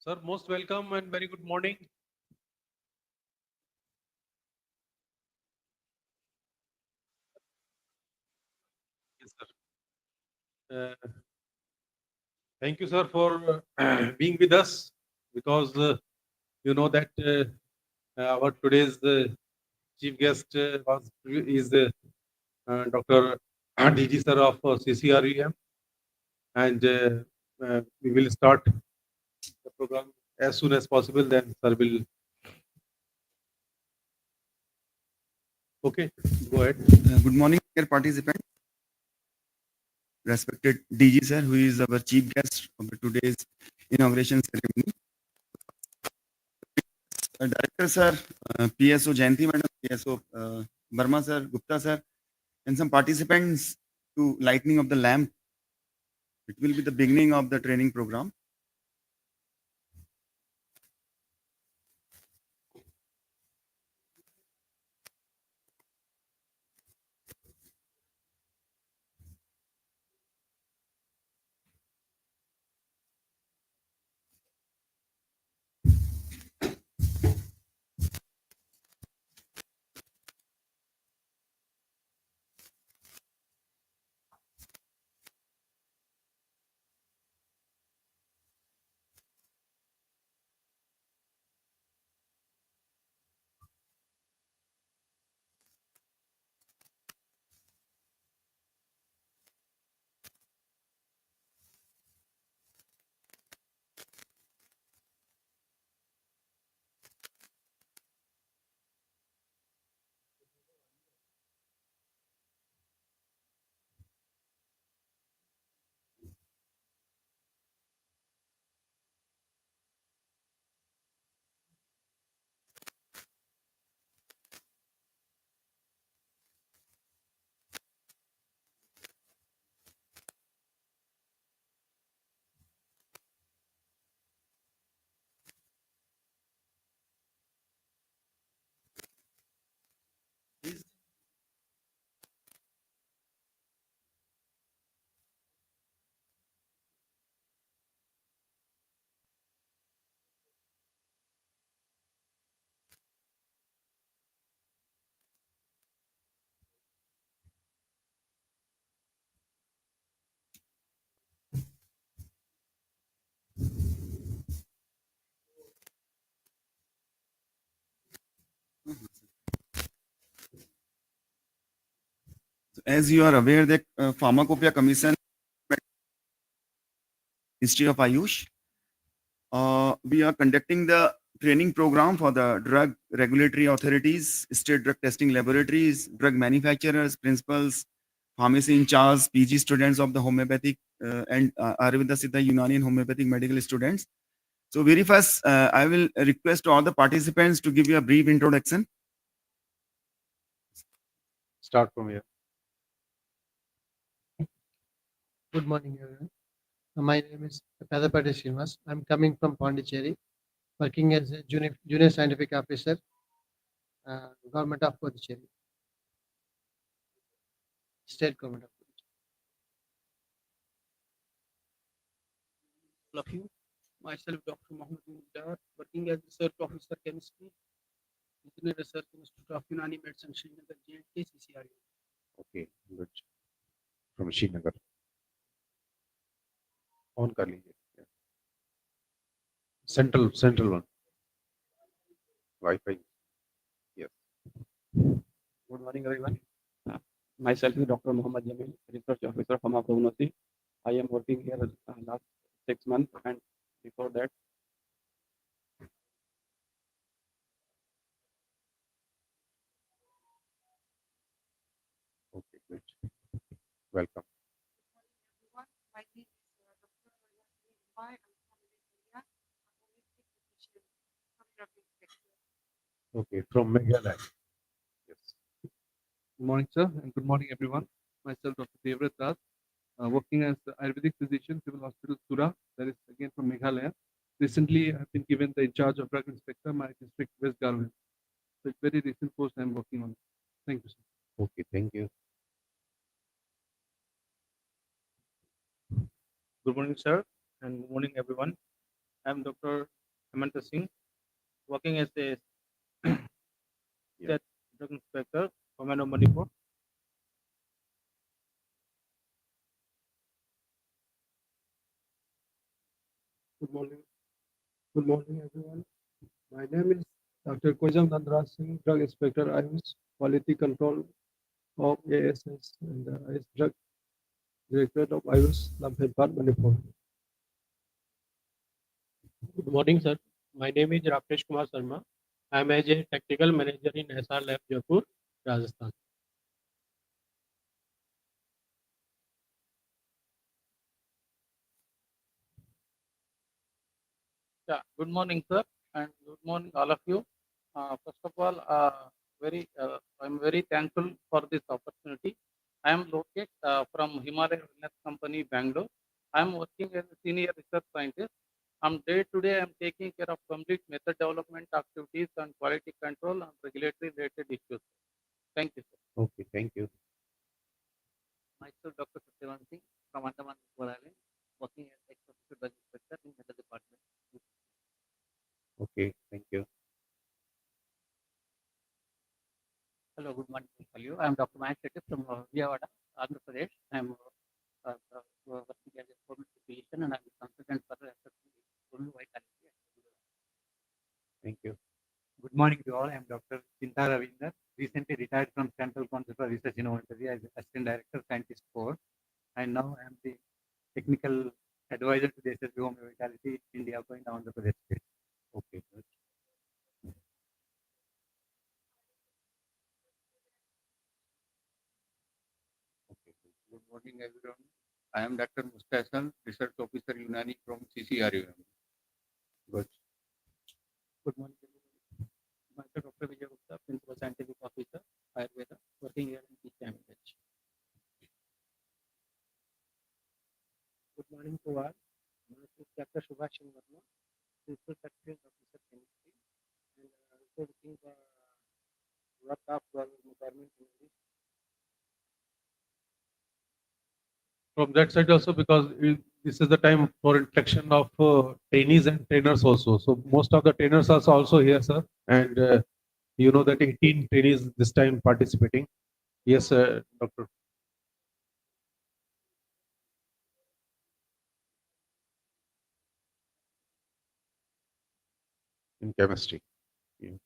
Sir, most welcome and very good morning. Yes, sir. Thank you, sir, for being with us because you know that our today's chief guest is Dr. DG sir of CCREM, and we will start the program as soon as possible. Then sir will. Okay, go ahead. Good morning, dear participants. Respected DG sir, who is our chief guest of today's inauguration ceremony. Director sir, PSO Jayanti madam, PSO Burma sir, Gupta sir, and some participants to lightning of the lamp. It will be the beginning of the training program. So as you are aware, that Pharmacopoeia Commission, History of Ayush, we are conducting the training program for the drug regulatory authorities, state drug testing laboratories, drug manufacturers, principals, pharmacy in charge, PG students of the homeopathic and Ayurveda Siddha Unani and homeopathic medical students. So very first, I will request all the participants to give you a brief introduction. Start from here. Good morning, everyone. My name is Pedapati Srinivas. I'm coming from Pondicherry, working as a junior scientific officer, Government of Pondicherry, State Government of Pondicherry. All of you. Myself, Dr. Mohammed Mujahid, working as Research Officer Chemistry, Engineer Research Institute of Unani Medicine, Srinagar, J&K, CCRU. Okay, good. From Srinagar. On कर लीजिए. Central one. Wi-Fi. Yes. Good morning, everyone. Myself, Dr. Mohammed Jamil, Research Officer from Pharmacy. I am working here last 6 months, and before that, Okay, great. Welcome. Everyone. My name is Dr. Wai. I'm from India. I'm holistic physician from drug inspector. Okay, from Meghalaya. Yes. Good morning, sir, and good morning, everyone. Myself, Dr. Devrat Das, working as the Ayurvedic physician, Civil Hospital Sura, that is again from Meghalaya. Recently, I've been given the in charge of drug inspector, my district, West Garhwal. So it's very recent post I'm working on. Thank you, sir. Okay, thank you. Good morning, sir, and good morning, everyone. I'm Dr. Hemanta Singh, working as a state drug inspector, Command of Manipur. Good morning. Good morning, everyone. My name is Dr. Kojam Nandraj Singh, Drug Inspector, IUS, Quality Control of ASS and IS Drug Directorate of IUS, Lamphepar, Manipur. Good morning, sir. My name is Rakesh Kumar Sharma. I am as a technical manager in SR Lab, Jaipur, Rajasthan. Yeah, good morning, sir, and good morning, all of you. First of all, I'm very thankful for this opportunity. I am Lokesh from Himalaya Wellness Company, Bangalore. I am working as a senior research scientist. Day to day, I am taking care of complete method development activities and quality control and regulatory related issues. Thank you, sir. Okay, thank you. Myself, Dr. Satyavan Singh from Andaman Nicobar Island, working as ex-officer drug inspector in health department. Okay, thank you. Hello, good morning to all you. I am Dr. Mahesh Shetty from Vijayawada, Andhra Pradesh. I am working as a formal physician and I am a consultant for the vitality. Thank you. Good morning to all. I am Dr. Chinta Ravinder, recently retired from Central Council for Research Innovatory as Assistant Director, Scientist 4. And now I am the technical advisor to the SSB Home Vitality India in Andhra Pradesh state. Okay, good. Okay, good. Good morning, everyone. I am Dr. Mustasan, Research Officer Unani from CCRUM. Good. Good morning, everybody. Myself, Dr. Vijay Gupta, Principal Scientific Officer, Ayurveda, working here in PCMH. Good morning to all. Myself, Dr. Subhash Chandra Verma, Principal Secretary Officer Chemistry, and also looking for work of government university. From that side also, because this is the time for introduction of trainees and trainers also. So most of the trainers are also here, sir. And you know that 18 trainees this time participating. Yes, Doctor. In chemistry. Yeah.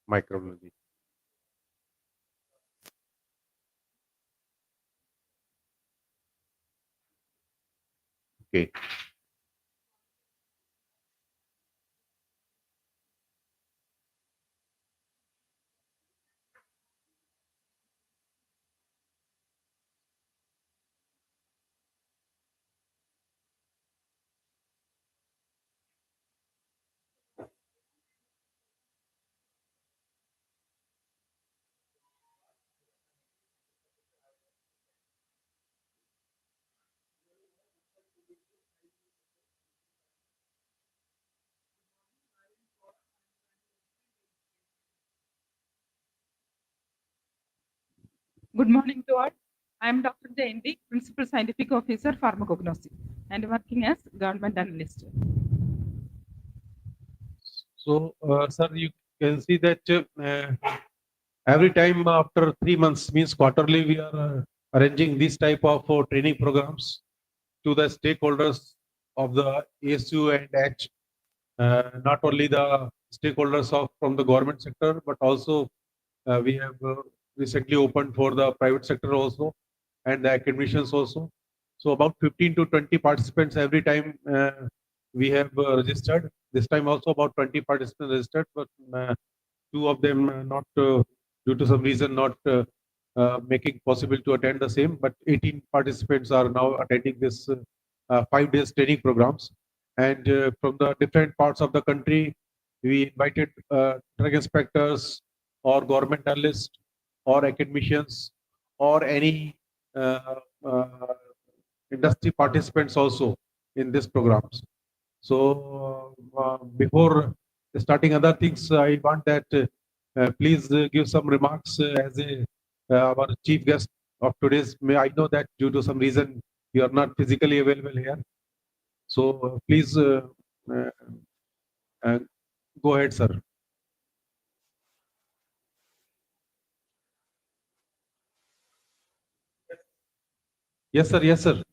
Microbiology. Okay. Good morning to all. I am Dr. Jayanti, Principal Scientific Officer, Pharmacognosy, and working as government analyst. So, sir, you can see that every time after 3 months, means quarterly, we are arranging this type of training programs to the stakeholders of the ASU and H. Not only the stakeholders of from the government sector, but also we have recently opened for the private sector also and the academicians also. So about 15 to 20 participants every time we have registered. This time also about 20 participants registered, but two of them not due to some reason not making possible to attend the same. But 18 participants are now attending this 5 days training programs. And from the different parts of the country, we invited drug inspectors or government analysts or academicians or any uh, uh, industry participants also in these programs. So before starting other things, I want that please give some remarks as our chief guest of today's. May I know that due to some reason you are not physically available here. So please uh, uh, go ahead, sir. Yes, sir. Yes, sir.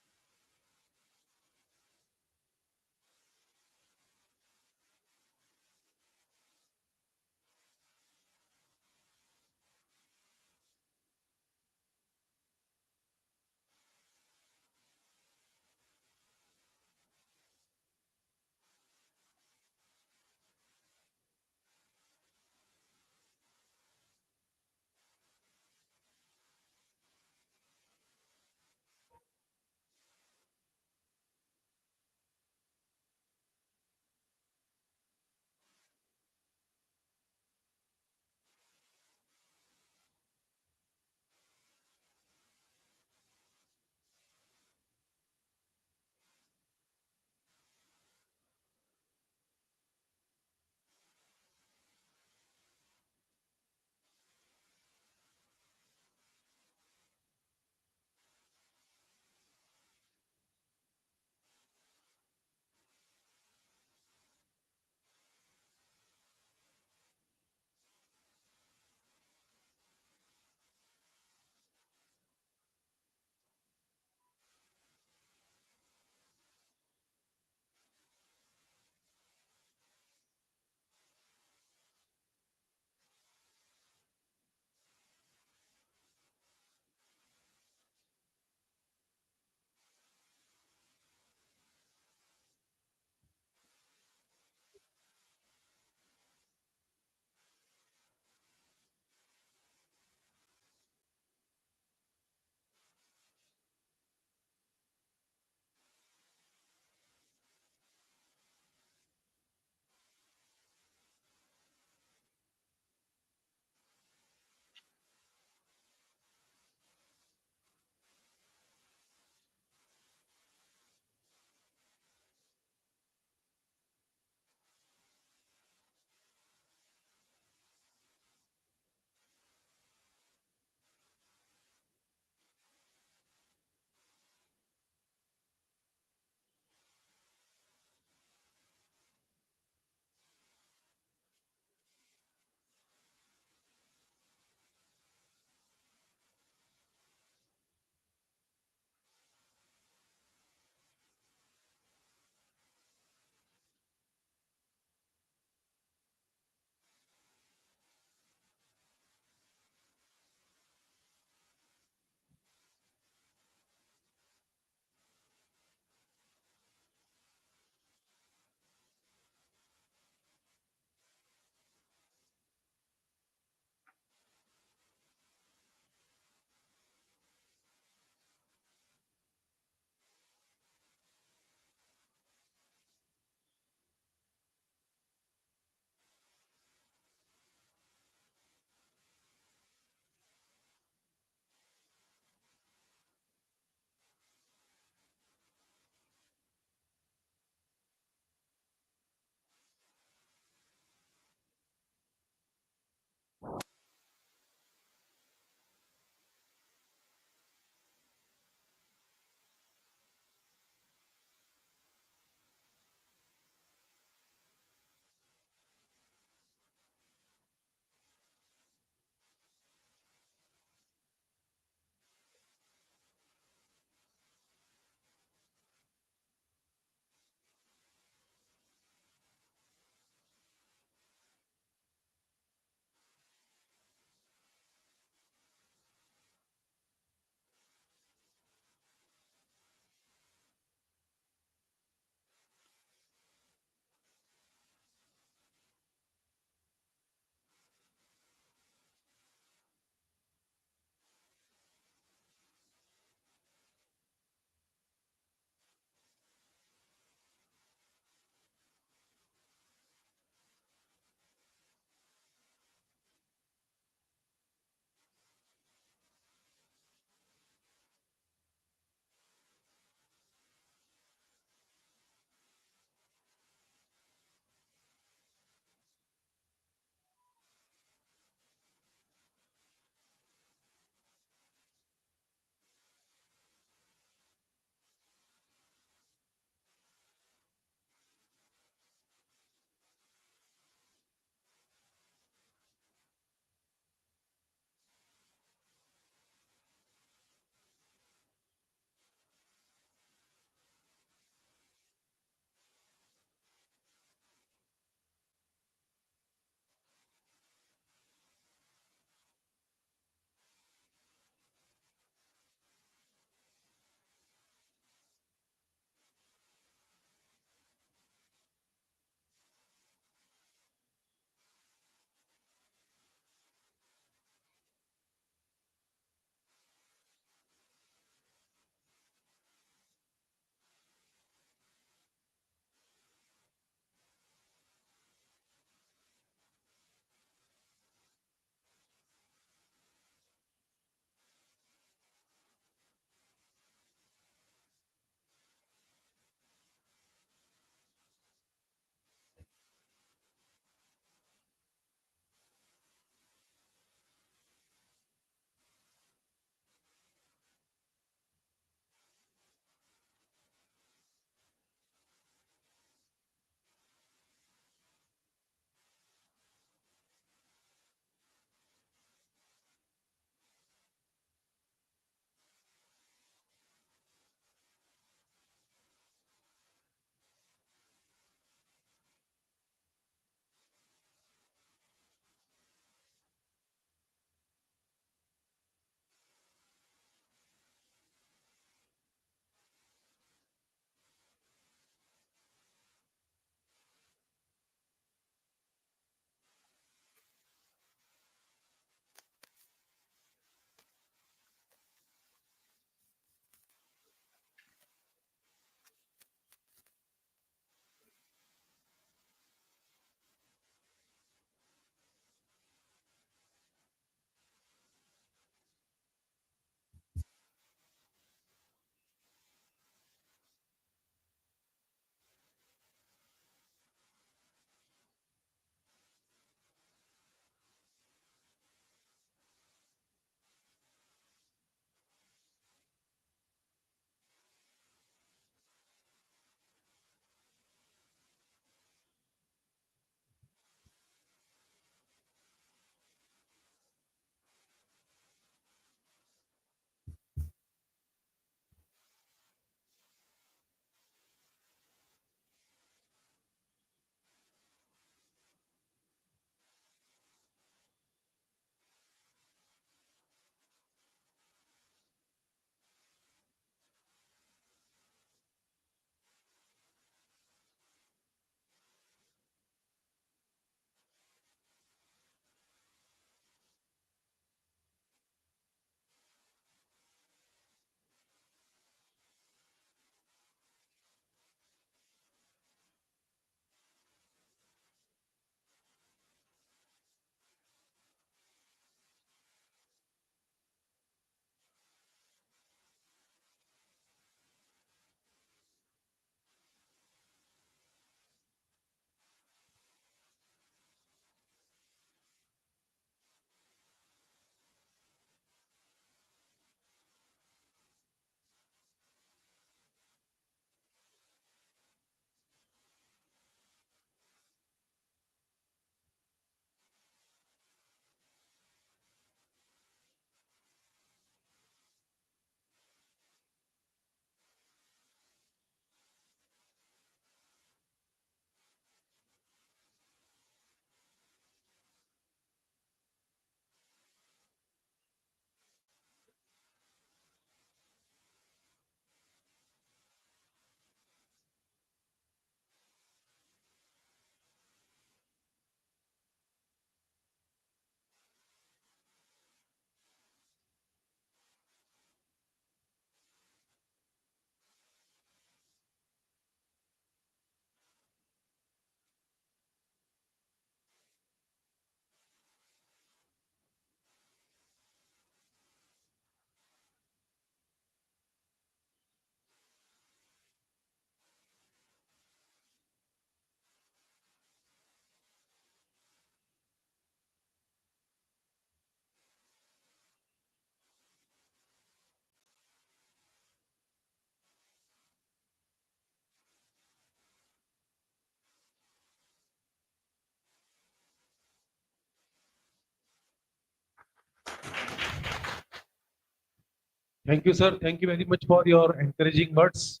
Thank you, sir. Thank you very much for your encouraging words.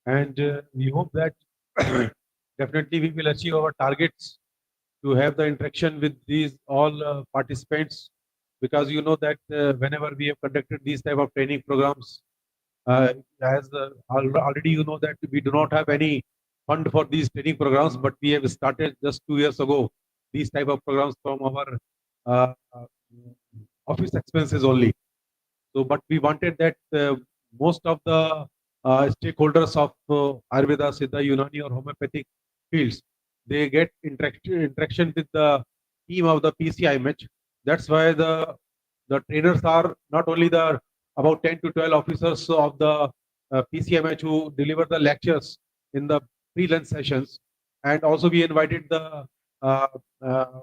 And we hope that definitely we will achieve our targets to have the interaction with these all participants, because you know that whenever we have conducted these type of training programs, as already you know that we do not have any fund for these training programs, but we have started just 2 years ago these type of programs from our uh, uh, office expenses only. So, but we wanted that most of the stakeholders of Ayurveda, Siddha, Unani, or homeopathic fields, they get interaction with the team of the PCIMH. That's why the trainers are not only the about 10 to 12 officers of the PCMH who deliver the lectures in the pre-lunch sessions, and also we invited the uh, uh,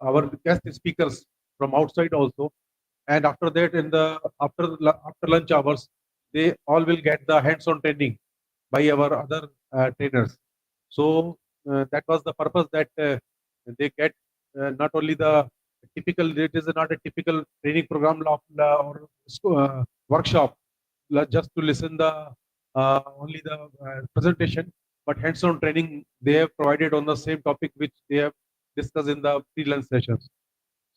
our guest speakers from outside also. And after that, in the after lunch hours, they all will get the hands-on training by our other trainers. So that was the purpose, that they get not only the typical, it is not a typical training program or workshop just to listen the only the presentation, but hands-on training they have provided on the same topic which they have discussed in the pre-lunch sessions.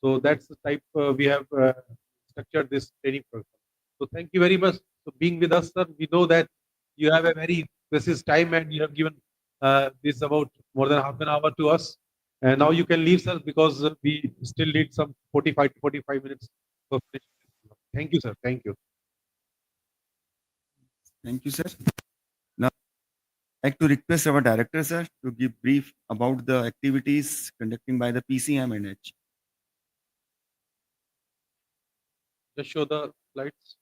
So that's the type we have structured this training program. So thank you very much for being with us, sir. We know that you have a very precious time and you have given this about more than half an hour to us. And now you can leave, sir, because we still need some 45 to 45 minutes for finish. Thank you, sir. Thank you. Thank you, sir. Now, I'd like to request our director, sir, to give brief about the activities conducting by the PCMNH. Just show the slides.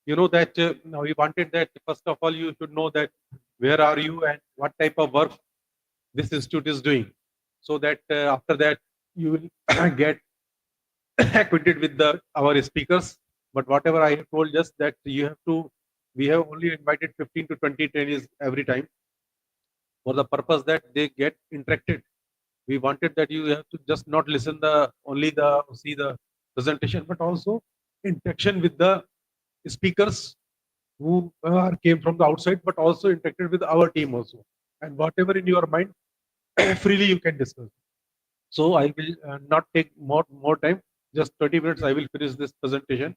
You know that now we wanted that first of all you should know that where are you and what type of work this institute is doing, so that after that you will get acquainted with our speakers. But whatever I have told, just that you have to, we have only invited 15 to 20 trainees every time for the purpose that they get interacted. We wanted that you have to just not listen the only the see the presentation, but also interaction with the speakers who came from the outside, but also interacted with our team also. And whatever in your mind, freely you can discuss. So I will not take more time. Just 20 minutes. I will finish this presentation.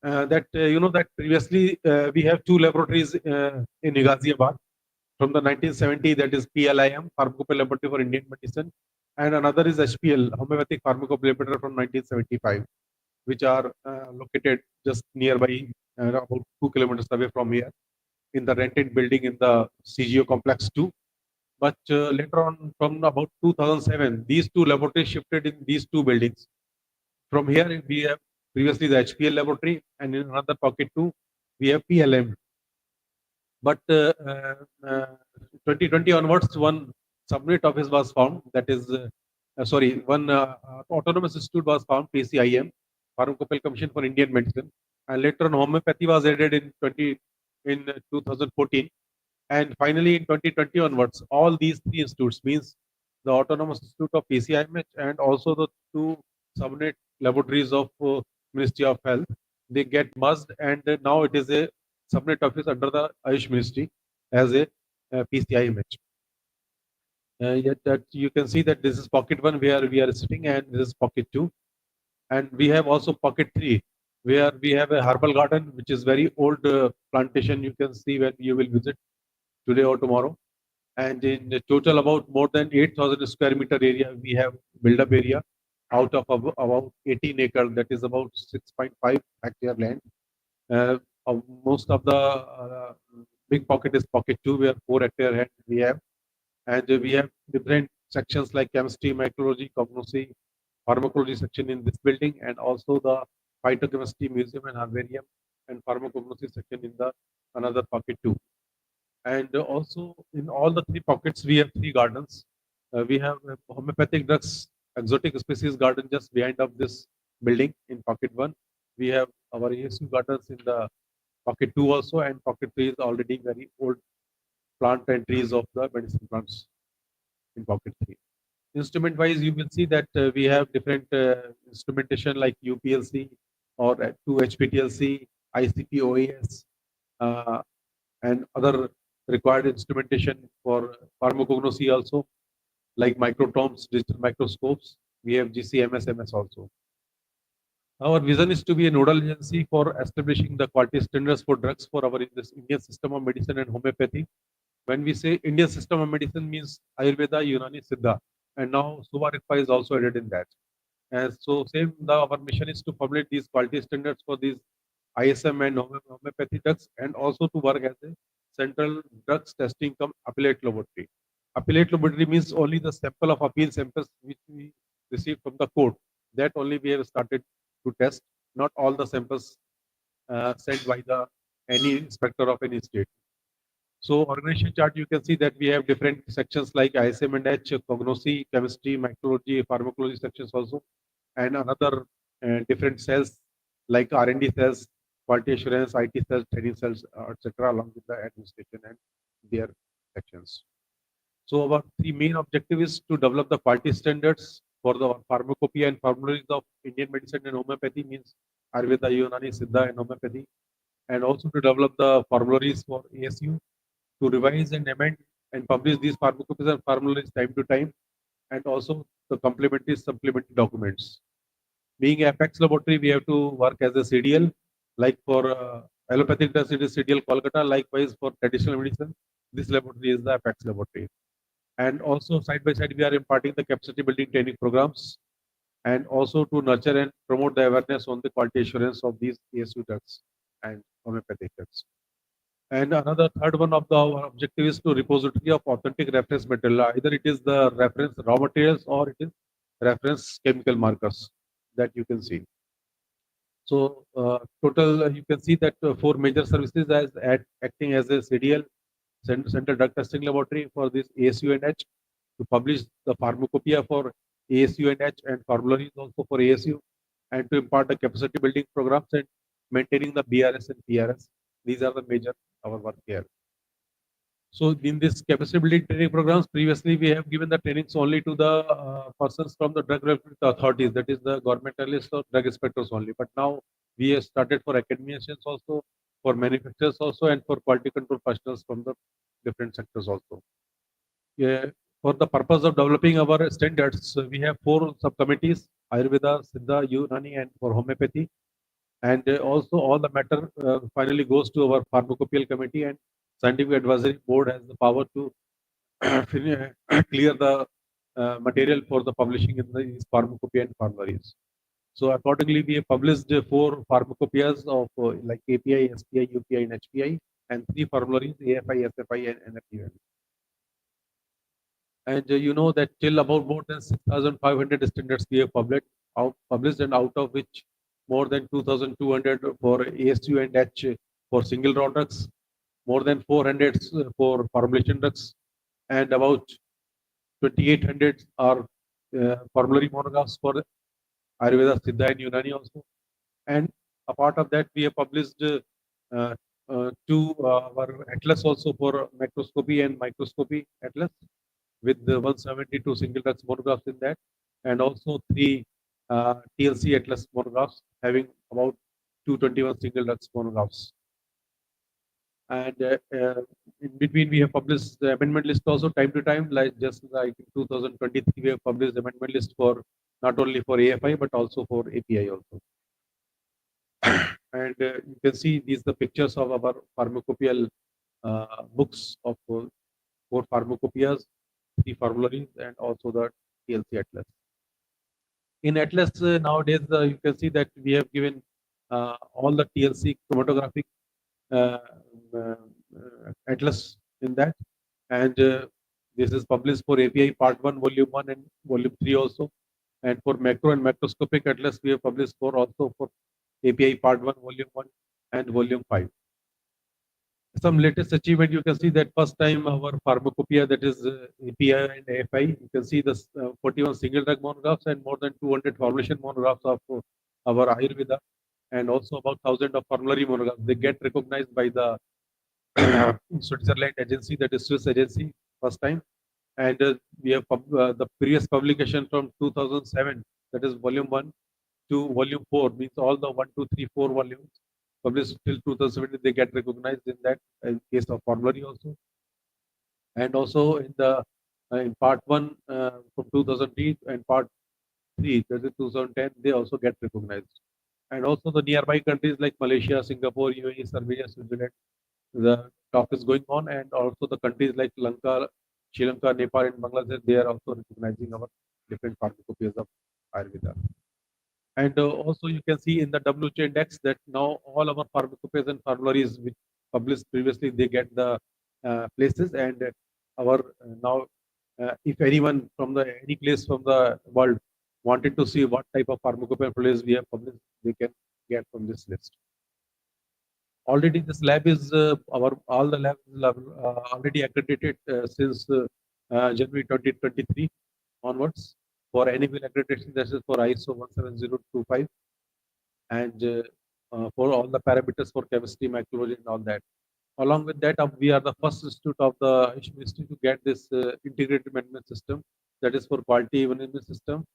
That you know that previously we have two laboratories in Ghaziabad from the 1970. That is PLIM, Pharmacopoeia Laboratory for Indian Medicine, and another is HPL, Homeopathic Pharmacopoeia Laboratory from 1975, which are located just nearby, about 2 kilometers away from here, in the rented building in the CGO complex 2. But later on, from about 2007, these two laboratories shifted in these two buildings. From here, we have previously the HPL laboratory, and in another pocket 2, we have PLM. But 2020 onwards, one subunit office was found. That is, one autonomous institute was found, PCIM, Pharmacopoeia Commission for Indian Medicine, and later on homeopathy was added in 2014, and finally in 2020 onwards, all these three institutes, means the autonomous institute of PCIMH and also the two subunit laboratories of Ministry of Health, they get merged, and now it is a subunit office under the Ayush Ministry as a PCIMH. Yet that you can see that this is pocket 1 where we are sitting, and this is pocket 2, and we have also pocket 3 where we have a herbal garden, which is very old plantation. You can see when you will visit today or tomorrow, and in total about more than 8,000 square meter area we have build up area out of about 18 acres, that is about 6.5 hectare land. Most of the big pocket is pocket 2 where 4 hectare land we have, and we have different sections like chemistry, microbiology, cognosy, pharmacology section in this building, and also the phytochemistry museum and herbarium and pharmacognosy section in the another pocket 2. And also in all the 3 pockets we have 3 gardens. We have a homeopathic drugs exotic species garden just behind of this building in pocket 1. We have our ASU gardens in the pocket 2 also, and pocket 3 is already very old plant and trees of the medicine plants in pocket 3. Instrument wise, you will see that we have different instrumentation like UPLC, or 2 HPTLC, ICP OAS, and other required instrumentation for pharmacognosy also, like microtomes, digital microscopes. We have GCMS, MS also. Our vision is to be a nodal agency for establishing the quality standards for drugs for our this Indian system of medicine and homeopathy. When we say Indian system of medicine means Ayurveda, Unani, Siddha, and now Suvarikpa is also added in that. And so our mission is to formulate these quality standards for these ISM and homeopathy drugs, and also to work as a central drugs testing cum appellate laboratory. Appellate laboratory means only the sample of appeal samples which we receive from the court. That only we have started to test, not all the samples sent by the any inspector of any state. So organization chart, you can see that we have different sections like ISM and H, cognosy, chemistry, microbiology, pharmacology sections also, and another different cells like R&D cells, quality assurance, IT cells, training cells, etc., along with the administration and their sections. So our three main objective is to develop the quality standards for the pharmacopoeia and formularies of Indian medicine and homeopathy, means Ayurveda, Unani, Siddha, and homeopathy, and also to develop the formularies for ASU, to revise and amend and publish these pharmacopoeias and formularies time to time, and also the complementary supplementary documents. Being Apex laboratory, we have to work as a CDL, like for allopathic drugs, it is CDL Kolkata. Likewise, for traditional medicine, this laboratory is the Apex laboratory. And also, side by side, we are imparting the capacity building training programs, and also to nurture and promote the awareness on the quality assurance of these ASU drugs and homeopathic drugs. And another third one of our objective is to repository of authentic reference material. Either it is the reference raw materials or it is reference chemical markers that you can see. So total, you can see that 4 major services as acting as a CDL, Central Drug Testing Laboratory, for this ASU and H, to publish the pharmacopoeia for ASU and H and formularies also for ASU, and to impart the capacity building programs and maintaining the BRS and PRS. These are the major our work here. So in this capacity building training programs, previously we have given the trainings only to the persons from the drug regulatory authorities, that is the governmentalists or drug inspectors only. But now we have started for academicians also, for manufacturers also, and for quality control professionals from the different sectors also. Yeah, for the purpose of developing our standards, we have 4 subcommittees: Ayurveda, Siddha, Unani, and for homeopathy. And also all the matter finally goes to our pharmacopoeial committee, and scientific advisory board has the power to clear the material for the publishing in the pharmacopoeia and formularies. So accordingly, we have published 4 pharmacopoeias of like API, SPI, UPI, and HPI, and 3 formularies, AFI, SFI, and NFUN. And you know that till about more than 6,500 standards we have published, and out of which more than 2,200 for ASU and H for single raw drugs, more than 400 for formulation drugs, and about 2,800 are formulary monographs for Ayurveda, Siddha, and Unani also. And apart of that, we have published 2 our atlas also for macroscopy and microscopy atlas, with the 172 single drugs monographs in that, and also 3 TLC atlas monographs having about 221 single drugs monographs. And in between, we have published the amendment list also time to time, like just like in 2023, we have published the amendment list for not only for AFI but also for API also. And you can see these the pictures of our pharmacopoeial books of 4 pharmacopoeias, 3 formularies, and also the TLC atlas. In atlas nowadays, you can see that we have given all the TLC chromatographic atlas in that, and this is published for API part 1, volume 1, and volume 3 also. And for macro and macroscopic atlas, we have published also for API part 1, volume 1, and volume 5. Some latest achievement, you can see that first time our pharmacopoeia, that is API and AFI, you can see the 41 single drug monographs and more than 200 formulation monographs of our Ayurveda, and also about 1,000 of formulary monographs. They get recognized by the Switzerland agency, that is Swiss agency, first time. And we have the previous publication from 2007, that is volume 1, to volume 4, means all the 1, 2, 3, 4 volumes published till 2017, they get recognized in that, in case of formulary also. And also in part 1 from 2003 and part 3, that is 2010, they also get recognized. And also the nearby countries like Malaysia, Singapore, UAE, Serbia, Switzerland, the talk is going on, and also the countries like Lanka, Sri Lanka, Nepal, and Bangladesh, they are also recognizing our different pharmacopoeias of Ayurveda. And also you can see in the WHO index that now all our pharmacopoeias and formularies which published previously, they get the places, and our now if anyone from any place from the world wanted to see what type of pharmacopoeia formularies we have published, they can get from this list. Already this lab is all the labs already accredited since January 2023 onwards for annual accreditation. This is for ISO 17025, and for all the parameters for chemistry, microbiology, and all that. Along with that, we are the first institute of the Ayush Ministry to get this integrated management system, that is for quality management system,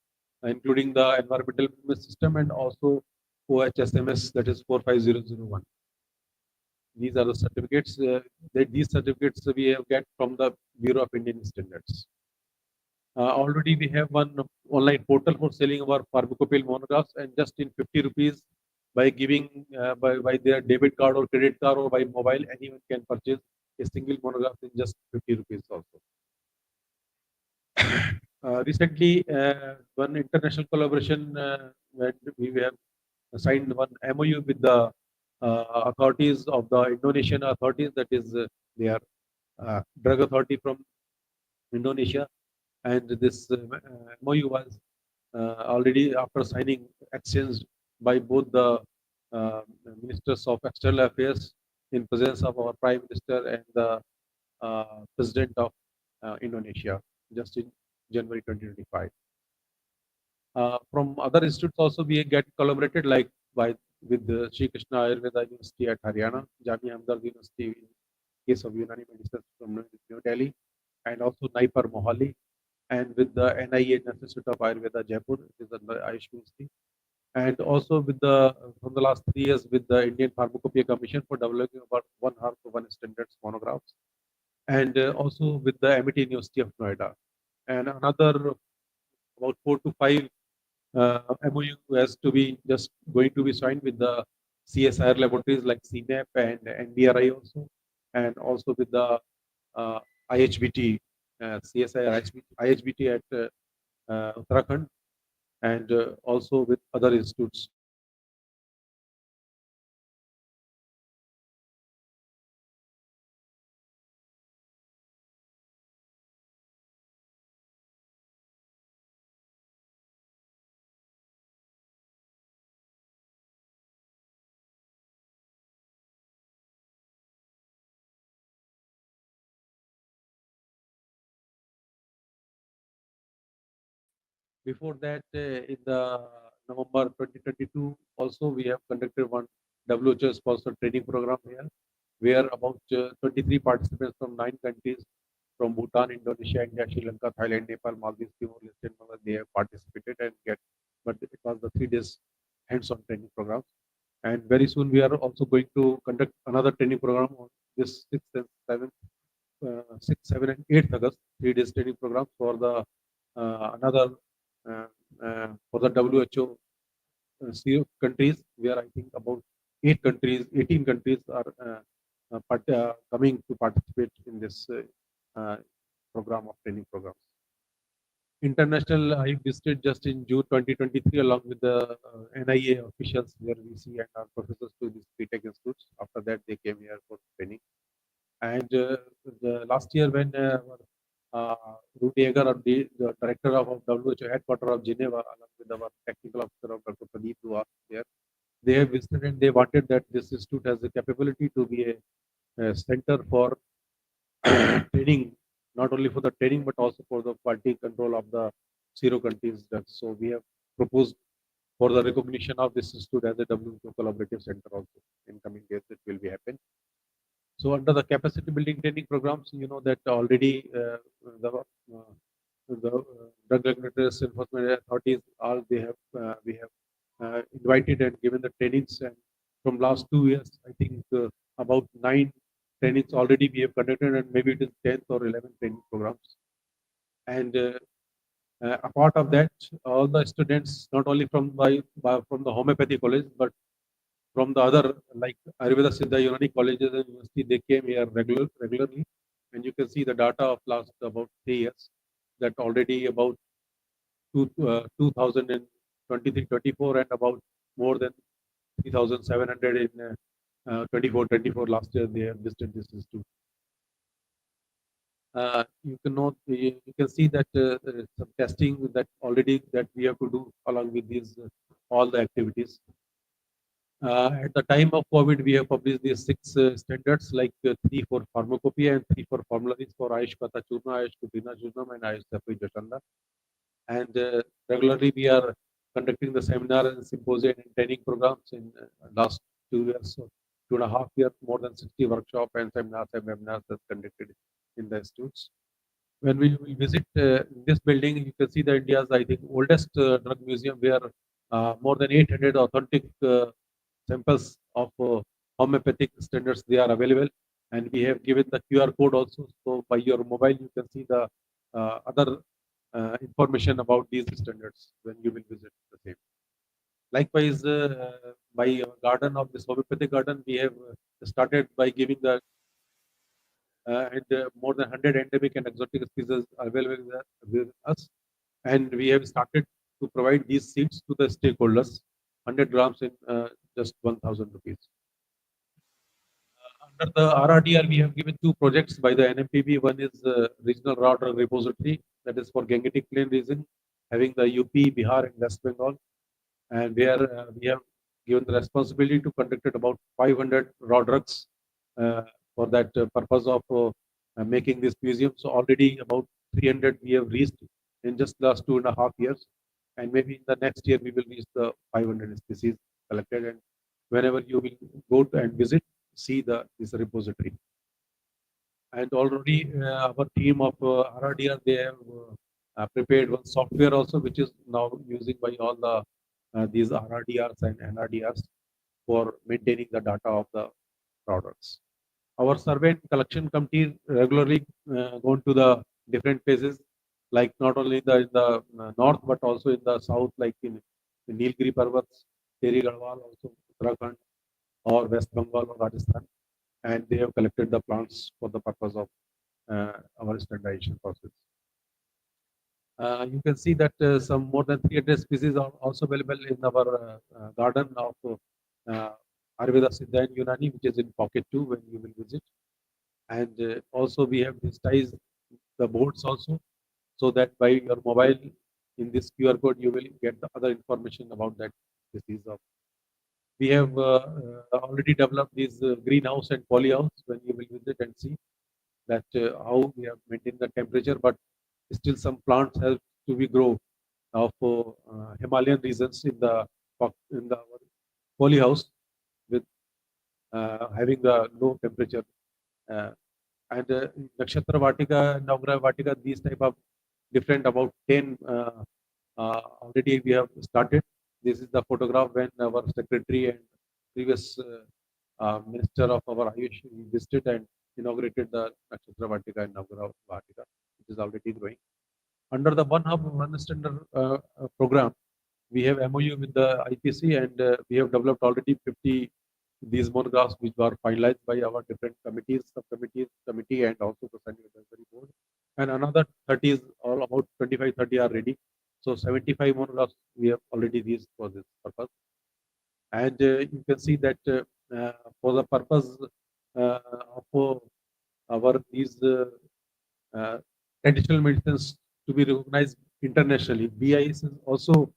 including the environmental management system and also OHSMS, that is 45001. These are the certificates. These certificates we have get from the Bureau of Indian Standards. Already we have one online portal for selling our pharmacopoeia monographs, and just in 50 rupees, by giving by their debit card or credit card or by mobile, anyone can purchase a single monograph in just 50 rupees also. Recently, one international collaboration, when we have signed one MOU with the authorities of the Indonesian authorities, that is their drug authority from Indonesia, and this MOU was already after signing exchanged by both the ministers of external affairs in presence of our prime minister and the president of Indonesia, just in January 2025. From other institutes also we get collaborated, like with the Sri Krishna Ayurveda University at Haryana, Jamia Hamdard University in case of Unani medicine from New Delhi, and also NIPER Mohali, and with the NIA Institute of Ayurveda Jaipur, it is under Ayush Ministry, and also with from the last 3 years with the Indian Pharmacopoeia Commission for developing about 1 hour for 1 standards monographs, and also with the MIT University of Noida, and another about 4 to 5 MOU has to be just going to be signed with the CSIR laboratories like CMAP and NBRI also, and also with the IHBT, CSIR IHBT at Uttarakhand, and also with other institutes. Before that, in the November 2022, also we have conducted one WHO sponsored training program here, where about 23 participants from 9 countries, from Bhutan, Indonesia, India, Sri Lanka, Thailand, Nepal, Maldives, Timor-Leste, and Bangladesh, they have participated and but it was the 3 days hands-on training program. And very soon we are also going to conduct another training program on this 6th and 7th, 6th, 7th, and 8th August, 3 days training program for the another for the WHO CEO countries, where I think about 8 countries, 18 countries are coming to participate in this program of training programs. International, I visited just in June 2023 along with the NIA officials, their VC and our professors to these BTech institutes. After that, they came here for training. And the last year when Rudy Eger, the director of WHO headquarters of Geneva, along with our technical officer of Dr. Pradeep, who are there, they have visited and they wanted that this institute has the capability to be a center for training, not only for the training but also for the quality control of the zero countries drugs. So we have proposed for the recognition of this institute as a WHO collaborative center also. In coming days, it will be happen. So under the capacity building training programs, you know that already the drug regulators, enforcement authorities, all they have we have invited and given the trainings, and from last 2 years, I think about 9 trainings already we have conducted, and maybe it is 10th or 11th training programs. And apart of that, all the students, not only from the homeopathy college, but from the other like Ayurveda Siddha Unani colleges and university, they came here regularly, and you can see the data of last about 3 years that already about 2023-24 and about more than 3,700 in 24-24 last year they have visited this institute. You can see that there is some testing that already that we have to do along with these all the activities. At the time of COVID, we have published these 6 standards, like 3 for pharmacopoeia and 3 for formularies for Ayush Katha Churna, Ayush Kutina Churnam, and Ayush Safi Jashanda. And regularly, we are conducting the seminar and symposium and training programs in last 2 years, so 2.5 years, more than 60 workshops and seminars and webinars that's conducted in the institutes. When we will visit this building, you can see the India's, I think, oldest drug museum, where more than 800 authentic samples of homeopathic standards they are available, and we have given the QR code also. So by your mobile, you can see the other information about these standards when you will visit the same. Likewise, by garden of this homeopathic garden, we have started by giving the and more than 100 endemic and exotic species are available with us, and we have started to provide these seeds to the stakeholders, 100 grams in just 1,000 rupees. Under the RRDR, we have given 2 projects by the NMPB. One is Regional Raw Drug Repository, that is for Gangetic Plain region, having the UP, Bihar, and West Bengal, and where we have given the responsibility to conduct about 500 raw drugs for that purpose of making this museum. So already about 300 we have reached in just last 2.5 years, and maybe in the next year we will reach the 500 species collected. And whenever you will go to and visit, see this repository. And already our team of RRDR, they have prepared one software also, which is now using by all the these RRDRs and NRDRs for maintaining the data of the products. Our survey and collection committee regularly go to the different places, like not only in the north, but also in the south, like in Nilgiri Parvats, Teri Garhwal, also Uttarakhand, or West Bengal or Rajasthan, and they have collected the plants for the purpose of our standardization process. You can see that some more than 300 species are also available in our garden of Ayurveda Siddha and Unani, which is in Pocket 2 when you will visit. And also we have digitized the boards also, so that by your mobile in this QR code, you will get the other information about that disease of. We have already developed these greenhouse and polyhouse when you will visit and see that how we have maintained the temperature, but still some plants have to be grow of Himalayan regions in the polyhouse with having the low temperature. And Nakshatra Vatika, Navgraha Vatika, these type of different about 10 already we have started. This is the photograph when our secretary and previous minister of our Ayush visited and inaugurated the Nakshatra Vatika and Navgraha Vatika, which is already growing. Under the One Hub, One Standard program, we have MOU with the IPC, and we have developed already 50 these monographs, which were finalized by our different committees, subcommittees, committee, and also the Scientific Advisory Board. And another 30 is all about 25, 30 are ready. So 75 monographs we have already reached for this purpose. And you can see that for the purpose of our these traditional medicines to be recognized internationally, BIS is also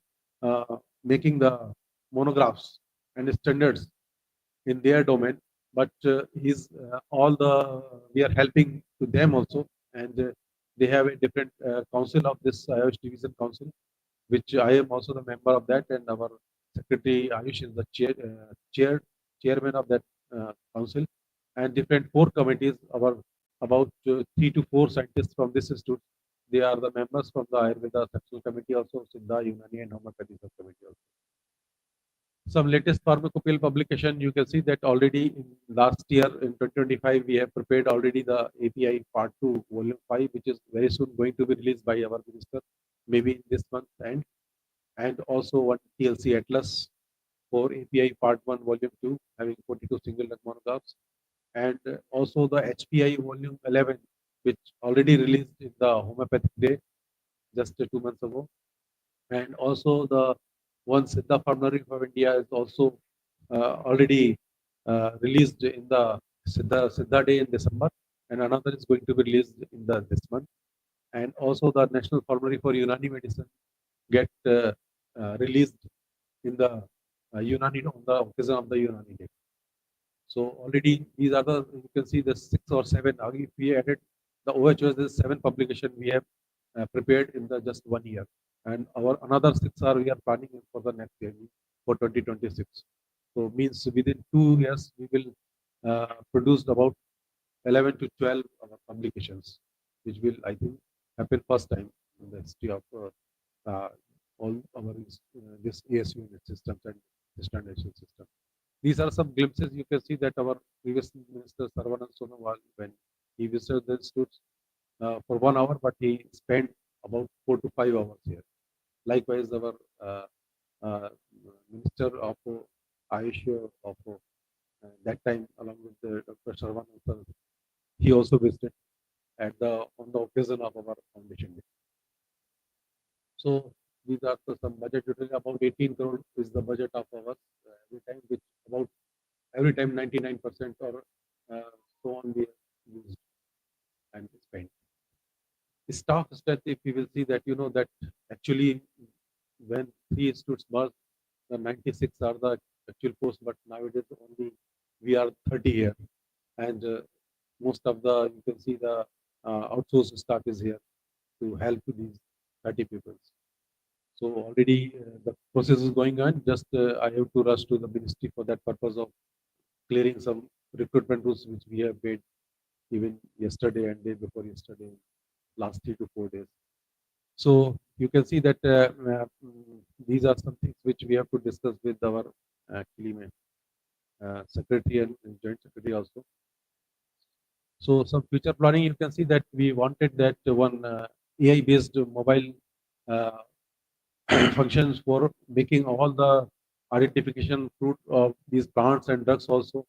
making the monographs and standards in their domain, but we are helping to them also, and they have a different council of this Ayush Division Council, which I am also the member of that, and our Secretary Ayush is the chairman of that council, and different 4 committees, about 3 to 4 scientists from this institute. They are the members from the Ayurveda Section Committee also, Siddha, Unani, and Homeopathy Subcommittee also. some latest pharmacopoeia publication, you can see that already in last year in 2025, we have prepared already the API Part 2, Volume 5, which is very soon going to be released by our minister, maybe in this month end. And also one TLC Atlas for API Part 1, Volume 2, having 42 single drug monographs. And also the HPI Volume 11, which already released in the Homeopathic Day just 2 months ago. And also the one Siddha Formulary for India is also already released in the Siddha Day in December, and another is going to be released in this month. And also the National Formulary for Unani Medicine get released in the Unani on the occasion of the Unani Day. So already these are the, you can see the 6 or 7. If we added the OHS, there's 7 publication we have prepared in the just 1 year, and our another 6 are we are planning for the next year for 2026. So means within 2 years we will produce about 11 to 12 publications, which will I think happen first time in the history of all our this ASU unit systems and the standardization system. These are some glimpses. You can see that our previous minister Sarvanand Sonowal, when he visited the institutes for 1 hour, but he spent about 4 to 5 hours here. Likewise, our minister of Ayush of that time, along with Dr. Sarvanand sir, he also visited at on the occasion of our foundation day. So these are some budget details. About 18 crore is the budget of ours every time, which about every time 99% or so on we used and spent. Staff strength, if we will see that, you know, that actually when 3 institutes merged, the 96 are the actual posts, but nowadays only we are 30 here. And most of the, you can see the outsourced staff is here to help these 30 people. So already the process is going on. Just I have to rush to the ministry for that purpose of clearing some recruitment rules which we have made even yesterday and day before yesterday, last 3 to 4 days. So you can see that these are some things which we have to discuss with our actually secretary and joint secretary also. So some future planning, you can see that we wanted that one AI-based mobile functions for making all the identification fruit of these plants and drugs also,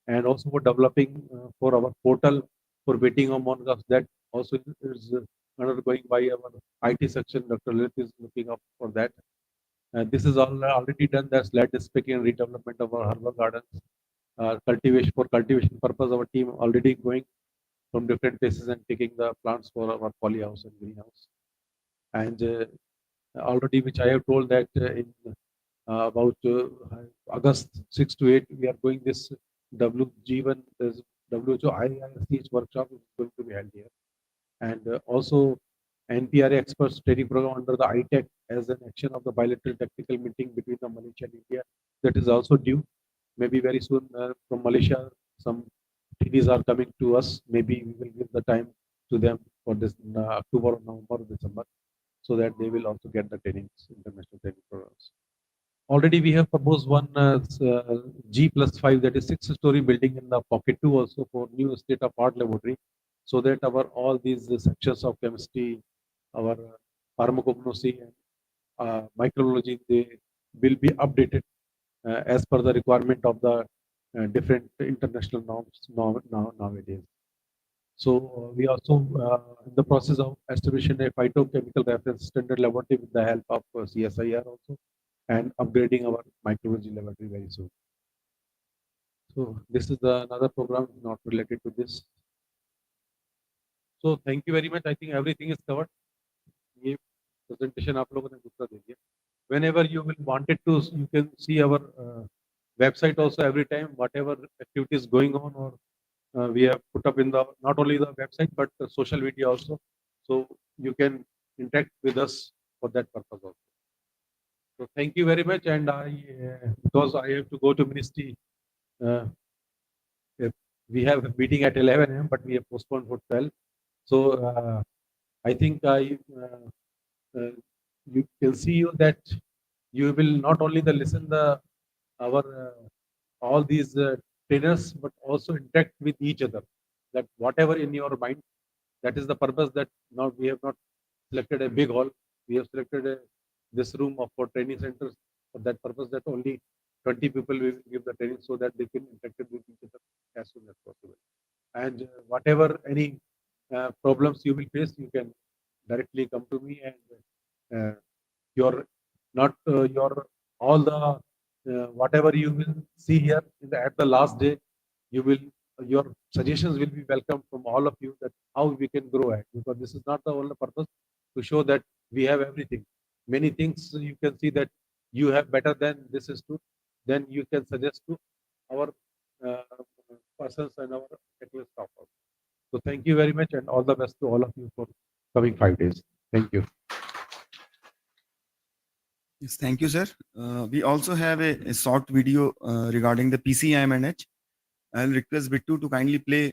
and also for developing for our portal for waiting on monographs. That also is undergoing by our IT section. Dr. Lilith is looking up for that. This is already done. That's land speaking and redevelopment of our herbal gardens. Cultivation for cultivation purpose, our team already going from different places and taking the plants for our polyhouse and greenhouse. And already, which I have told that in about August 6 to 8, we are going this WG1, there's WHO IISH workshop is going to be held here. And also NPRA experts training program under the ITEC as an action of the bilateral technical meeting between the Malaysia and India. That is also due. Maybe very soon from Malaysia, some TDs are coming to us. Maybe we will give the time to them for this October, November, or December, so that they will also get the trainings, international training programs. Already we have proposed one G+5, that is 6-story building in the pocket 2 also for new state of art laboratory, so that our all these sections of chemistry, our pharmacognosy and microbiology, they will be updated as per the requirement of the different international norms nowadays. So we also in the process of establishing a phytochemical reference standard laboratory with the help of CSIR also, and upgrading our microbiology laboratory very soon. So this is another program not related to this. So thank you very much. I think everything is covered. ये presentation आप लोगों ने दूसरा दे दिया. Whenever you will wanted to, you can see our website also every time, whatever activities going on, or we have put up in the not only the website but the social media also. So you can interact with us for that purpose also. So thank you very much. And I, because I have to go to ministry, we have a meeting at 11 a.m., but we have postponed for 12. So I think you can see you that you will not only listen the our all these trainers, but also interact with each other. That whatever in your mind, that is the purpose that now we have not selected a big hall. We have selected this room for training centers for that purpose, that only 20 people we will give the training so that they can interact with each other as soon as possible. And whatever any problems you will face, you can directly come to me, and your not your all the whatever you will see here at the last day, you will your suggestions will be welcome from all of you, that how we can grow ahead, because this is not the only purpose to show that we have everything. Many things you can see that you have better than this is true, then you can suggest to our uh, persons and our technical staff also. So thank you very much, and all the best to all of you for coming 5 days. Thank you. Yes, thank you, sir. We also have a short video regarding the PCIMNH. I'll request Bittu to kindly play.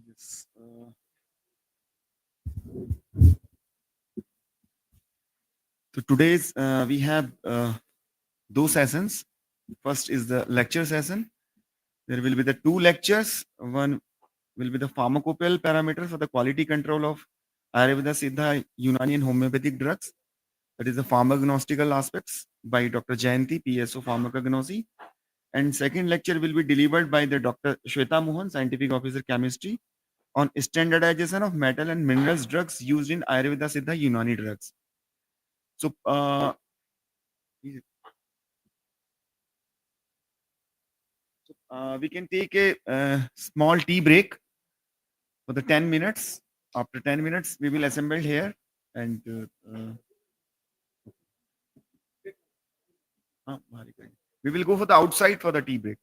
Yes. So today's we have two sessions. First is the lecture session. There will be the two lectures. One will be the pharmacopoeial parameters for the quality control of Ayurveda, Siddha, Unani and homeopathic drugs. That is the pharmacognostical aspects by Dr. Jayanti, PSO Pharmacognosy. And second lecture will be delivered by the Dr. Shweta Mohan, Scientific Officer Chemistry, on standardization of metal and minerals drugs used in Ayurveda, Siddha, Unani drugs. So we can take a small tea break for the 10 minutes. After 10 minutes, we will assemble here and we will go for the outside for the tea break.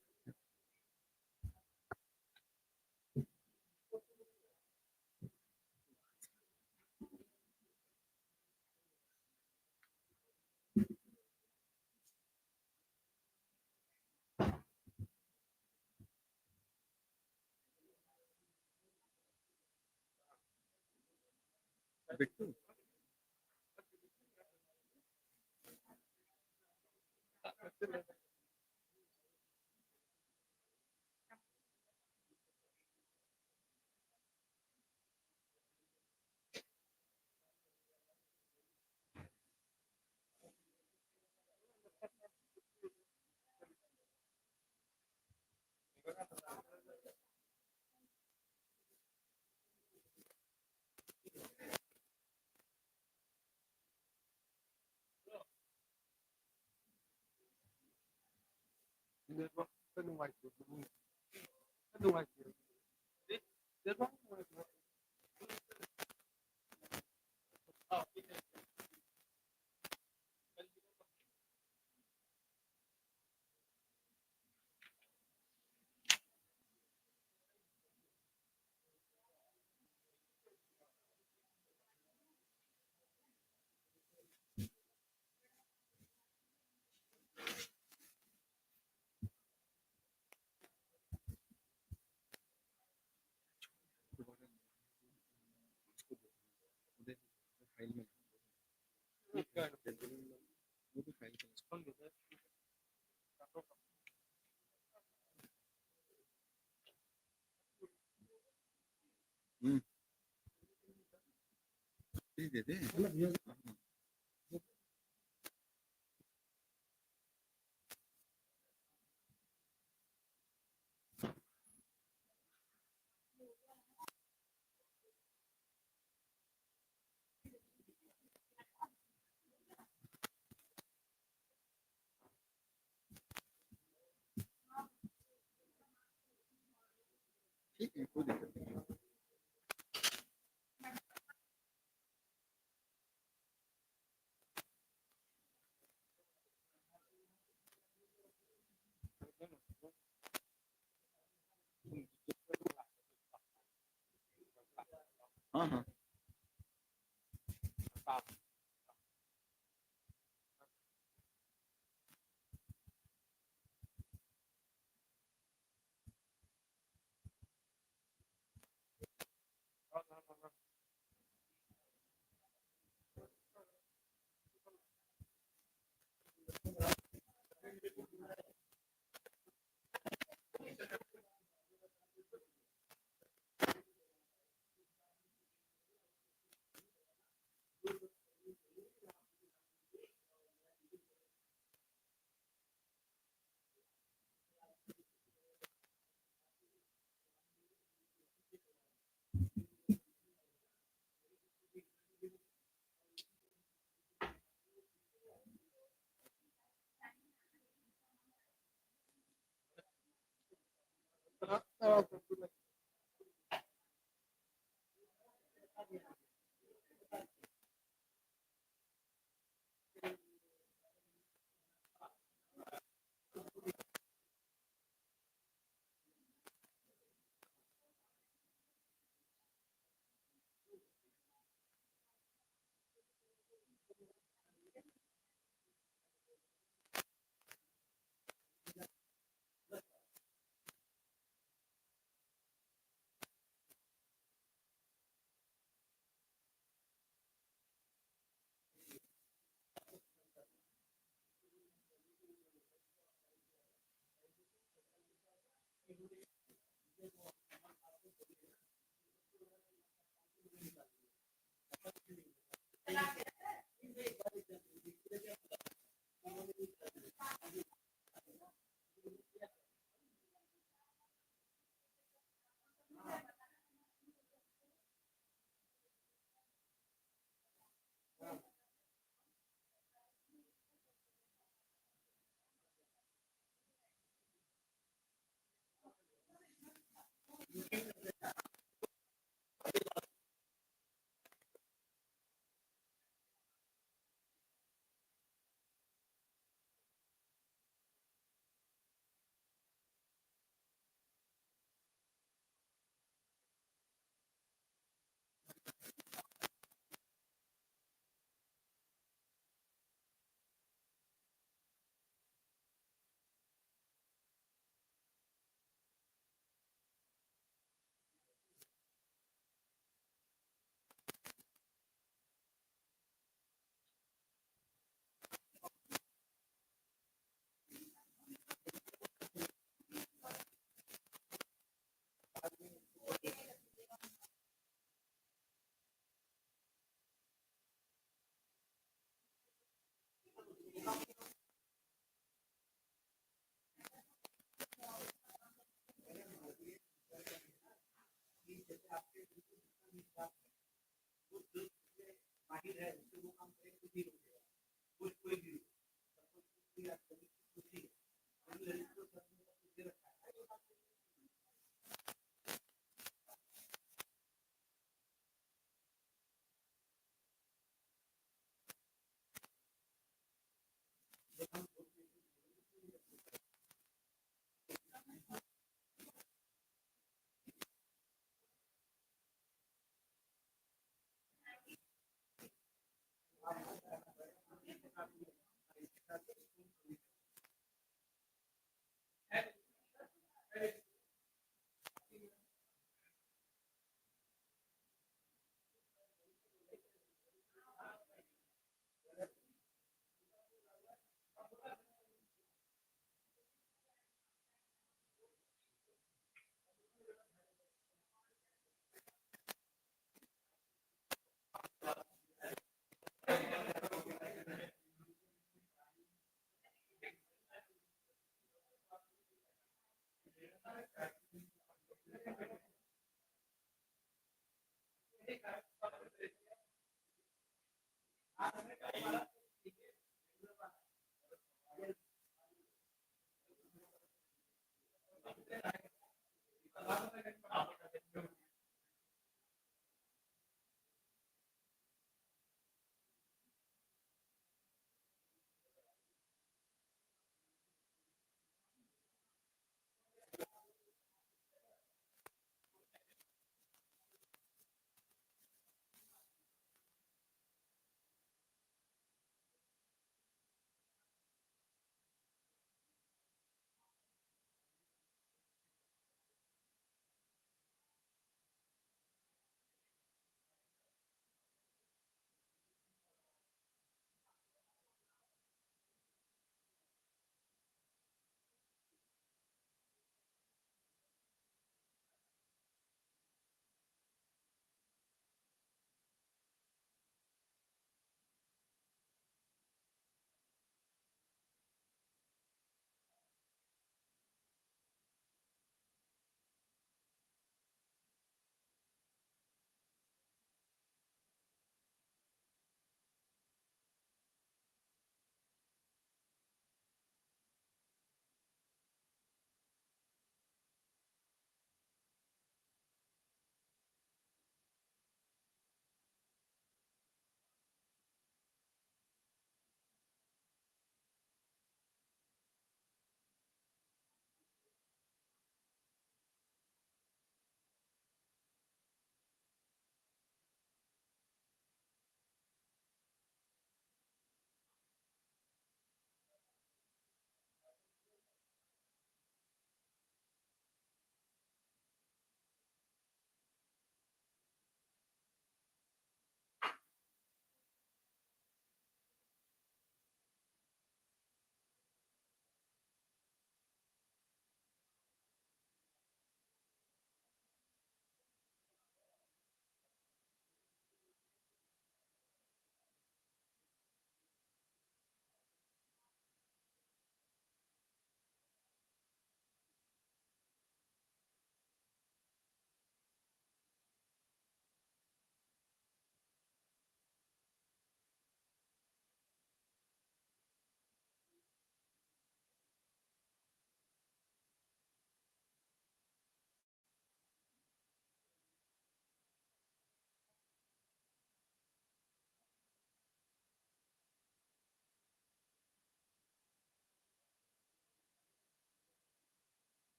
Uh-huh.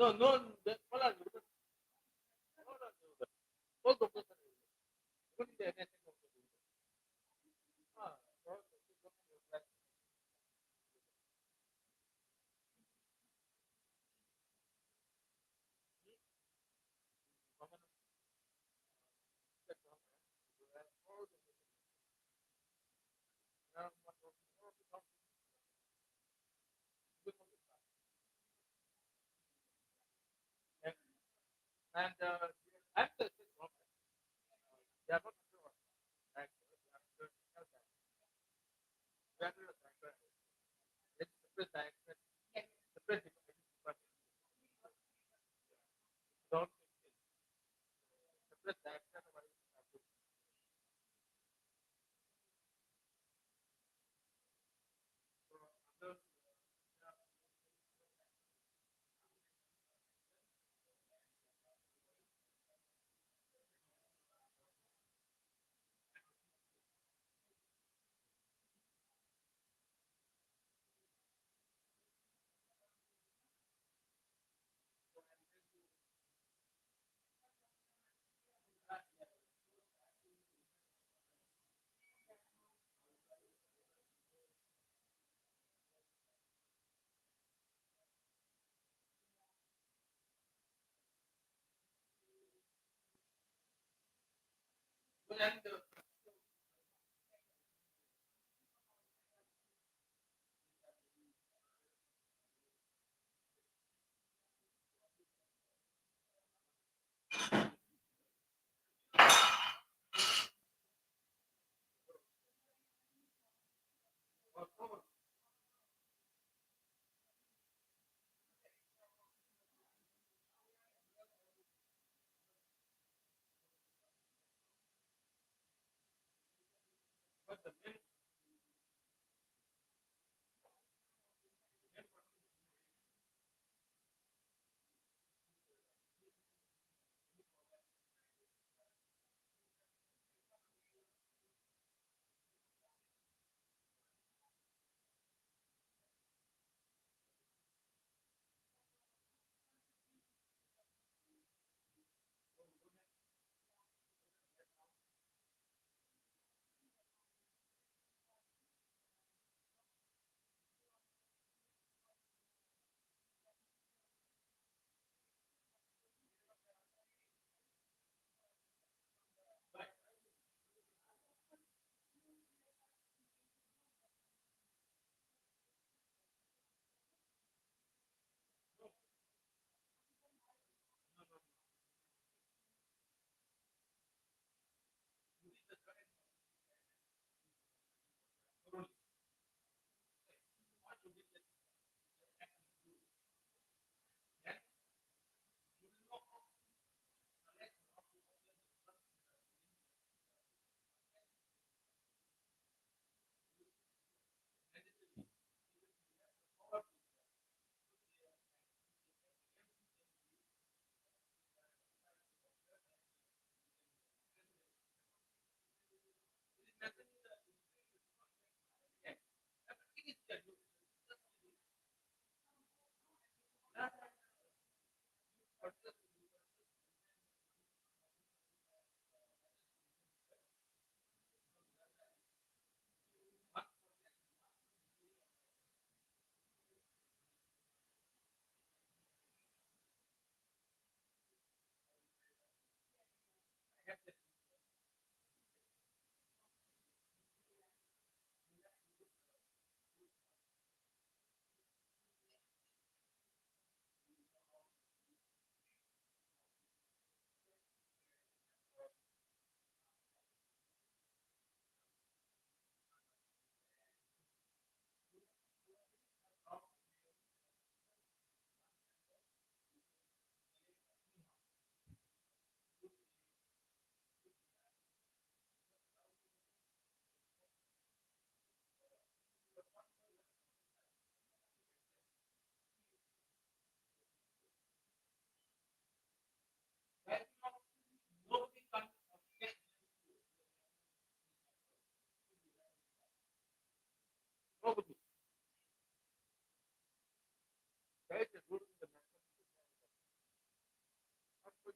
No, no, hold on. Hold on. And after this moment, they are not sure. Like, it's the press the press don't the press action.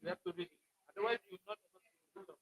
You have to read it. Otherwise, you will not able to do the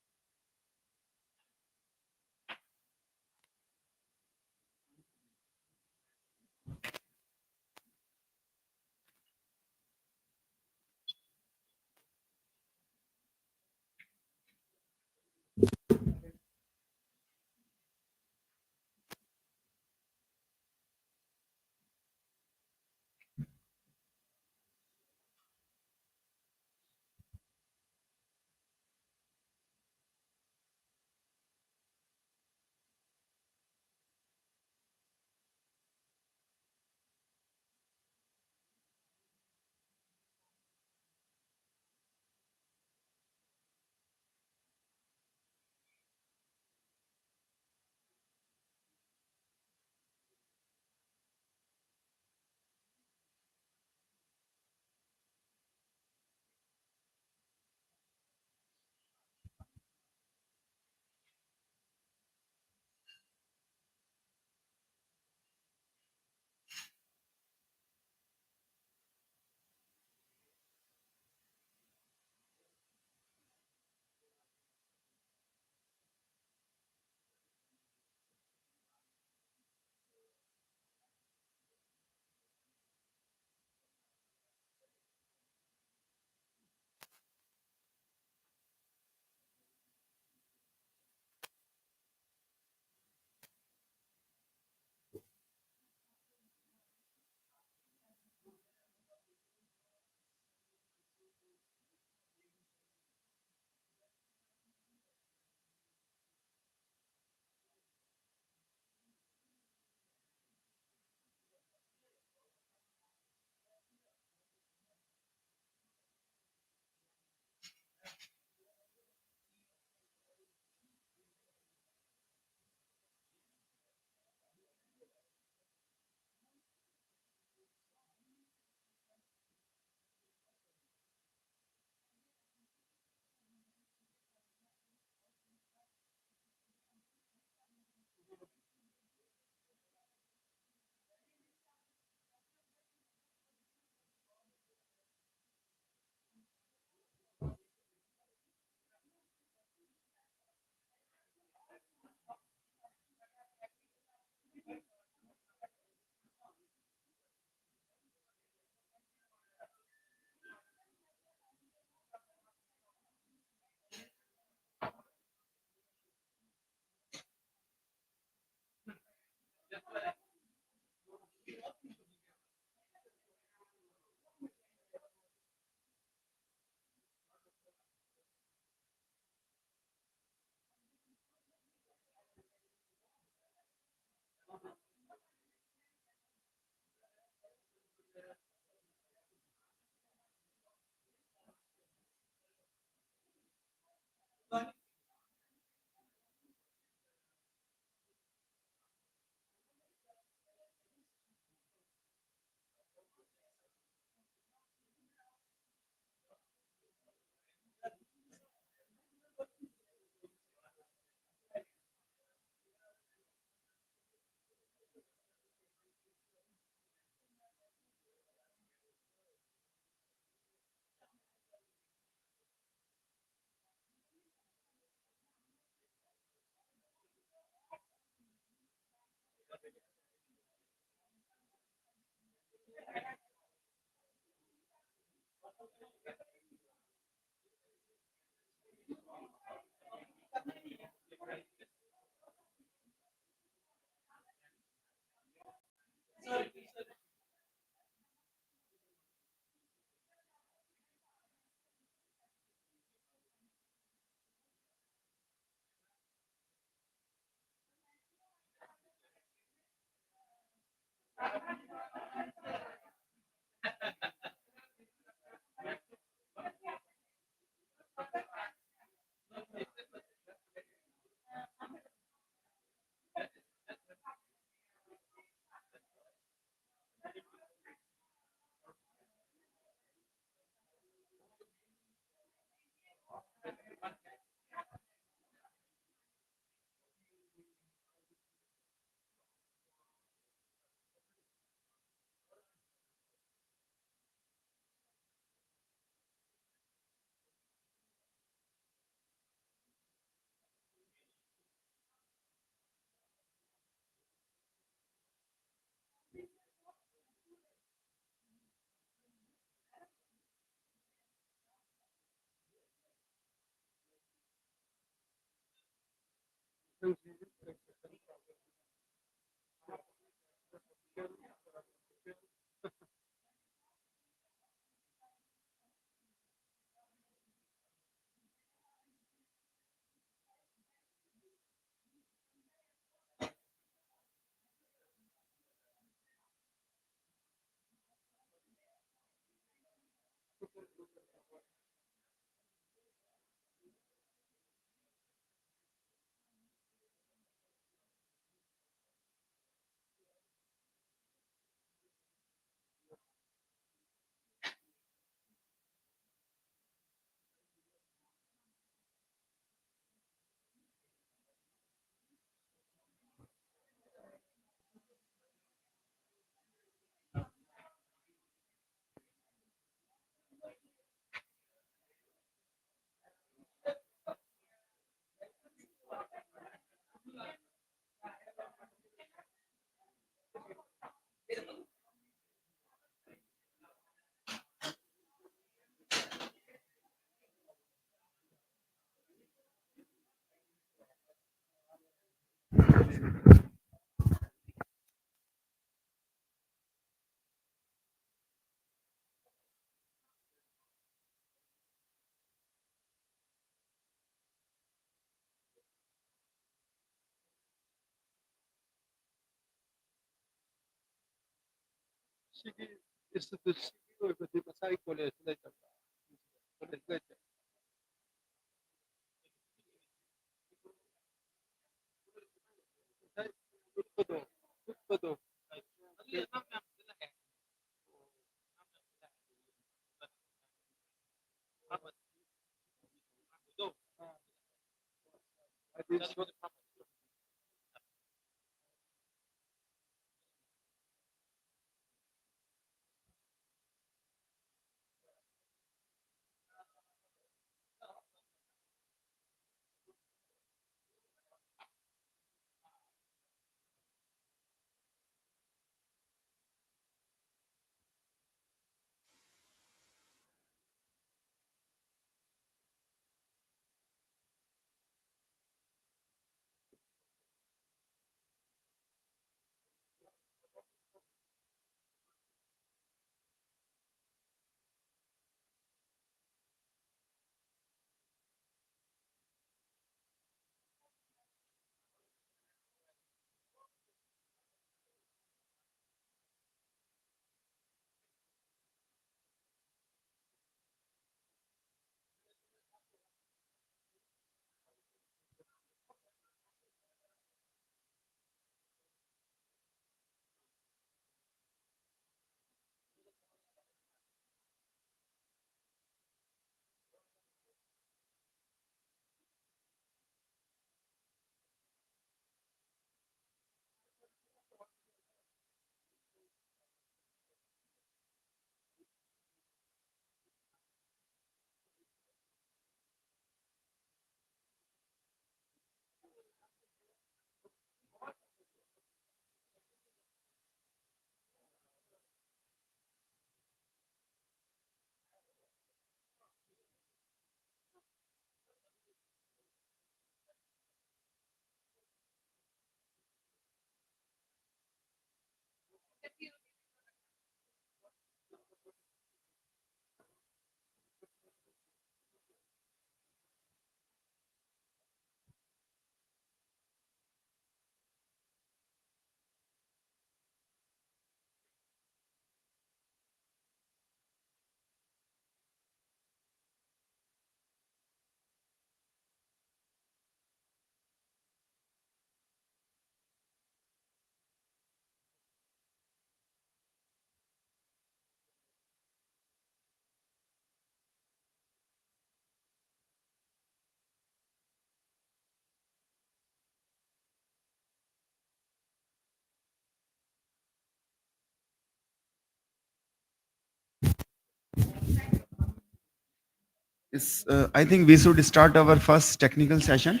I think we should start our first technical session.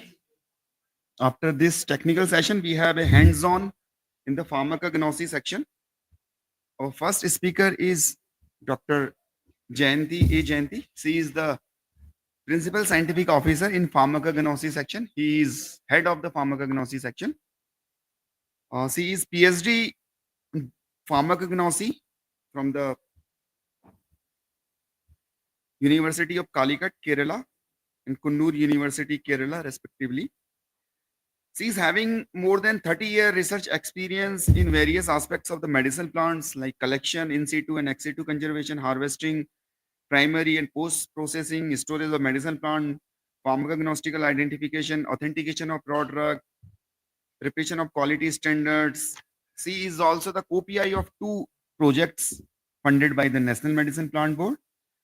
After this technical session, we have a hands-on in the pharmacognosy section. Our first speaker is Dr. Jayanti A. Jayanti. She is the Principal Scientific Officer in Pharmacognosy section. He is head of the Pharmacognosy section. She is PhD in Pharmacognosy from the University of Calicut, Kerala, and Kannur University, Kerala, respectively. She is having more than 30-year research experience in various aspects of the medicinal plants like collection, in situ and ex situ conservation, harvesting, primary and post-processing, storage of medicinal plant, pharmacognostical identification, authentication of raw drug, preparation of quality standards. She is also the co-PI of 2 projects funded by the National Medicine Plant Board.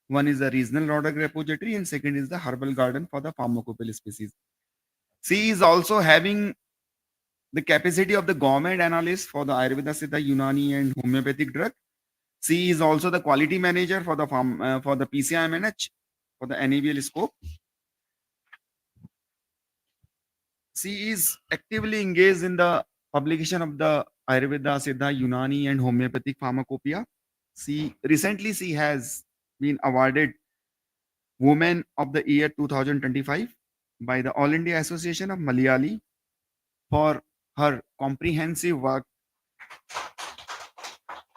One is the regional raw drug repository and second is the herbal garden for the pharmacopoeia species. She is also having the capacity of the government analyst for the Ayurveda, Siddha, Unani and homeopathic drug. She is also the quality manager for the PCIMNH for the NABL scope. She is actively engaged in the publication of the Ayurveda, Siddha, Unani and homeopathic pharmacopoeia. Recently she has been awarded Woman of the Year 2025 by the All India Association of Malayali for her comprehensive work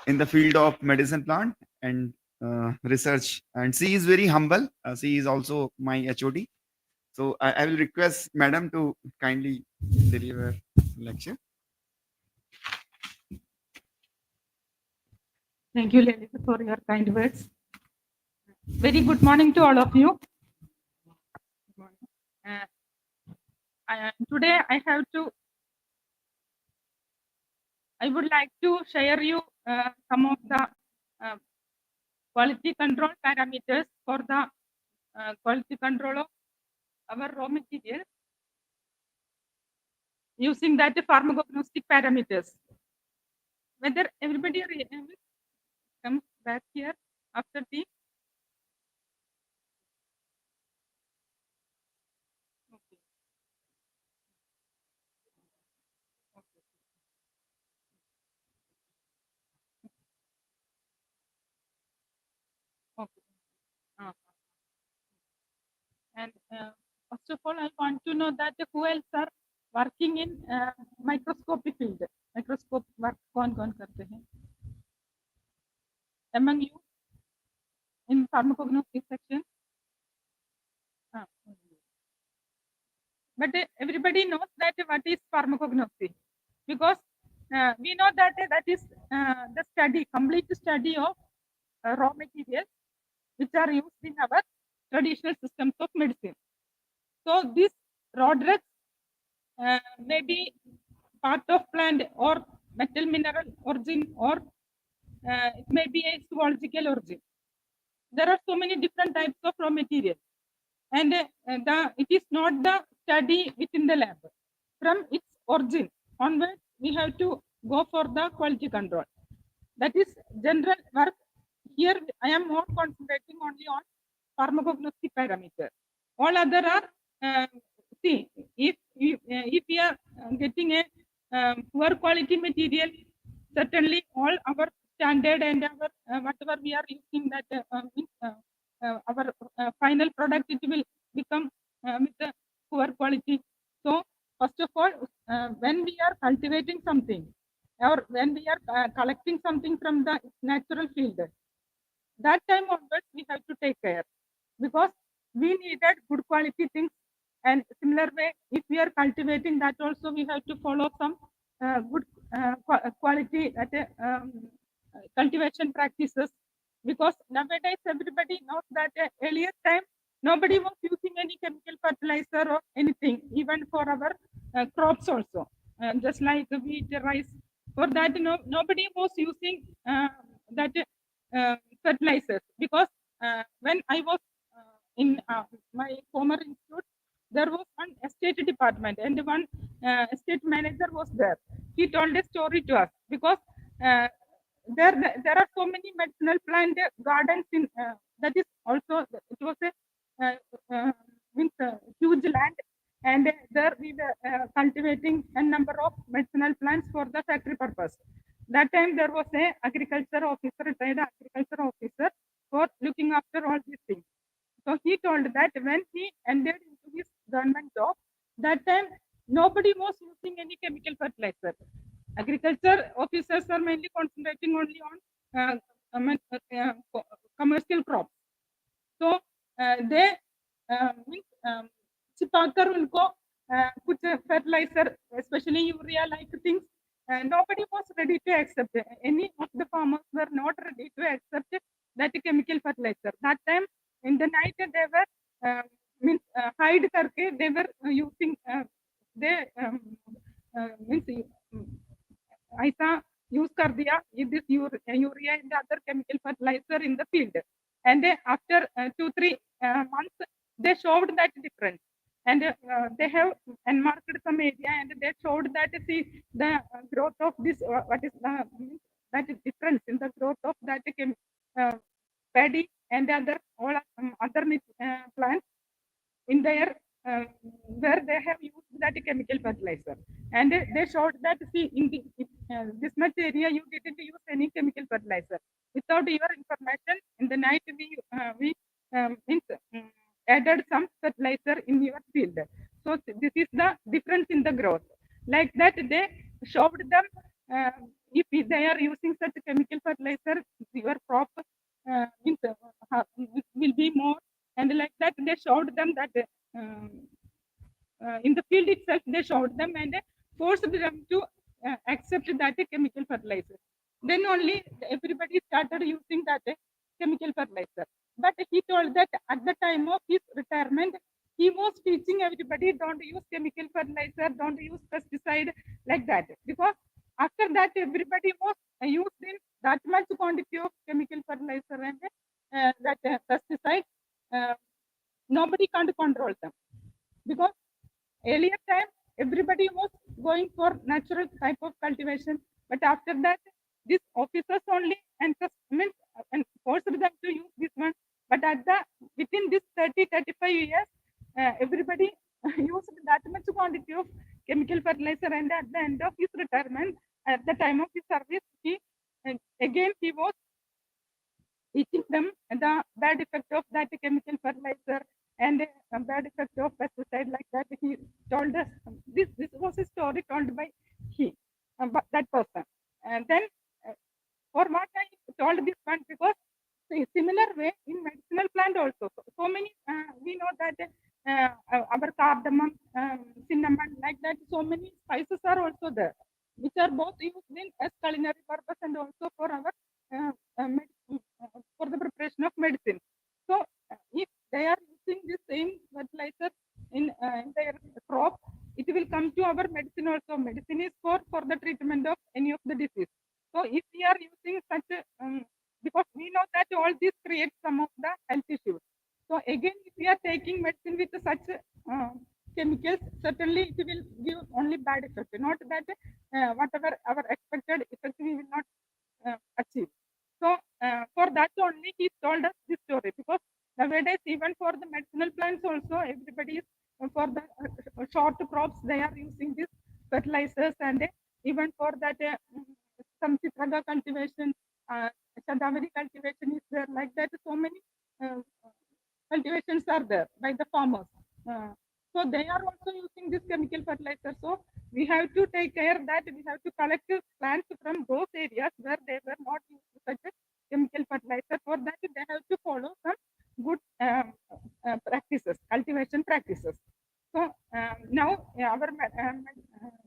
in the field of medicine plant and research. And she is very humble. She is also my HOD. So I will request Madam to kindly deliver lecture. Thank you, Lalitha, for your kind words. Very good morning to all of you. Today I would like to share you some of the quality control parameters for the quality control of our raw materials using that pharmacognostic parameters. Whether everybody comes back here after the and first of all, I want to know that who else are working in microscopy field. Microscope work कौन करते हैं? Among you in pharmacognostic section. But everybody knows that what is pharmacognosy, because we know that that is the complete study of raw materials which are used in our traditional systems of medicine. So these raw drugs may be part of plant or metal mineral origin, or it may be a zoological origin. There are so many different types of raw materials, and it is not the study within the lab. From its origin onwards, we have to go for the quality control. That is general work. Here I am more concentrating only on pharmacognostic parameter. All other are see, if we are getting a poor quality material, certainly all our standard and our whatever we are using, that our final product, it will become with the poor quality. So first of all, when we are cultivating something, or when we are collecting something from the natural field, that time onwards we have to take care, because we needed good quality things. And similar way, if we are cultivating that also, we have to follow some good quality cultivation practices, because nowadays everybody knows that earlier time nobody was using any chemical fertilizer or anything, even for our crops also, just like wheat, rice. For that, nobody was using that fertilizers, because when I was in my former institute, there was one estate department and one estate manager was there. He told a story to us, because there are so many medicinal plant gardens in that is also, it was uh, means huge land, and there we were cultivating a number of medicinal plants for the factory purpose. That time there was a agriculture officer, retired agriculture officer, for looking after all these things. So he told that when he entered into his government job, that time nobody was using any chemical fertilizer. Agriculture officers are mainly concentrating only on commercial crops. So they means छिपाकर उनको कुछ fertilizer, especially urea like things, nobody was ready to accept it. Any of the farmers were not ready to accept that chemical fertilizer. That time in the night they were means hide करके they were using they means ऐसा use कर दिया this urea and other chemical fertilizer in the field, and after 2-3 months they showed that difference, and they have unmarked some area and they showed that see the growth of this what is the that difference in the growth of that paddy and other all other plants in their where they have used that chemical fertilizer, and they showed that see in this much area you didn't use any chemical fertilizer. Without your information, in the night we means, added some fertilizer in your field. So this is the difference in the growth. Like that they showed them if they are using such chemical fertilizer, your crop means, will be more, and like that they showed them that in the field itself they showed them and forced them to accept that chemical fertilizer. Then only everybody started using that chemical fertilizer. But he told that at the time of his retirement, he was teaching everybody don't use chemical fertilizer, don't use pesticide like that. Because after that, everybody was used in that much quantity of chemical fertilizer and that pesticide. Nobody can't control them. Because earlier time, everybody was going for natural type of cultivation. But after that, these officers only and forced them to use this one. But at the within this 30-35 years, everybody used that much quantity of chemical fertilizer, and at the end of his retirement, at the time of his service, he was teaching them the bad effect of that chemical fertilizer and a bad effect of pesticide like that. He told us this was a story told by that person. And then for what I told this one, because similar way in medicinal plant also. So many we know that our cardamom, cinnamon, like that. So many spices are also there, which are both used in as culinary purpose and also for our for the preparation of medicine. So if they are using the same fertilizer in their crop, it will come to our medicine also. Medicine is for the treatment of any of the disease. So if we are using such because we know that all this creates some of the health issues. So again, if we are taking medicine with such chemicals, certainly it will give only bad effect. Not that whatever our expected effect we will not achieve. So for that only he told us this story, because nowadays even for the medicinal plants also everybody is for the short crops they are using these fertilizers, and even for that some citraga cultivation, Shatavari cultivation is there, like that. So many cultivations are there by the farmers. So they are also using this chemical fertilizer. So we have to take care that we have to collect plants from those areas where they were not using such a chemical fertilizer. For that, they have to follow some good practices, cultivation practices. So now our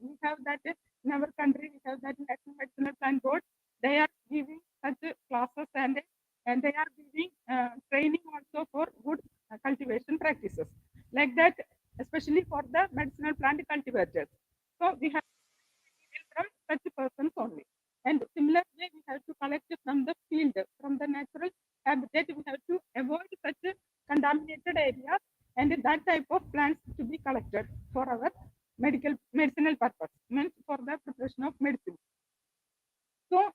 we have that in our country. We have that National Medicinal Plant Board. They are giving such classes and they are giving training also for good cultivation practices like that, especially for the medicinal plant cultivators. So we have from such persons only. And similarly, we have to collect from the field, from the natural habitat. We have to avoid such contaminated areas and that type of plants to be collected for our medicinal purpose, means for the preparation of medicine. So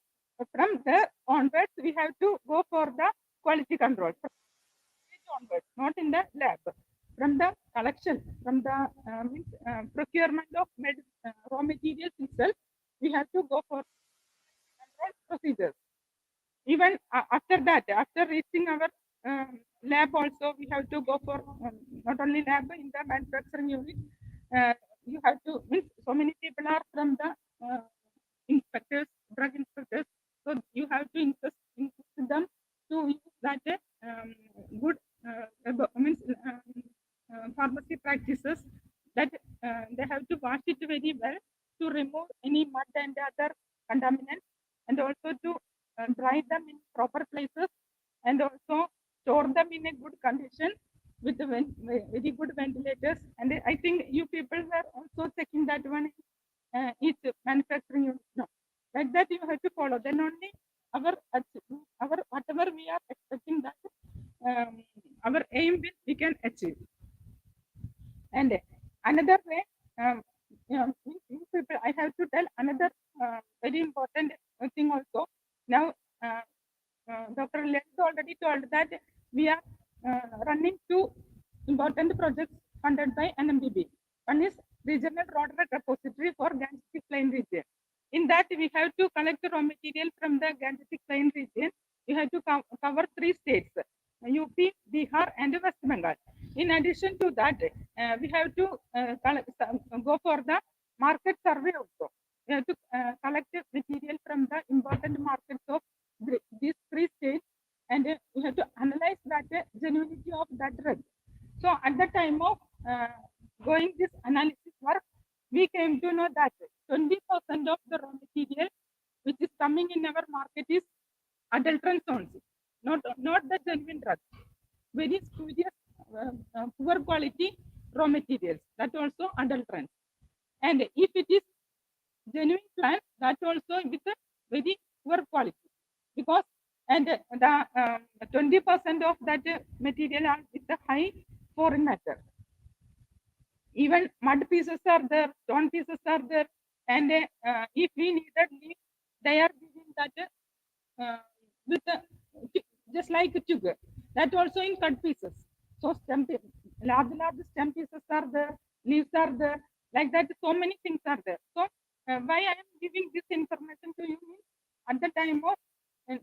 from there onwards, we have to go for the quality control. onwards, not in the lab. From the collection, from the procurement of raw materials itself, we have to go for control procedures. Even after that, after reaching our lab also, we have to go for not only lab in the manufacturing unit. You have to, so many people are from the inspectors, drug inspectors. So you have to insist them to use that good pharmacy practices, that they have to wash it very well to remove any mud and other contaminants, and also to dry them in proper places, and also store them in a good condition with the very good ventilators. And I think you people were also checking that one in each manufacturing unit. No, like that you have to follow. Then only our whatever we are expecting, that our aim will we can achieve. And another way, you people, I have to tell another very important thing also. Now, Dr. Lenz already told that we are running two important projects funded by NMBB. One is Regional Road Repository for Gangetic Plain region. In that, we have to collect raw material from the Gangetic Plain region. We have to cover 3 states, UP, Bihar, and West Bengal. In addition to that, we have to go for the market survey also. We have to collect material from the important markets of these 3 states, and we have to analyze that genuinity of that drug. So at the time of going this analysis work, we came to know that 20% of the raw material which is coming in our market is adulterants only, not the genuine drugs. Very spurious, poor quality raw materials, that also adulterants. And if it is genuine plant, that also with a very poor quality, because and the 20% of that material are with the high foreign matter. Even mud pieces are there, stone pieces are there, and if we needed leaf, they are giving that with just like sugar, that also in cut pieces. So large stem pieces are there, leaves are there, like that. So many things are there. So why I am giving this information to you means, at the time of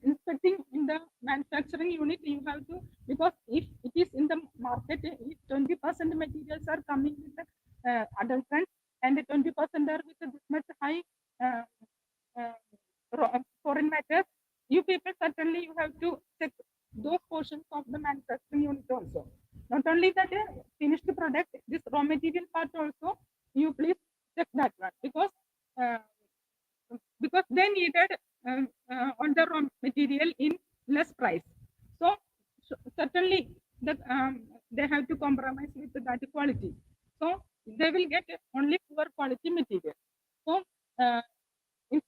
inspecting in the manufacturing unit, you have to, because if it is in the market, if 20% materials are coming with adulterants and 20% are with this much high foreign matters, you people certainly you have to check those portions of the manufacturing unit also. Not only that finished product, this raw material part also, you please check that one, because they needed on the raw material in less price. So certainly they have to compromise with that quality. So they will get only poor quality material. So if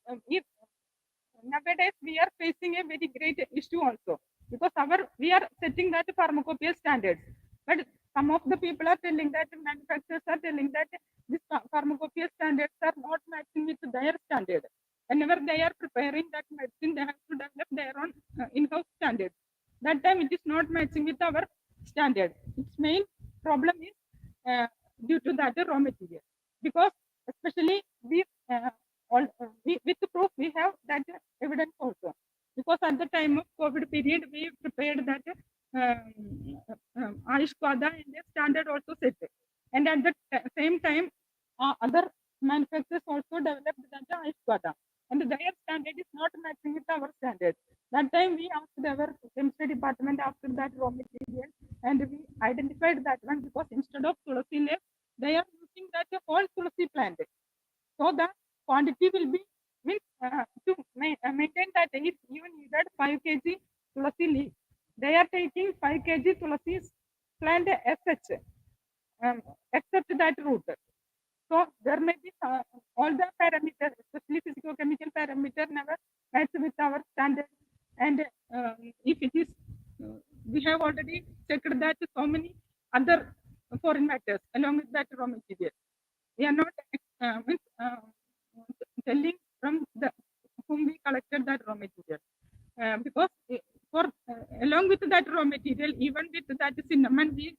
nowadays we are facing a very great issue also, because we are setting that pharmacopoeia standards, but some of the people are telling that, manufacturers are telling that these pharmacopoeia standards are not matching with their standard. Whenever they are preparing that medicine, they have to develop their own in-house standards. That time it is not matching with our standard. Its main problem is due to that raw material, because especially with the proof we have that evidence also, because at the time of COVID period we prepared that Ayush Quadra and their standard also set, and at the same time other manufacturers also developed that Ayush Quadra, and their standard is not matching with our standard. That time we asked our chemistry department after that raw material, and we identified that one, because instead of tulsi leaf, they are using that whole tulsi plant. So the quantity will be to maintain that if you needed 5 kg tulsi leaf, they are taking 5 kg tulsi plant SH, except that root. So there may be all the parameters, especially physicochemical parameter, never match with our standard. And if it is, we have already checked that so many other foreign matters along with that raw material. We are not telling from the whom we collected that raw material, because for along with that raw material, even with that cinnamon, we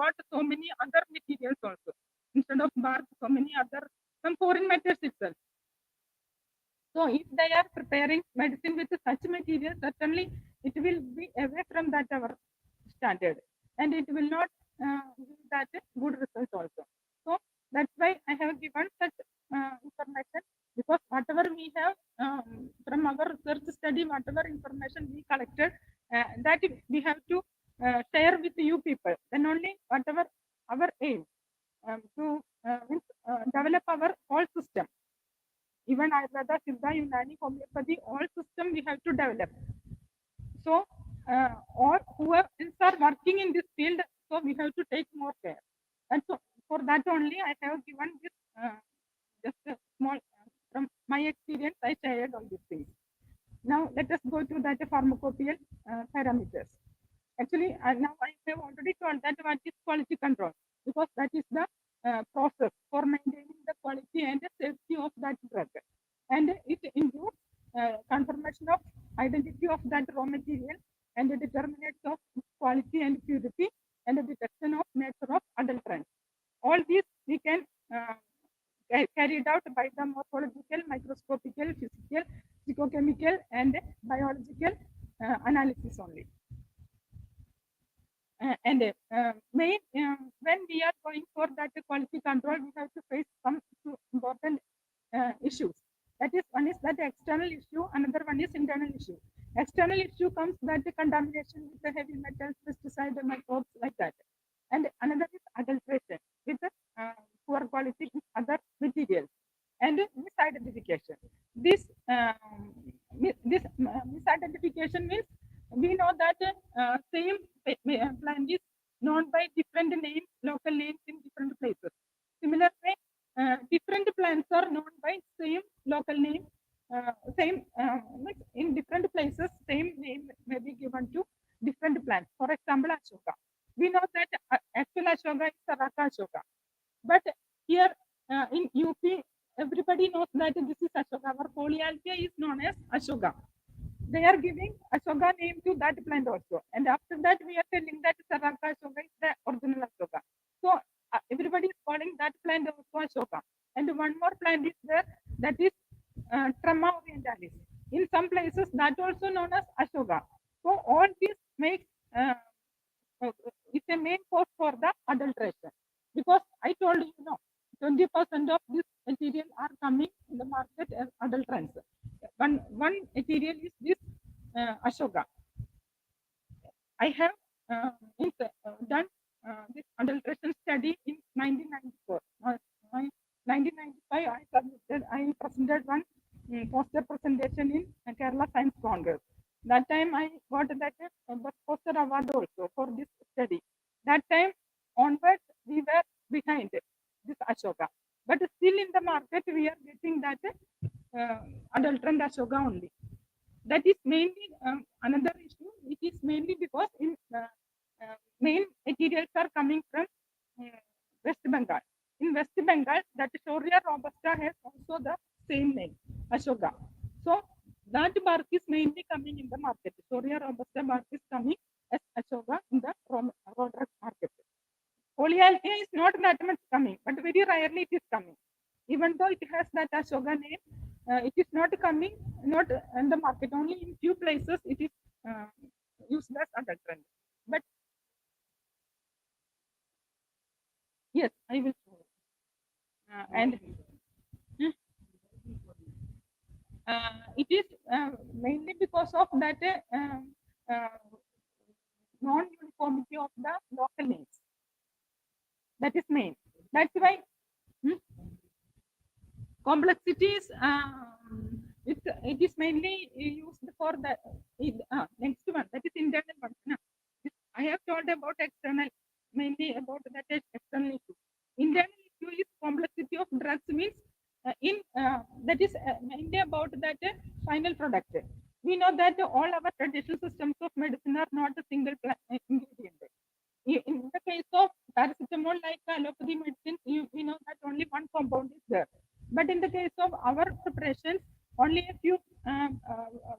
got so many other materials also. Instead of bark, so many other some foreign metals itself. So if they are preparing medicine with such material, certainly it will be away from that our standard, and it will not give that good result also. So that's why I have given such information, because whatever we have from our research study, whatever information we collected, that we have to share with you people. Then only whatever our aim to develop our whole system. Even Ayurveda, Siddha, Unani, homeopathy, all system we have to develop. So, or whoever are working in this field, so we have to take more care. And so, for that only, I have given this just a small, from my experience, I shared all these things. Now, let us go to that pharmacopoeial parameters. Actually, now I have already told that what is quality control, because that is the process for maintaining the quality and the safety of that drug. And it includes confirmation of identity of that raw material and the determinants of quality and purity and the detection of nature of adulterants. All these we can carried out by the morphological, microscopical, physical, physicochemical and biological analysis only. When we are going for that quality control, we have to face some important issues. That is, one is that external issue, another one is internal issue. External issue comes that the contamination with the heavy metals, pesticide, microbes, like that. And another is adulteration with the poor quality with other materials. And misidentification. This misidentification means we know that same plant is known by different names, local names in different places. Similarly, different plants are known by same local name, in different places, same name may be given to different plants. For example, Ashoka. We know that actual Ashoka is Saraka Ashoka. But here in UP, everybody knows that this is Ashoka. Our Polyalthia is known as Ashoka. They are giving Ashoka name to that plant also. And after that, we are telling that Saraka Ashoka is the original Ashoka. So everybody is calling that plant also Ashoka. And one more plant is there, that is Trema orientalis. In some places, that also known as Ashoka. So all this makes it's a main cause for the adulteration. Because I told you, 20% of this material are coming in the market as adulterants. One material is this Ashoka. I have done this adulteration study in 1994. 1995, I presented one poster presentation in Kerala Science Congress. That time I got that poster award also for this study. That time onwards, we were behind this Ashoka. But still in the market, we are getting that adulterant Ashoka only. That is mainly another issue. It is mainly because in main materials are coming from West Bengal. In West Bengal, that Shoria robusta has also the same name, Ashoka. So that bark is mainly coming in the market. Shoria robusta bark is coming as Ashoka in the raw drug market. Polyalthia is not that much coming, but very rarely it is coming. Even though it has that Ashoka name, it is not coming, not in the market. Only in few places it is used as adulterant. But yes, I will show. And it is mainly because of that non-uniformity of the local names. That is main. That's why complexities. It is mainly used for the next one. That is internal one. No. I have told about external, mainly about that external issue. Internal issue is complexity of drugs means that is mainly about that final product. We know that all our traditional systems of medicine are not a single ingredient. In the case of paracetamol, like allopathy medicine, we know that only one compound is there. But in the case of our preparations, only a few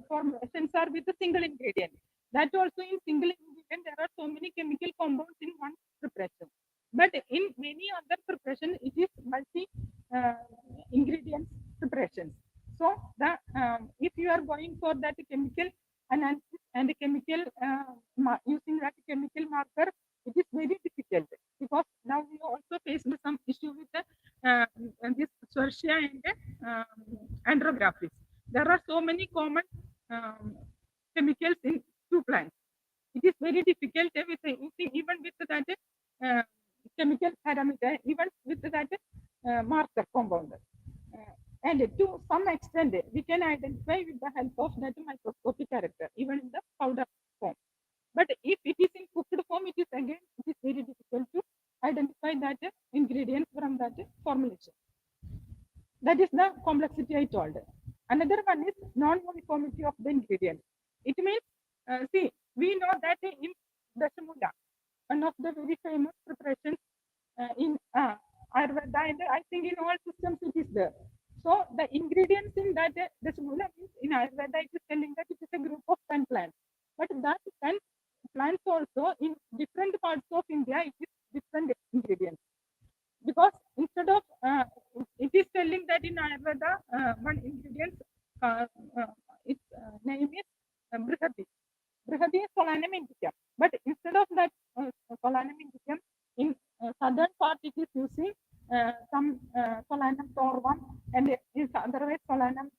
formulations are with a single ingredient. That also in single ingredient, there are so many chemical compounds in one preparation. But in many other preparation, it is multi ingredients preparations. So the if you are going for that chemical analysis and chemical using that chemical marker, it is very difficult because now we also faced some issue with the this Schwarzschild and andrographics. There are so many common chemicals in two plants. It is very difficult with using even with that chemical parameter, even with that marker compound. And to some extent, we can identify with the help of that microscopic character, even in the powder form. But if it is in cooked form, it is again it is very difficult to identify that ingredient from that formulation. That is the complexity I told. Another one is non-uniformity of the ingredient. It means, see, we know that in Dashamula, one of the very famous preparations in Ayurveda, and I think in all systems it is there. So the ingredients in that Dashamula means in Ayurveda it is telling that it is a group of 10 plants. But that 10 plants also in different parts of India it is different ingredients. Because instead of it is telling that in Ayurveda one ingredient its name is Brihadi. Brihadi is Solanum indicum. But instead of that Solanum indicum, in southern part it is using some Solanum torvam, and in otherwise Solanum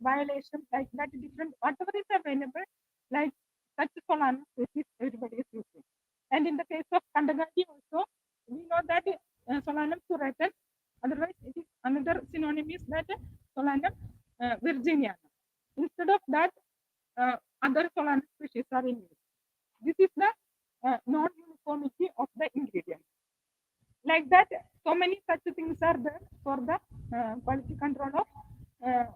violation, like that different whatever is available, like such Solanum species everybody is using. And in the case of Kandagati also, we know that Solanum suratum, otherwise it is another synonym is that Solanum virginiana. Instead of that, other Solanum species are in use. This is the non-uniformity of the ingredient. Like that, so many such things are there for the quality control of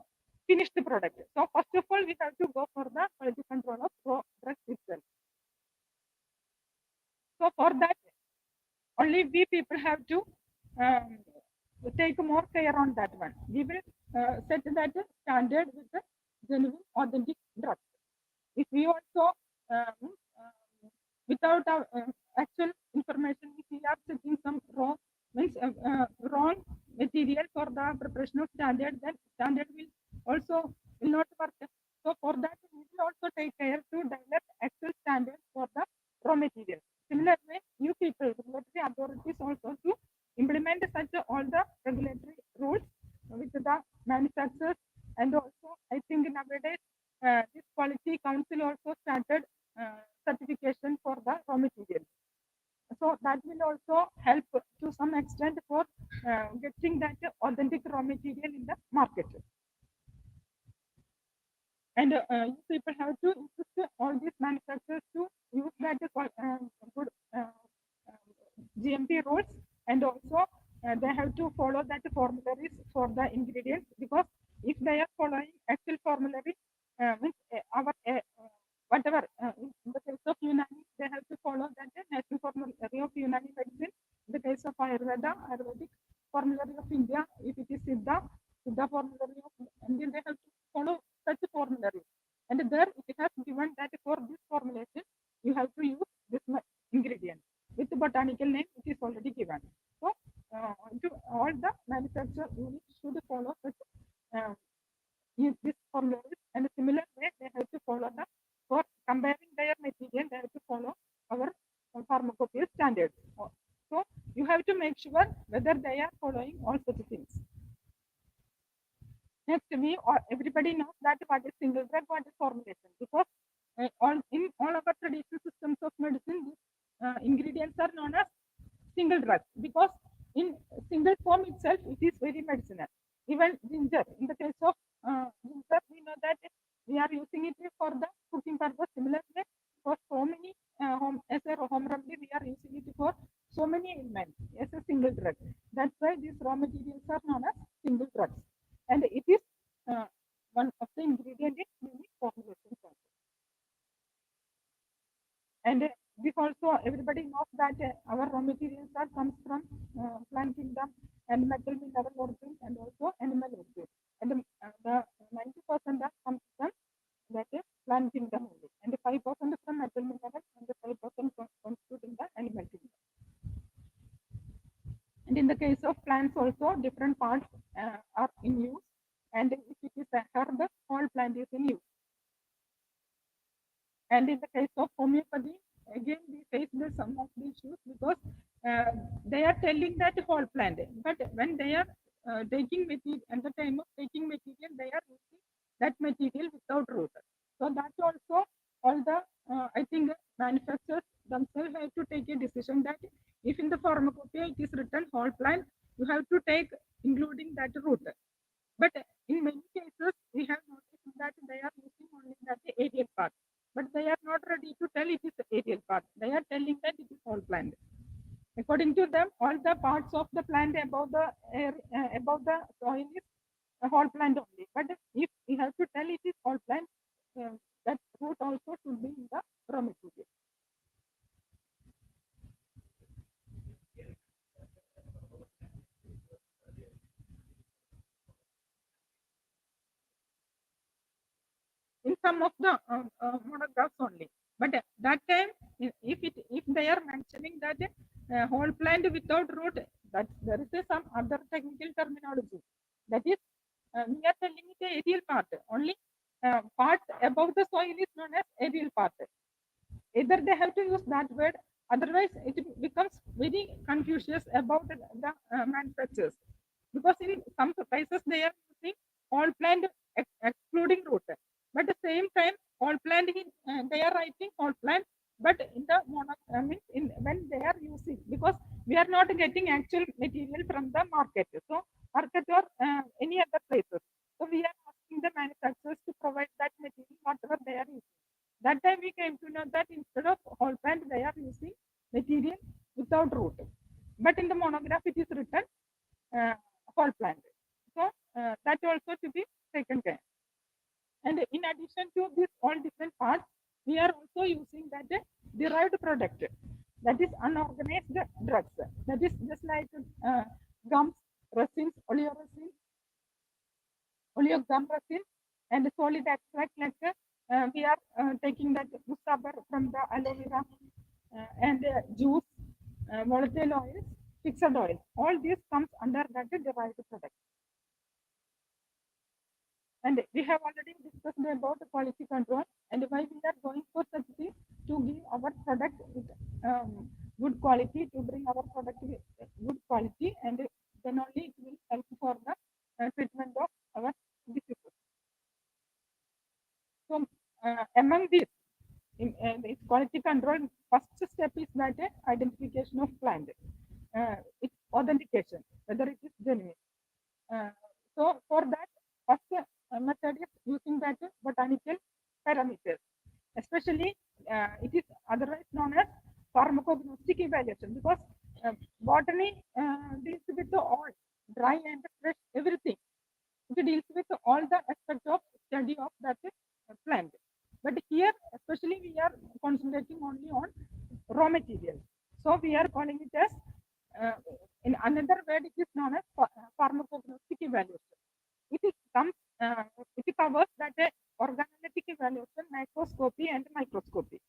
finished product. So first of all, we have to go for the quality control of raw drugs itself. So for that, only we people have to take more care on that one. We will set that standard with the genuine authentic drugs. If we also without actual information, if we are setting some wrong means wrong material for the preparation of standard, then standard will not work. So for that, we will also take care to develop actual standards for the raw material. Similarly, you people, regulatory authorities also to implement such all the regulatory rules with the manufacturers, and also I think nowadays this quality council also started certification for the raw material. So that will also help to some extent for getting that authentic raw material in the market. And you people have to insist all these manufacturers to use that good GMP rules, and also they have to follow that formularies for the ingredients, because if they are following actual formulary, means our whatever in the case of Unani, they have to follow that national formulary of Unani medicine. In the case of Ayurveda, Ayurvedic formulary of India, if it is Siddha formulary of India, they have to follow such formulary. And there it has given that for this formulation, you have to use this ingredient. With the botanical name, it is already given. So, to all the manufacturer units should follow such use this formularies, and a similar way they have to follow the, for comparing their material, they have to follow our pharmacopoeia standards. So you have to make sure whether they are following all such things. Next, everybody knows that what is single drug, what is formulation, because in all our traditional systems of medicine, these ingredients are known as single drugs, because in single form itself, it is very medicinal. Even ginger, in the case of ginger, we know that we are using it for the cooking purpose. Similarly, for so many as a home remedy, we are using it for so many ailments as a single drug. That's why these raw materials are known as single drugs, and it is one of the ingredient in many formulations also. And this also, everybody knows that our raw materials are comes from plant kingdom and metal mineral origin, and also animal origin. And the plant kingdom only, and 5% from metal minerals and the 5% constituting the animal kingdom. And in the case of plants also, different parts are in use, and if it is a herb, whole plant is in use. And in the case of homeopathy, again we face some of the issues because they are telling that whole plant, but when they are taking material, at the time of taking material, they are using that material without root. So that also, all the I think manufacturers themselves have to take a decision that if in the pharmacopoeia it is written whole plant, you have to take including that root. But in many cases, we have noticed that they are using only that aerial part, but they are not ready to tell it is the aerial part. They are telling that it is whole plant. According to them, all the parts of the plant above the air, above the soil is a whole plant only. But if we have to tell it is whole plant, that root also should be in the raw material. In some of the monographs only, but that time if they are mentioning that whole plant without root, that there is some other technical terminology, that is we are telling it a aerial part only. Part above the soil is known as aerial part. Either they have to use that word, otherwise it becomes very confucius about the manufacturers, because in some cases they are using whole plant excluding root, but at the same time whole plant they are writing whole plant, but in the when they are using, because we are not getting actual material from the market, so market or any other places, so we are asking the manufacturers to provide that material whatever they are using. That time we came to know that instead of whole plant they are using material without root, but in the monograph it is written whole plant. So that also to be taken care. And in addition to these all different parts, we are also using that derived product, that is unorganized drugs, that is just like gums, resins, oleoresin, oleogum resin, and solid extract like we are taking that musabar from the aloe vera, and juice, volatile oils, fixed oil. All these comes under that derived product. And we have already discussed about the quality control and why we are going for such thing, to give our product with good quality, to bring our product with good quality, and then only it will help for the treatment of our diseases. So among these, in its quality control, first step is that identification of plant, its authentication, whether it is genuine. So for that, first method is using that botanical parameters, especially it is otherwise known as pharmacognostic evaluation, because botany deals with all dry and fresh everything. It deals with all the aspects of study of that plant. But here, especially, we are concentrating only on raw materials. So we are calling it as, in another word, it is known as pharmacognostic evaluation. It is it covers that organoleptic evaluation, microscopy, and microscopy.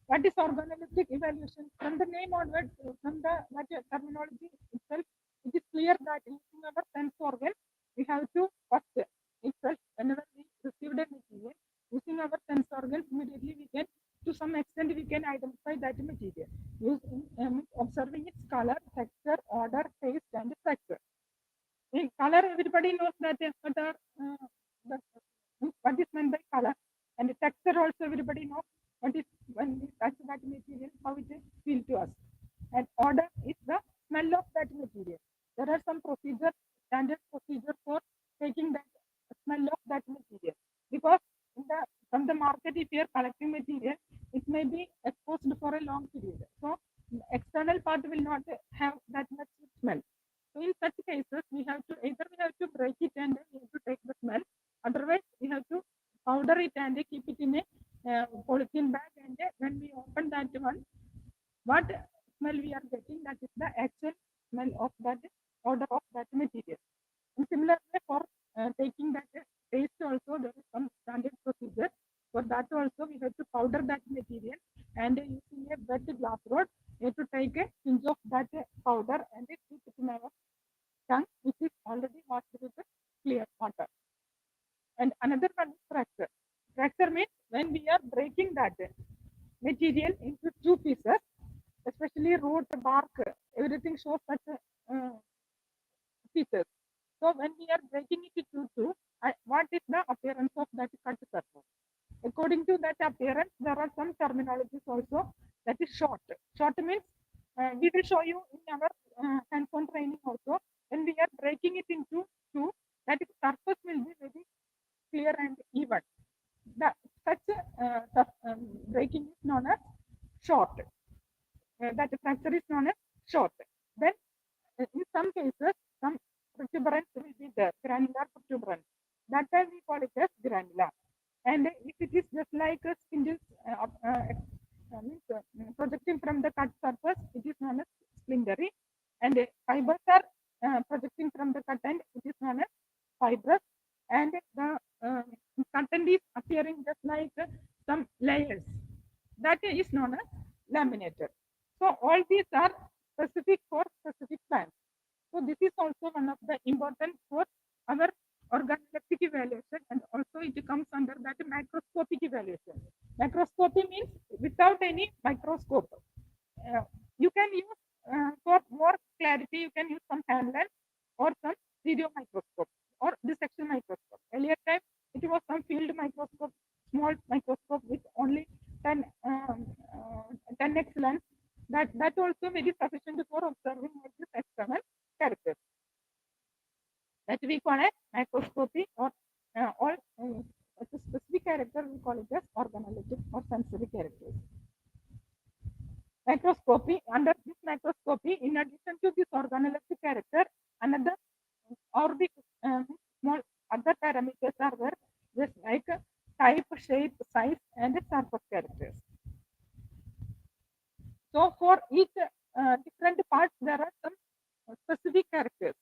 What is organoleptic evaluation? From the name onwards, from the that terminology itself, it is clear that using our sense organ, we have to first itself, whenever we received a material, using our sense organs, immediately we can, to some extent, we can identify that material using observing its color, texture, odor, taste, and structure. In color, everybody knows that what is meant by color, and the texture also everybody knows what is when we touch that material, how it feels to us. And odor is the smell of that material. There are some procedures, standard procedure for taking that smell of that material, because from the market, if you are collecting material, it may be exposed for a long period. So the external part will not have that much smell. So in such cases, we have to break it and we have to take the smell. Otherwise, we have to powder it and keep it in a polythene bag. And when we open that one, what smell we are getting, that is the actual smell of that odor of that material. And similarly, for taking that taste also, there is some standard procedure for that. that also we have to powder that material, and using a wet glass rod, we have to take a pinch of that powder and keep it in our tongue, which is already washed with clear water. And another one is fracture. Fracture means when we are breaking that material into two pieces, especially root, bark, everything shows such pieces. So when we are breaking it into two, what is the appearance of that cut surface? According to that appearance, there are some terminologies also. That is short. Short means we will show you in our hands-on training also. When we are breaking it into two, that is surface will be very clear and even. Such breaking is known as short. That fracture is known as short. Then in some cases, some protuberance will be there, granular protuberance. That time we call it as granular. And if it is just like a spindles projecting from the cut surface, it is known as splintery. And fibers are projecting from the cut end, it is known as fibrous. And the content is appearing just like some layers. That is known as laminated. So all these are specific for specific plants. So this is also one of the important for our organoleptic evaluation, and also it comes under that macroscopic evaluation. Macroscopy means without any microscope. You can use for more clarity, you can use some hand lens or some stereo microscope or dissection microscope. Earlier time, it was some field microscope, small microscope with only 10x lens. That also very sufficient for observing this external characters. That we call as microscopy, or a specific character we call it as organoleptic or sensory characters. Microscopy, under this microscopy, in addition to this organoleptic character, another or the small other parameters are there, just like type, shape, size, and surface characters. So for each different parts, there are some specific characters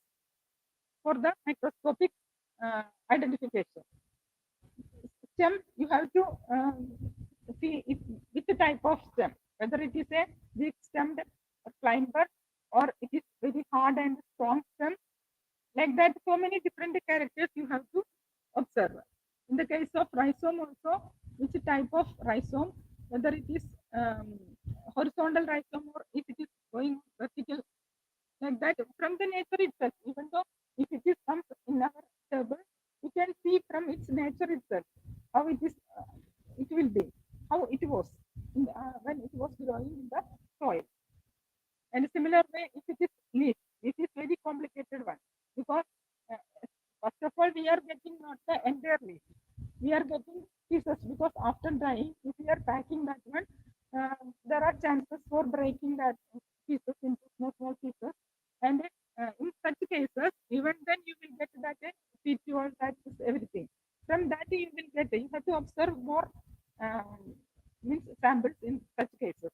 for the microscopic identification. Stem, you have to see which type of stem, whether it is a big stemmed climber or it is very hard and strong stem. Like that, so many different characters you have to observe. In the case of rhizome also, which type of rhizome, whether it is horizontal rhizome or if it is going vertical, like that, from the nature itself, even though if it is comes in our table, you can see from its nature itself how it is, it will be, how it was when it was growing in the soil. And similar way, if it is leaf, this is very complicated one, because first of all, we are getting not the entire leaf, we are getting pieces, because after drying, if we are packing that one, there are chances for breaking that pieces into small pieces. And in such cases, even then you will get that PTO, that is everything. From that you will get, you have to observe more means samples in such cases.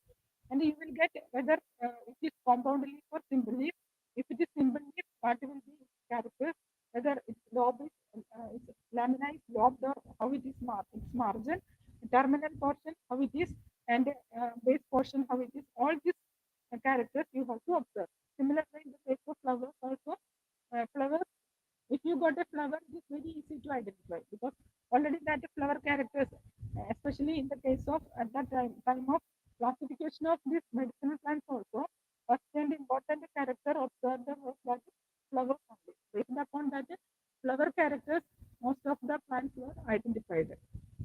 And you will get whether it is compound leaf or simple leaf. If it is simple leaf, what will be its characters, whether its lobe is lamina is lobed or how it is its margin, terminal portion, how it is, and base portion, how it is. All these characters you have to observe. Similarly, in the case of flowers also, flowers, if you got a flower, it is very easy to identify, because already that flower characters, especially in the case of at that time of classification of these medicinal plants also, first and important character observed was that flower only. Based upon that flower characters, most of the plants were identified.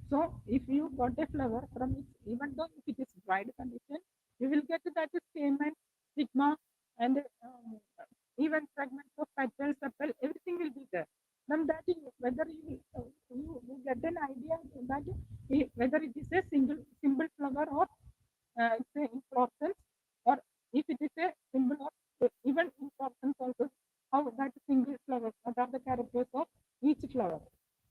So if you got a flower from it, even though if it is dried condition, you will get that stamen, stigma, and even fragments of petal, sepal, everything will be there. From that, whether you get an idea that whether it is a simple flower or it's a inflorescence, or if it is a symbol of even inflorescence also, how that single flower, what are the characters of each flower,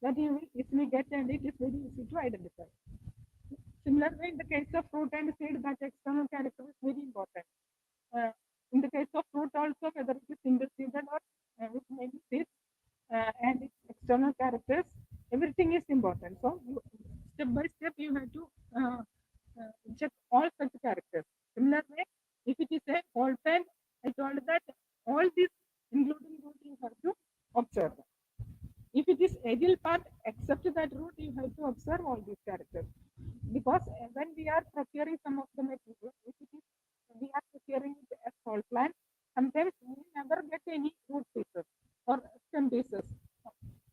that you will easily get, and it is very easy to identify. Similarly, in the case of fruit and seed, that external character is very important. In the case of fruit also, whether it is single seeded or with many seeds, and its external characters, everything is important. So step by by step you have to check all such characters. Similar way, if it is a whole plant, I told that all these including root you have to observe. If it is aerial part, except that root, you have to observe all these characters. Because when we are procuring some of the material, if it is we are procuring it as whole plant, sometimes we never get any root pieces or stem pieces.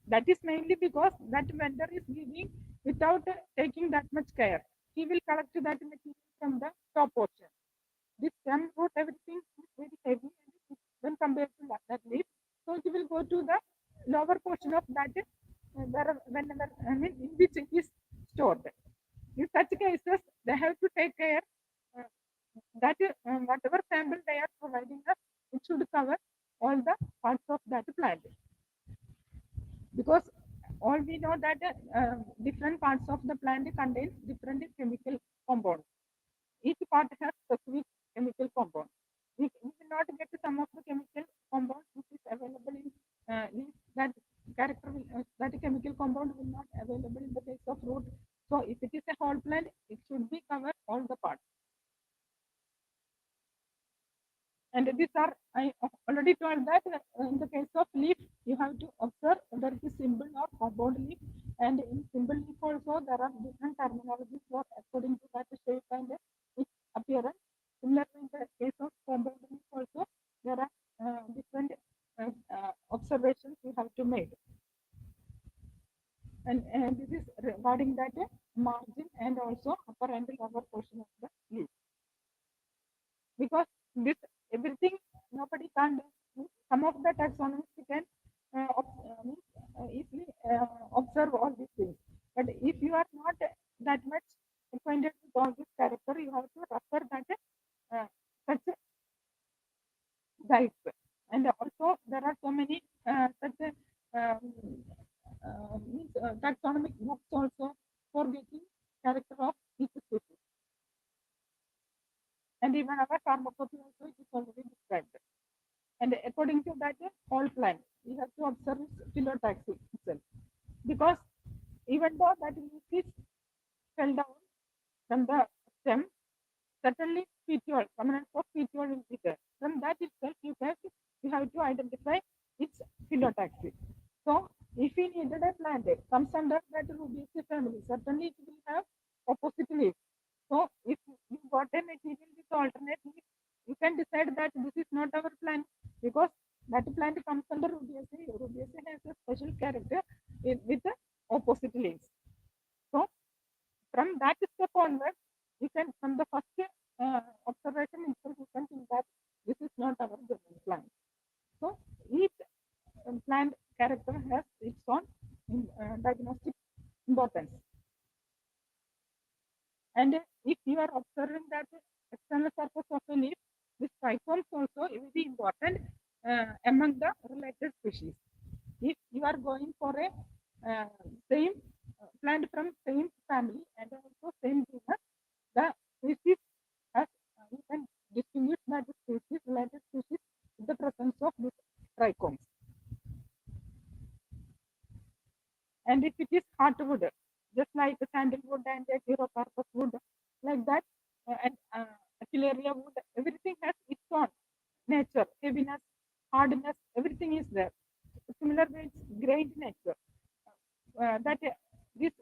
That is mainly because that vendor is giving without taking that much care. He will collect that material from the top portion. This stem root, everything is very heavy when compared to that leaf. So it will go to the lower portion of that whenever in which it is stored. In such cases, they have to take care that whatever sample they are providing us, it should cover all the parts of that plant. Because all we know that different parts of the plant contain different chemical compounds. Each part has specific chemical compound. We will not get some of the chemical compounds which is available in that character will, that chemical compound will not available in the case of root. So if it is a whole plant, it should be cover all the parts. And these are, I already told that in the case of leaf, you have to observe whether it is simple or compound leaf. And in simple leaf also, there are different terminologies for according to that shape and its appearance. Similarly, in the case of compound leaf also, there are different observations you have to make. And this is regarding that margin and also upper and lower portion of the leaf. Because this everything nobody can do. Some of the taxonomists can easily observe all these things. But if you are not that much acquainted with all this character, you have to refer that such guides. And also there are so many such taxonomic books also for getting character of each species. And even our pharmacopy also it is already described. And according to that, whole plant, we have to observe its phyllotaxy itself. Because even though that leaf is fell down from the stem, certainly petiole, prominence of petiole will be there. From that itself, you have to identify its phyllotaxy. So, if we needed a plant, comes under that Rubiaceae family, certainly it will have opposite leaves. So, if you got a material with alternate leaves, you can decide that this is not our plant because that plant comes under Rubiaceae. Rubiaceae has a special character with the opposite leaves. So, from that step onwards, you can, from the first observation itself, you can think that this is not our given plant. So, each plant character has its own diagnostic importance. And if you are observing that external surface of a leaf, this trichomes also is very important among the related species. If you are going for a same plant from same family and also same genus, the species has you can distinguish that species, related species, with the presence of these trichomes. And if it is heartwood, just like sandalwood and Chirocarpus wood, like that, and Achilleria wood, everything has its own nature, heaviness, hardness, everything is there. Similar with grained nature. That this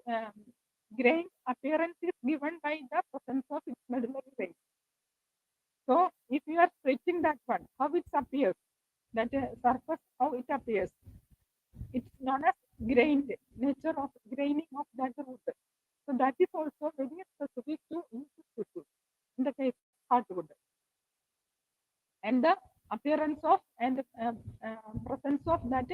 grain appearance is given by the presence of its medullary veins. So, if you are stretching that one, how it appears, that surface, how it appears, it's known as grained, nature of graining of that root. So that is also very specific to each species in the case of heartwood. And the appearance of and presence of that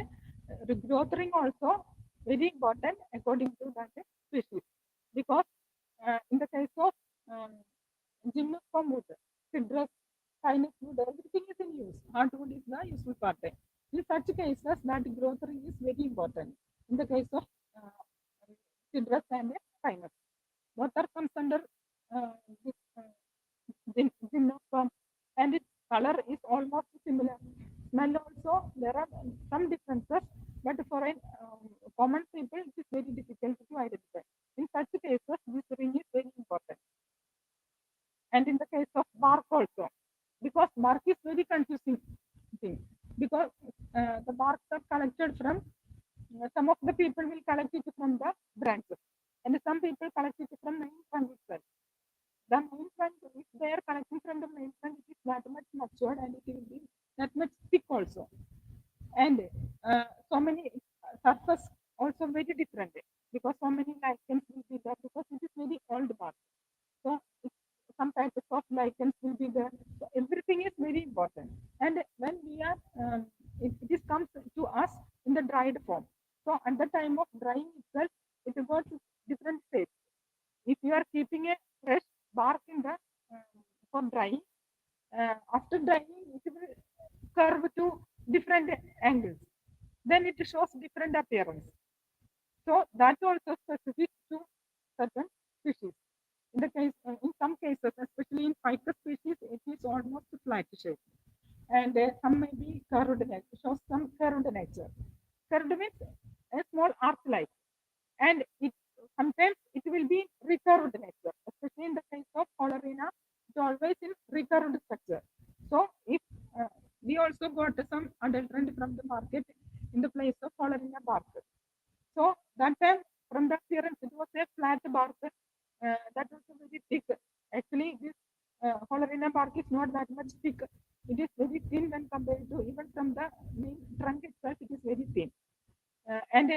growth ring also very important according to that species. Because in the case of gymnosperm wood, citrus, pinus wood, everything is in use. Heartwood is the useful part. In such cases, that growth ring is very important. In the case of citrus and pinus, both are comes under this gymnosperm, and its color is almost similar. Smell also, there are some differences, but for a common people, it is very difficult to identify. In such cases, main trunk itself. The main trunk, if they are collecting from the main trunk, it is that much matured and it will be that much thick also. And so many surface also very different because so many lichens will be there because it is very old bark. So some types of lichens will be there. So everything is very important. And when we are, it is comes to us in the dried form. So at the time of drying itself, it got different shapes. If you are keeping a fresh bark in the for drying, after drying, it will curve to different angles. Then it shows different appearance. So that also specific to certain species. In the case, in some cases, especially in ficus species, it is almost flat shape, and some may be curved nature, shows some curved nature. Curved means a small arc-like, and it sometimes it will be recurved nature, especially in the case of Colarina, it's always in recurved structure. So if we also got some adulterant from the market in the place of Colarina bark. So that time from the appearance it was a flat bark that was very thick. Actually, this Colarina bark is not that much thick. It is very thin when compared to even from the main trunk itself. It is very thin, and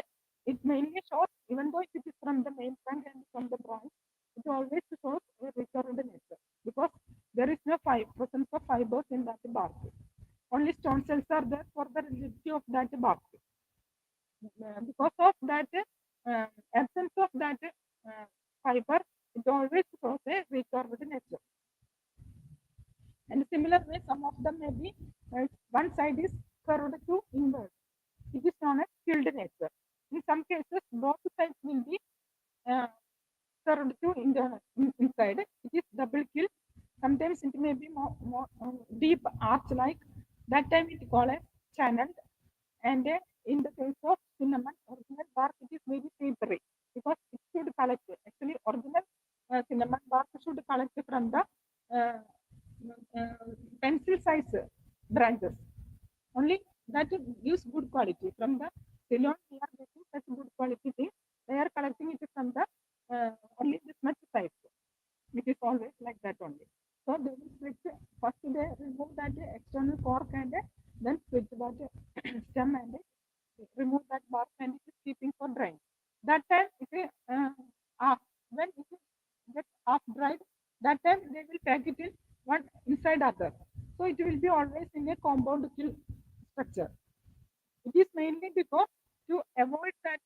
it mainly shows even though it is from the main trunk and from the branch, it always shows a recurrent nature because there is no presence of fibers in that bark. Only stone cells are there for the rigidity of that bark. Because of that absence of that fiber, it always shows a recurved nature. And similar way, some of them may be one side is curved to inward. It is known as killed nature. In some cases, both sides will be curved to inside. It is double kill. Sometimes it may be more deep arch like. That time it called as channeled. And in the case of cinnamon, original bark, it is very papery because it should collect. Actually, original cinnamon bark should collect from the pencil size branches. Only that gives good quality. From the Ceylon, we are getting such good quality things. They are collecting it from the only this much size. It is always like that only. So they will switch. First they remove that external cork and then switch that stem and remove that bark and it is keeping for drying. That time it when it gets half dried, that time they will pack it in one inside other. So it will be always in a compound kill structure. It is mainly because to avoid that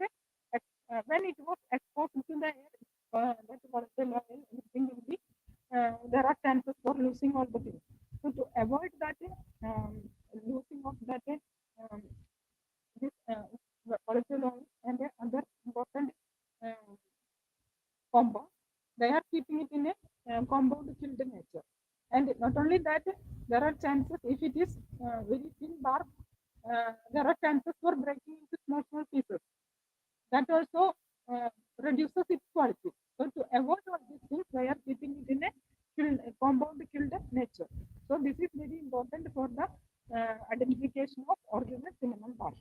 when it was exposed to the air, that volatile oil, everything will be there are chances for losing all the things. So to avoid that losing of that this volatile oil and other important compound, they are keeping it in a compound chilled nature. And not only that, there are chances if it is very thin bark, there are chances for breaking into small pieces. That also reduces its quality. So to avoid all these things, they are keeping it in a compound killed nature. So this is very important for the identification of original cinnamon bark.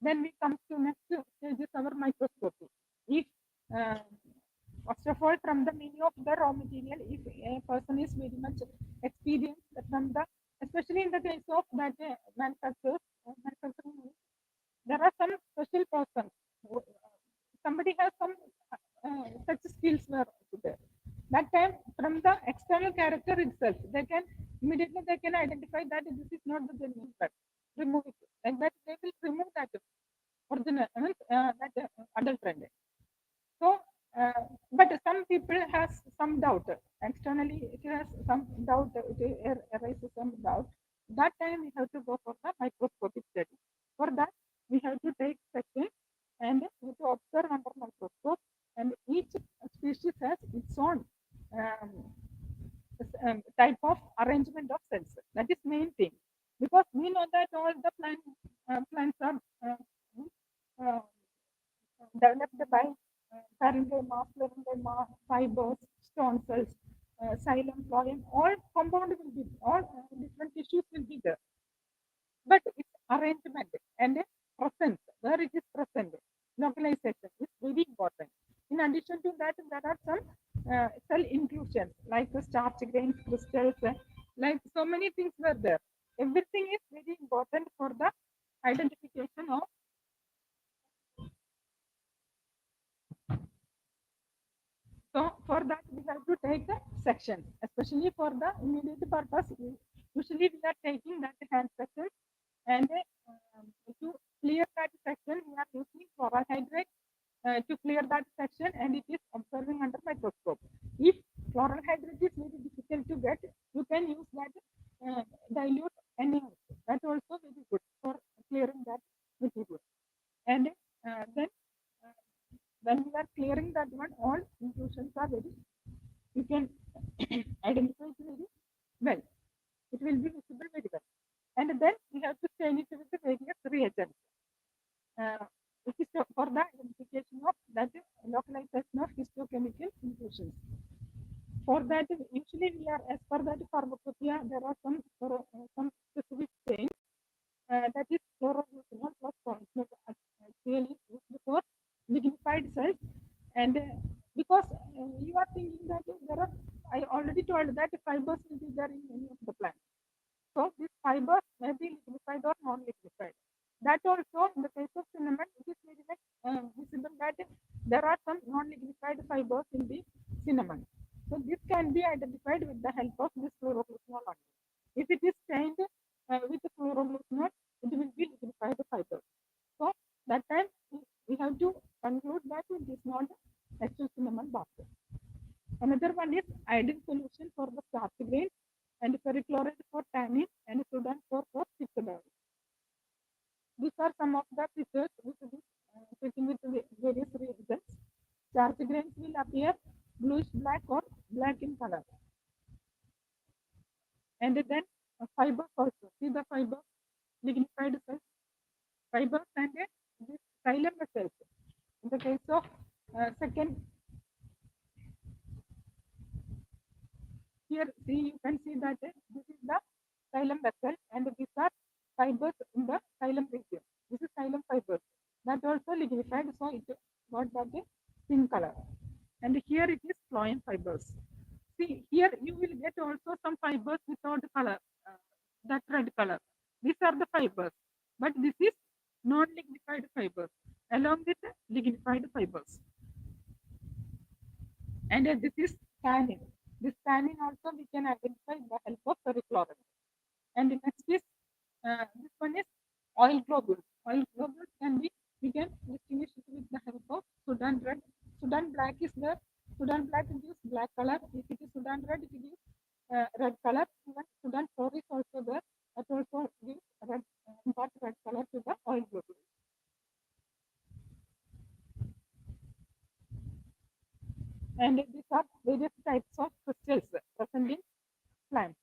Then we come to next stage is our microscopy. If first of all, from the meaning of the raw material, if a person is very much experienced from the, especially in the case of that manufacturing, there are some special persons. Somebody has some such skills were there. That time, from the external character itself, they can immediately identify that this is not the genuine pet. Remove it. Like that, they will remove that original that adulterant. So, but some people has some doubt. Externally, it has some doubt. It arises some doubt. That time we have to go for the microscopic study. For that, we have to take section and we have to observe under microscope. And each species has its own type of arrangement of cells. That is main thing. Because we know that all the plants are developed by parenchyma, sclerenchyma, fibers, stone cells, xylem, phloem, all compound will be, all different tissues will be there. But its arrangement and presence, where it is present, localization is very important. In addition to that, there are some cell inclusions like the starch grains, crystals, like so many things were there. Everything is very important for the identification of. So for that we have to take the section, especially for the immediate purpose. Usually we are taking that hand section, and to clear that section we are using chloral hydrate to clear that section, and it is observing under microscope. If chloral hydrate is very difficult to get, you can use that dilute NaOH. That also very good for clearing that material. And then when we are clearing that one, all inclusions are very, you can identify it very well. It will be visible very well. And then we have to stain it with the various reagents. It is for the identification of that localization of histochemical inclusions. For that, usually we are, as per that pharmacopoeia, there are some specific stains that is chlorogluconol plus points actually used for lignified cells. And because you are thinking that there are, I already told that fibers will be there in many of the plants. So these fibers may be lignified or non-lignified. That also, in the case of cinnamon, it is very much visible that there are some non-lignified fibers in the cinnamon. So this can be identified with the help of this chlorogluconol only. If it is stained with the chlorogluconol, it will be lignified fibers. So that time we have to conclude that it is not actual cinnamon bark. Another one is iodine solution for the starch grains, and perchlorate for tannin, and Sudan for phytolate. These are some of the features with this treating with various reagents. Starch grains will appear bluish black or black in color. And then fibers also. See the fiber, lignified cells, fibers, and this xylem cells. In the case of second, here see, you can see that this is the xylem vessel, and these are fibers in the xylem region. This is xylem fibers. That also lignified, so it got that pink color. And here it is phloem fibers. See, here you will get also some fibers without color, that red color. These are the fibers, but this is non-lignified fibers along with the lignified fibers. And this is tannin. This tannin also we can identify with the help of perchlorate. And next is this one is oil globules. Oil globules can be, we can distinguish it with the help of Sudan red. Sudan black is there. Sudan black gives black color. If it is Sudan red, it gives red color. Even Sudan 4 is also there. That also gives red, red color to the oil globules. And these are various types of crystals present in plants.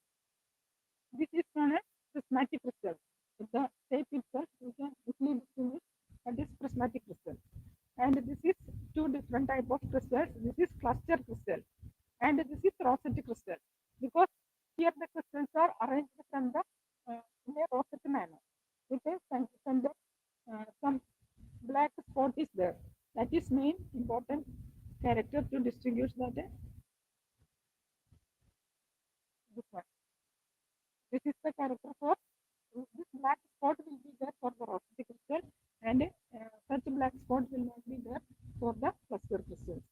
This is known as prismatic crystal. With the shape itself, we can easily distinguish that is prismatic crystal. And this is two different type of crystals. This is cluster crystal, and this is rosette crystal. Because here the crystals are arranged from the in a rosette manner. It is center, some black spot is there. That is main important character to distinguish that. This one. This is the character for this black spot will be there for the rosette crystal, and such black spot will not be there for the cluster crystals.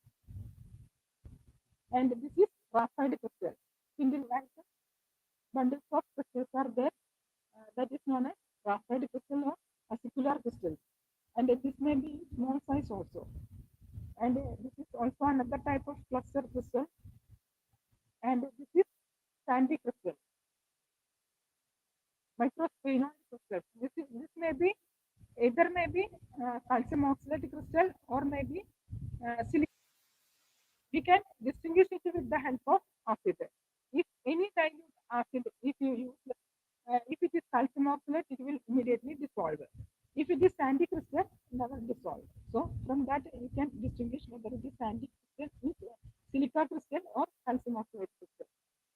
And this is graphite crystal. Single like bundles of crystals are there. That is known as graphite crystal or acicular crystals. And this may be in small size also. And this is also another type of cluster crystal. And this is sandy crystal. Microsphenoid crystals. This may be either may be calcium oxalate crystal or maybe silicon. We can distinguish it with the help of acid. If any dilute acid, if you use, if it is calcium oxalate, it will immediately dissolve. If it is sandy crystal, never dissolve. So from that you can distinguish whether it is sandy crystal, with silica crystal or calcium oxalate crystal.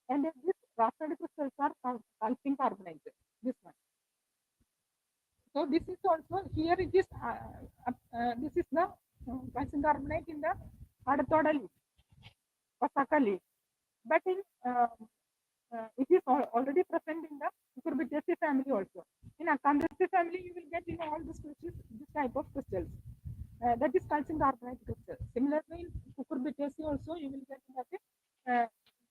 And these graphite crystals are calcium carbonate. This one. So this is also here. It is this is the calcium carbonate in the Toda leaf, Osaka leaf. But in it is already present in the Cucurbitaceae family also. In Acanthaceae family, you will get in all the species this type of crystals. That is calcium carbonate crystal. Similarly, in Cucurbitaceae also, you will get that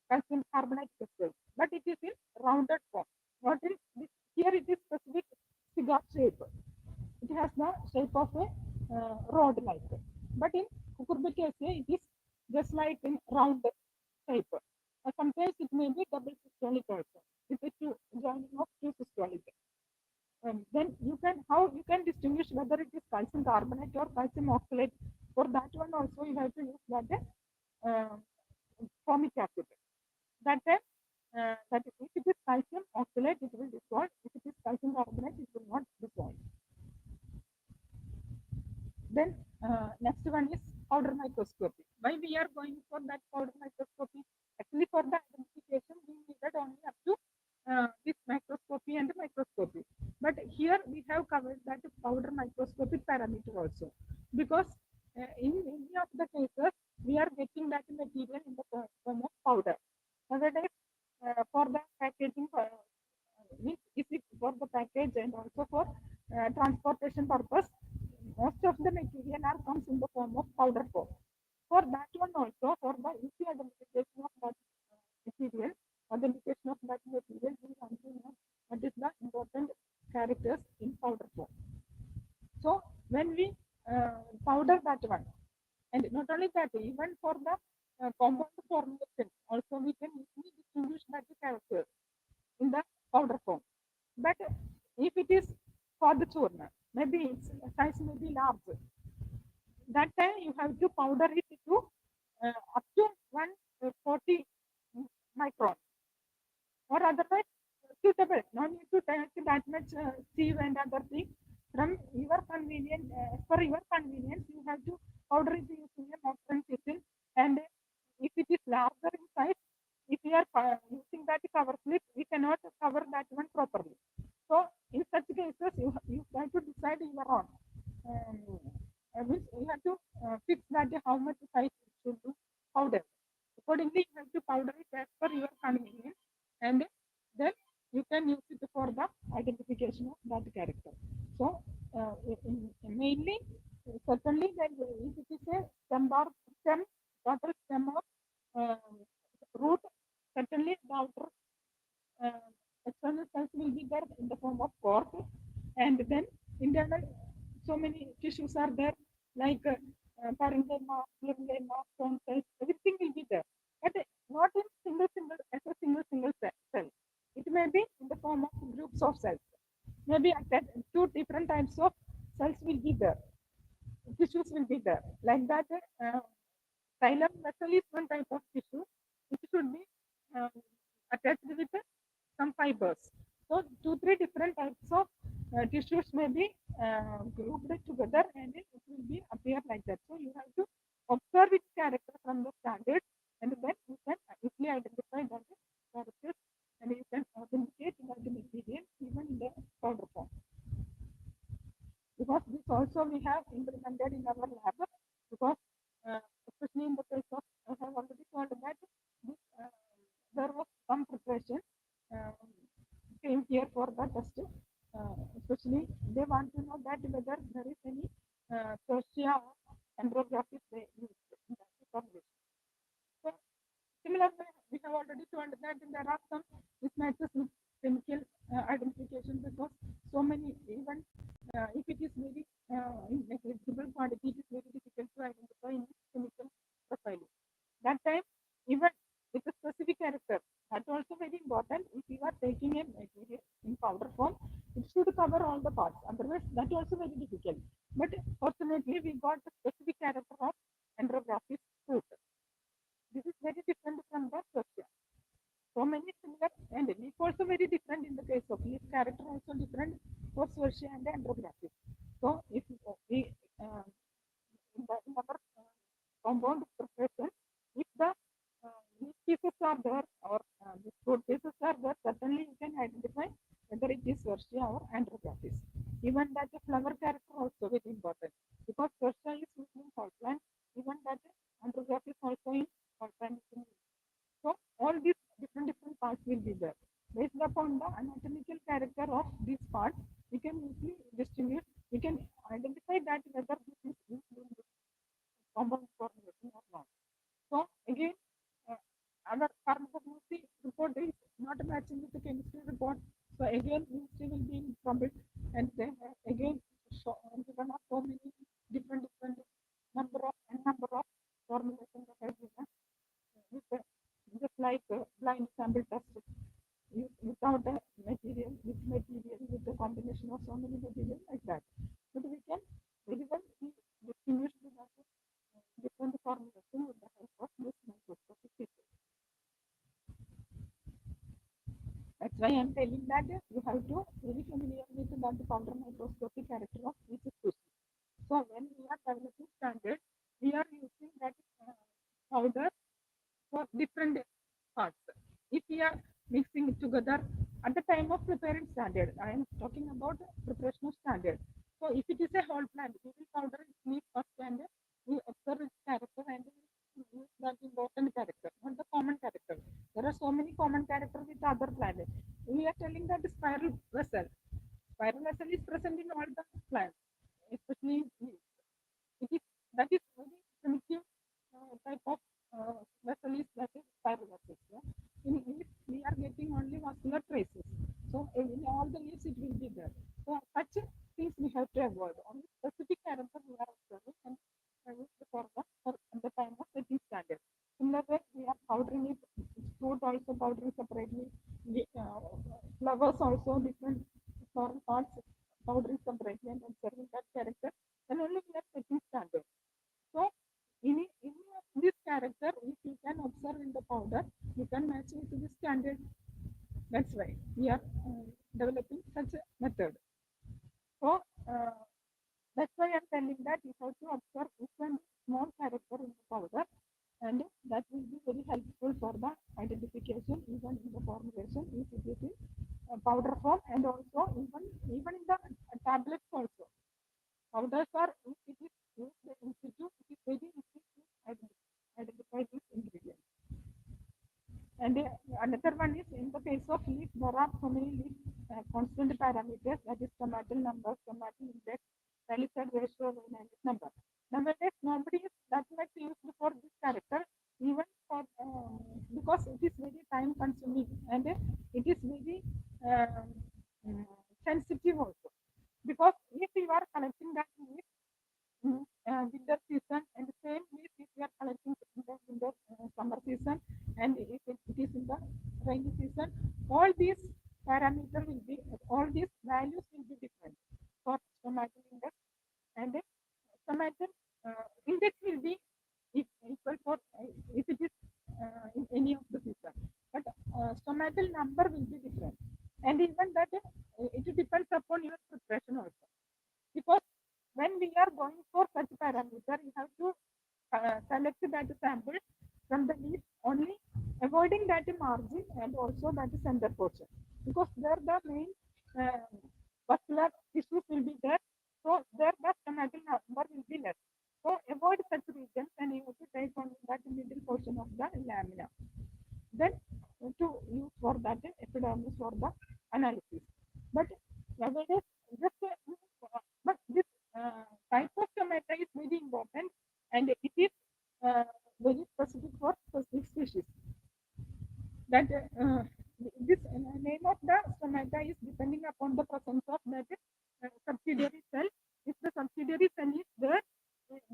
calcium carbonate crystal, but it is in rounded form. What is this? Here it is specific cigar shape. It has the shape of a rod like. But in Cucurbitaceae, it is just like in round shape. Sometimes it may be double systolic also, with the two joining of two systolic. Then you can distinguish whether it is calcium carbonate or calcium oxalate. For that one also you have to use that formic acid. That is, if it is calcium oxalate, it will dissolve. If it is calcium carbonate, it will not dissolve. Then next one is powder microscopy. Why we are going for that powder microscopy? Actually, for the identification, we needed only up to this microscopy and microscopy. But here we have covered that powder microscopic parameter also, because in many of the cases we are getting that material in the form of powder. Nowadays, for the packaging, is it for the package and also for transportation purpose, most of the material comes in the form of powder form. For that one also, for the easy identification of that material, identification of that material, we want to know what is the important characters in powder form. So when we powder that one, and not only that, even for the compound formulation, also we can easily distinguish that characters in the powder form. But if it is for the churna, maybe its size may be large. That time you have to powder it to up to 140 micron, or otherwise suitable. No need to take that much sieve and other things. From your convenience, for your convenience, you have to powder it using a Motrin system. And if it is larger in size, if you are using that cover slip, we cannot cover that one properly. So in such cases, you have to decide your own. Means you have to fix that how much size it should be powder. Accordingly, you have to powder it as per your convenience, and then you can use it for the identification of that character. So mainly, certainly, then if it is a stem, total stem of root, certainly the outer external cells will be there in the form of cork, and then internal, so many tissues are there, like parenchyma, mesenchyma, stone cells, everything will be there, but not in as a single cell. It may be in the form of groups of cells. Maybe at that two different types of cells will be there, tissues will be there, like that. Xylem vessel is one type of tissue. It should be attached with some fibers. So 2-3 different types of tissues may be grouped together, and it will be appear like that. So you have to observe its character from the standard, and then you can easily identify that characters, and you can authenticate that material even in the powder form. Because this also we have implemented in our lab, because especially in the case of, I have already told that this, there was some preparation came here for the test. Especially they want to know that whether there is any tertia or andrographis they use in that formulation. So similarly, we have already told that there are some mismatches with chemical identification, because so many, even if it is very in negligible quantity, it is very difficult to identify in chemical profiling. That time, even with a specific character, that also very important. If you are taking a material in powder form, it should cover all the parts. Otherwise, that also very difficult. But fortunately, we got the specific character of andrographis fruit. This is very different from the tertia. So many similar, and leaf also very different in the case of leaf character also different for Schwarzschild and andrographis. So if we in our compound preparation, if the leaf pieces are there or the fruit pieces are there, certainly you can identify whether it is Schwarzschild or andrographis. Even that the flower character also very important, because Schwarzschild is using salt plant, even that andrographis also in alternative. So all these different parts will be there. Based upon the anatomical character of these parts, we can easily distinguish, we can identify that whether this is used in this compound formulation or not. So again, our pharmacognosy report is not matching with the chemistry report. So again, chemistry will be in from it, and then again, given up so many different number of formulations that are given with the, just like blind sample test without a material, with material, with the combination of so many materials like that. But we can very well distinguish the different formulation with the help of this microscopic feature. That's why I'm telling that you have to very familiar with the powder microscopic character of each species. So when we are developing standard, we are using that powder for different parts. If we are mixing it together at the time of preparing standard, I am talking about preparation of standard. So if it is a whole plant, we will powder its leaf first and we observe its character and we use that important character, not the common character. There are so many common characters with other plants. We are telling that spiral vessel. Spiral vessel is present in all the plants, especially in leaves. It is that is very primitive type of vessel is that is spiral vessel. Yeah? In leaves, we are getting only vascular traces. So in all the leaves, it will be there. So such things we have to avoid. Only specific character we are observing and for the time of setting standard. Similarly, we are powdering it. Fruit also powdering separately. Flowers also different floral parts powdering separately and observing that character. Then only we are setting standard. So any of this character, if you can observe in the powder, you can match it to the standard. That's why we are developing such a method. So that's why I'm telling that you have to observe different small character in the powder, and that will be very helpful for the identification, even in the formulation, if it is in powder form, and also even in the tablets also. Powders are, if it is used in situ, it is very easy to identify these ingredients. And another one is in the case of leaf, there are so many leaf constant parameters, that is tomatal number, tomatal index, salicylate ratio, and number. Nowadays, nobody is that much used for this character, even for because it is very time consuming and it is very sensitive also. Because if you are collecting that leaf winter season, and the same leaf if you are collecting in the summer season, and if it is in the rainy season, all these parameters will be, all these values will be different for tomato index, and tomato index will be equal for if it is in any of the season, but stomatal number will be different, and even that it depends upon your preparation also, because when we are going for such parameter, you have to select that sample from the leaf only, avoiding that margin and also that center portion, because there the main vascular tissues will be there, so there the stomatal number will be less. So avoid such regions and you have to take on that middle portion of the lamina. Then to use for that epidermis for the analysis. But nowadays, just but this type of tomato is very important, and it is very specific for specific species. That this name of the stomata is depending upon the presence of that subsidiary cell. If the subsidiary cell is there,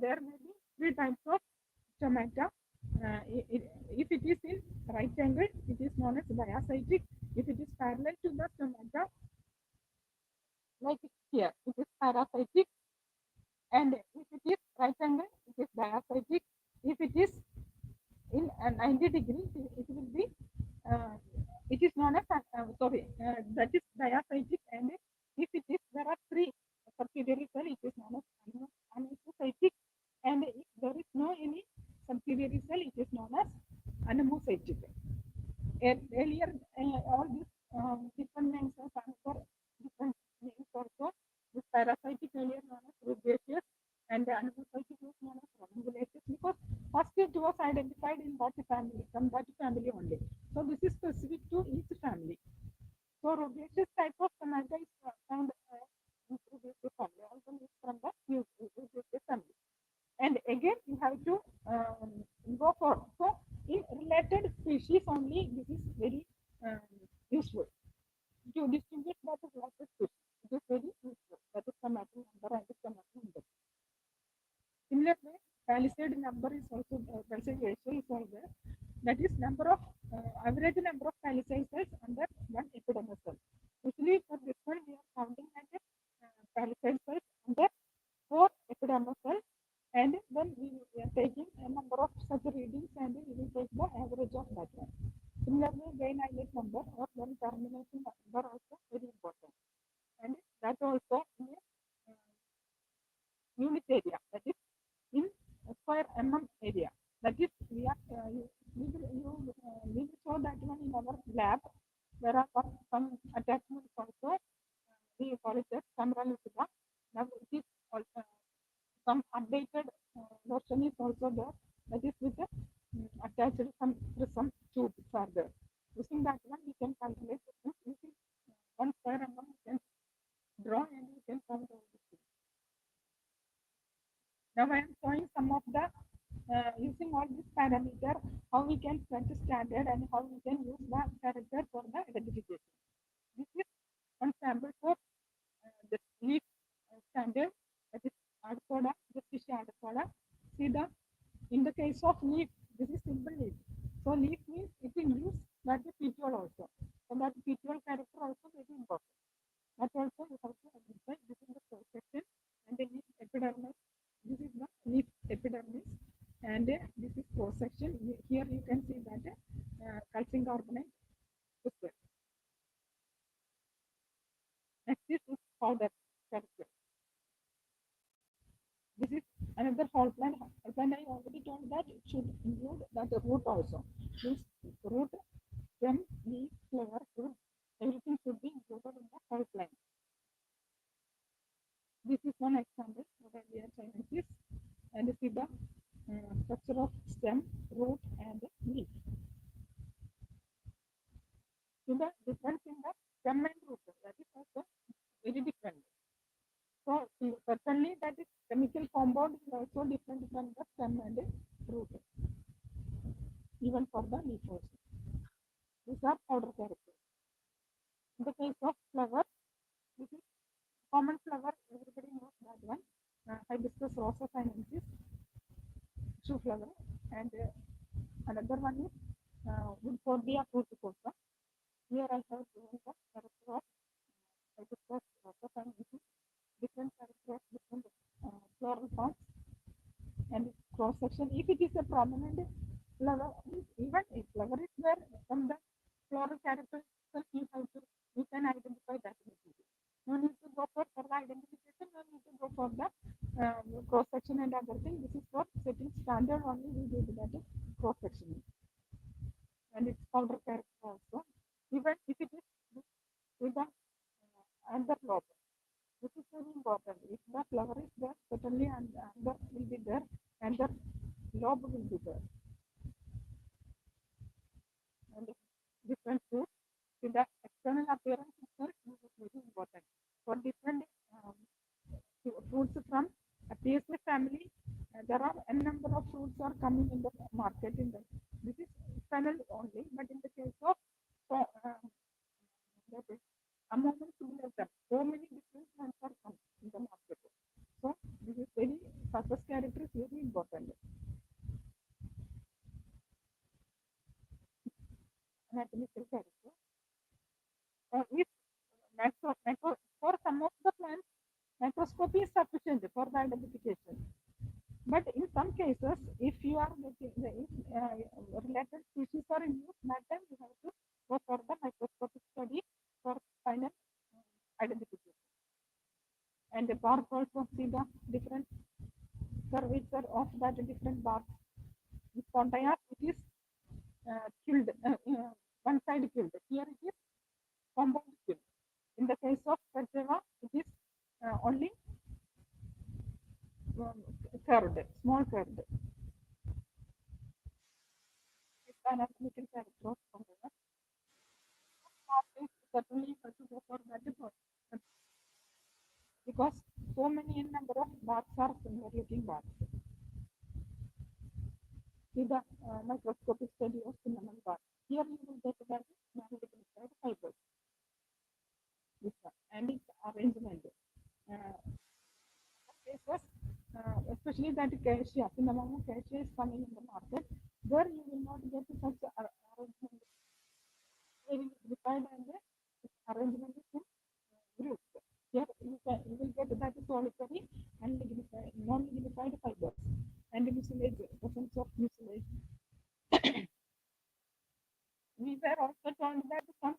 there may be three types of stomata. If it is in right angle, it is known as diacytic. If it is parallel to the stomata, like here, it is parasitic. And if it is right angle, it is diacytic. If it is in 90 degrees, it will be it is known as that is diacytic, and if it is there are three subsidiary cell, it is known as anemocytic, and if there is no any subsidiary cell, it is known as anemocytic. Earlier all these different names are for different names also. This parasitic earlier known as rubiaceous, and the anemocytic was known as rhamnugulaceous, because first it was identified identified in that family, from that family only. So this is specific to each family. So rubiaceous type of tomato is found in rubiaceous family, also is from the rubiaceous family. And again, you have to go for, so in related species only, this is very useful to distinguish that is related species. It is very useful. That is tomato number and tomato number. Similarly, palisade number is also palisade ratio is also there. That is number of average number of palisade cells under one epidermal cell. Usually for this one we are counting as palisade cells under 4 epidermal cells, and then we are taking a number of such readings and we will take the average of that one. Similarly, gain islet number or then termination number also very important, and that also in a unit area, that is in square area. That is we are we will show that one in our lab. There are some attachments also. We call it as camera lucida. Now it is also some updated version is also there. That is with the attached some prism tubes are there. Using that one, we can calculate using 1 square we can draw and we can count all the things. Now I am showing some of the using all these parameters, how we can set the standard and how we can use the character for the identification. This is one sample for the leaf standard, that is Arthropoda, the fish Arthropoda. See the, in the case of leaf, this is simple leaf. So leaf means it includes that the petiole also. So that petiole character also very important. That also you have to identify. This is the cross section and the leaf epidermis. This is the leaf epidermis and this is cross section. Here you can see that calcium carbonate crystal. Next is powder character. This is another whole plant. Whole plant I already told that it should include that root also. This root, stem, leaf, flower, fruit, everything should be included in the whole plant. This is one example what we are trying this, and see the structure of stem, root, and leaf. So the difference in the stem and root, that is also very different. So certainly that is chemical compound is also different from the stem and root, even for the leaf also. These are powder characters. In the case of flower, this is common flower, everybody knows that one. Hibiscus rosa sinensis, shoe flower, and another one is Woodfordia fruticosa. Here I have given the character of Hibiscus rosa sinensis, different character of different floral forms, and its cross section. If it is a prominent flower, even if flower is there from the floral character, you can identify that. No need to go for further identification, no need to go for the cross section and other thing. This is for setting standard only, we do that cross section. And its powder character also. Even if it is with the under lobe. This is very important. If the flower is there, certainly under will be there, and the lobe will be there. And different fruits, with the external appearance itself is very important. For different fruits from a PSA family, there are a number of fruits are coming in the market. This is panel only, but in the case of that is among similar them, so many different plants are coming in the market. So this is very surface character is very important. Anatomical character. For some of the plants, microscopy is sufficient for the identification. But in some cases, if you are getting related species are in use, that time you have to go for the microscopic study for final identification. And the bark also see the different curvature of that different bark. In Pontayas, it is killed, one side killed. Here it is compound killed. In the case of Perjeva, it is only curved, small curved. anatomical character of fungus. Certainly you have to go for that because so many number of barks are similar looking barks. See the microscopic study of cinnamon bark. Here you will get that non-lignified fibers. This one and its arrangement. Cases, especially that cassia, cinnamon cassia is coming in the market. There you will not get such arrangement. Very lignified and arrangement is in groups. Here you will get that solitary and lignified, non-lignified fibers and mucilage, presence of mucilage. We were also told that some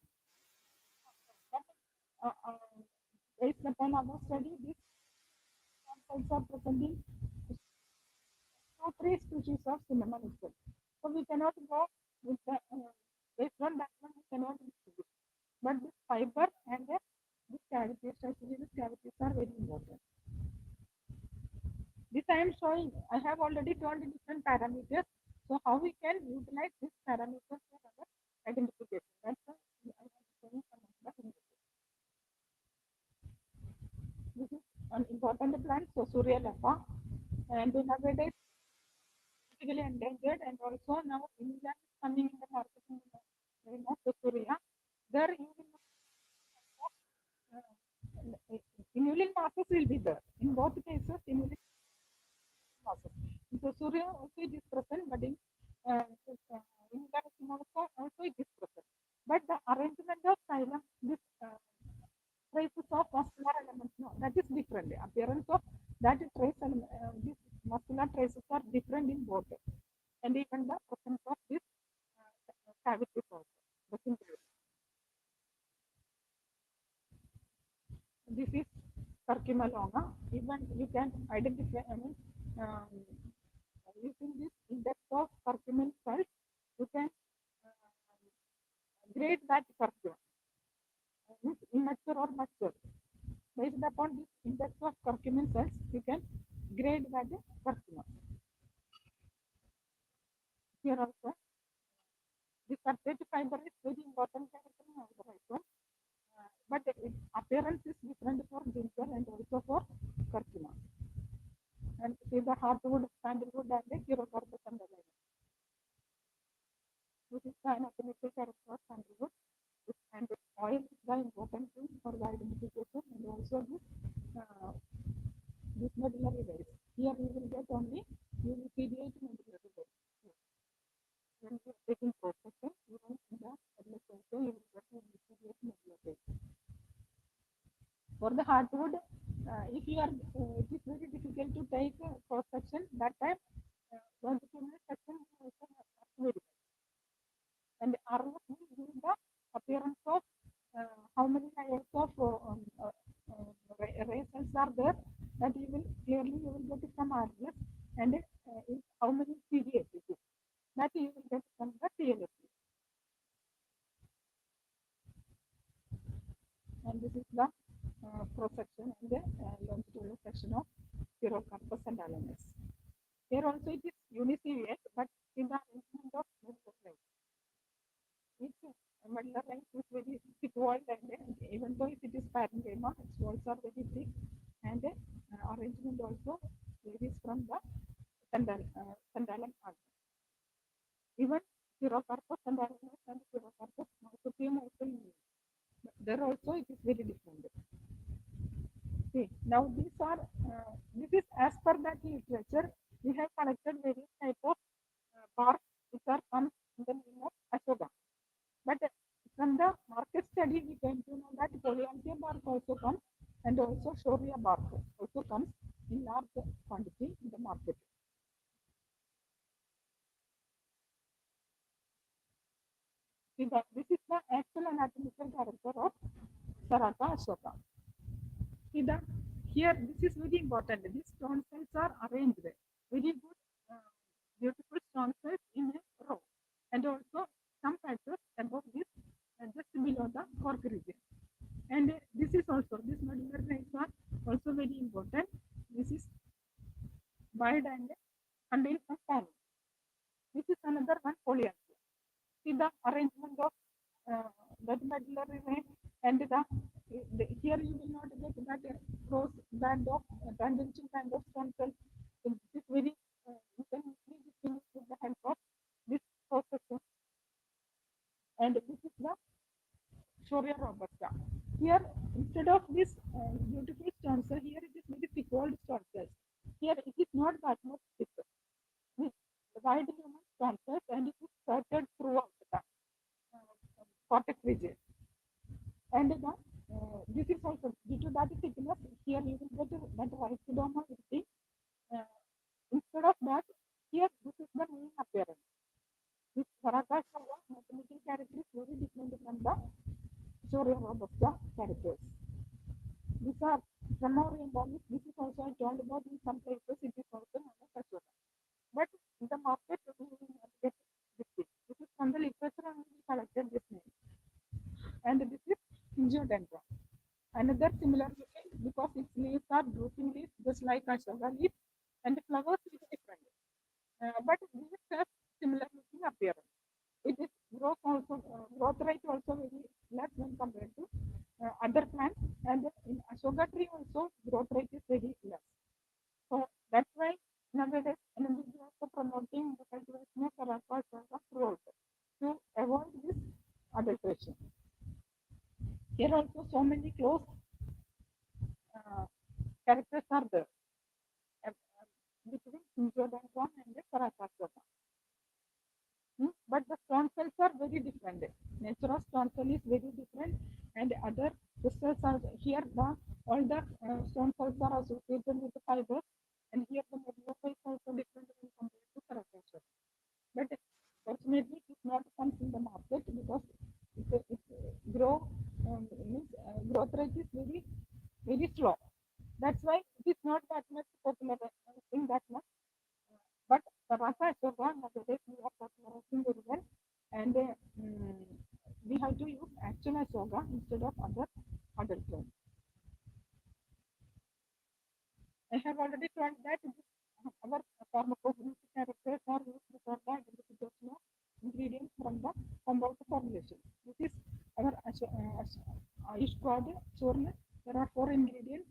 based upon our study, these cells are present in 2-3 species of cinnamon itself. So we cannot go with the based on that one we cannot distribute. But this fiber and this cavities, these cavities are very important. This I am showing. I have already told different parameters. So how we can utilize these parameters for our identification? That's why I am showing some of the images. This is an important plant, so Suryalapa, and nowadays critically endangered, and also now India is coming in the market in the name of the Surya. There you will inulin masses will be there. In both cases, inulin masses. So Surya also it is present, but in also it is present. But the arrangement of xylem, this traces of muscular elements, no, that is different. The appearance of that trace element, these muscular traces are different in both, and even the presence of this cavities also. This is curcuma longa. Even you can identify, using this index of curcumin cells, you can grade that curcuma, immature or mature. Based upon this index of curcumin cells, you can grade that curcuma. Here also, this substrate fiber is very important character in the right one. But its appearance is different for ginger and also for curcuma. And see the hardwood, sandalwood, and the Chirocarpus underlying. This is the anatomical character of sandalwood. And the oil is the important thing for the identification, and also this medullary veins. Here you will get only UVCDH medullary veins. When you are taking cross-section, even in the headless also you will get UVCDH medullary veins. For the hardwood, if you are, it is very difficult to take cross-section. That time, longitudinal section also very well. And RF will give the appearance of how many layers of ray cells are there. That you will clearly get from RF, and how many CDH it is. That you will get from the TLSP. And this is the cross-section and the longitudinal section of Chirocarpus and Alanis. Here also it is uniciliate, but in the arrangement of medullary lines. Each medullary lines is very thick walled, and even though if it is parenchyma, its walls are very thick, and arrangement also varies from the Santalum organ. Even Chirocarpus and Alanis and Chirocarpus marsupium also unique. But there also it is very different. See, now these are, this is as per that literature, we have collected various types of barks which are come in the name of Ashoka. But from the market study, we came to know that Polyanthium bark also comes, and also Shoria bark also comes in large quantity in the market. See that this is the actual anatomical character of Sarata Ashoka. See that here this is very important. These stone cells are arranged very good, beautiful stone cells in a row, and also some patches above this, just below the cork region. And this is also, this medullary veins are also very important. This is wide and contains some tannin. This is another one, Polyanthium. the arrangement of that medullary vein and here you will not get that cross band of tangential band of stem cells. It is very you can easily distinguish with the help of this process. And this is the Shoria robusta. Here, instead of this beautiful stone cell, here it is very thick-walled stone cells. Here it is not that much thick. With wide human stone cells and it is scattered throughout the cortex region. And this is also due to that thickness. Here you will get that rhizodoma everything. Instead of that, here this is the main appearance. This Varakashava mathematical character is very different from the Shoria robusta characters. These are Brahmaorientalis. This is also I told about in some places it is also known as Ashwata. But in the market we will not get this thing. This is from the literature and we collected this name. And this is Ingeodendron. Another similar looking because its leaves are drooping leaves just like Ashwata leaf and the flowers is different. But these have similar looking appearance. It is growth rate also very less when compared to other plants, and in Ashoka tree also growth rate is very less. So that's why nowadays NMBG is also promoting the cultivation of Karaka Ashoka throughout to avoid this adulteration. Here also so many close characters are there between Ingeodendron and the Karaka Ashoka. But the stone cells are very different. Nature of stone cell is very different, and other crystals are here. All the stone cells are associated with the fibers, and here the medulla is also different when compared to Karaka. But fortunately, it is not comes in the market because growth rate is very slow. That's why it is not that much popular in that much. But the Rasa Ashoka nowadays we are popularizing very well, and we have to use actual Ashoka instead of other adult clones. I have already told that our pharmacognostic characters are used for the identification of ingredients from the compound formulation. This is our Ayush Squad Churna. There are 4 ingredients: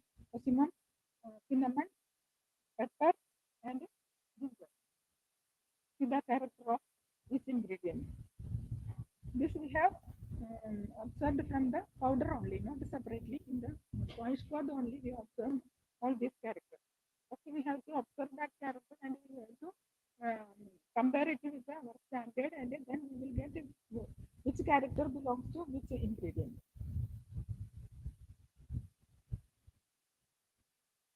cinnamon, pepper, and ginger. See the character of this ingredient. This we have observed from the powder only, not separately. In the Ayush Squad only we observe all these characters. Okay, we have to observe that character and we have to compare it with our standard, and then we will get which character belongs to which ingredient.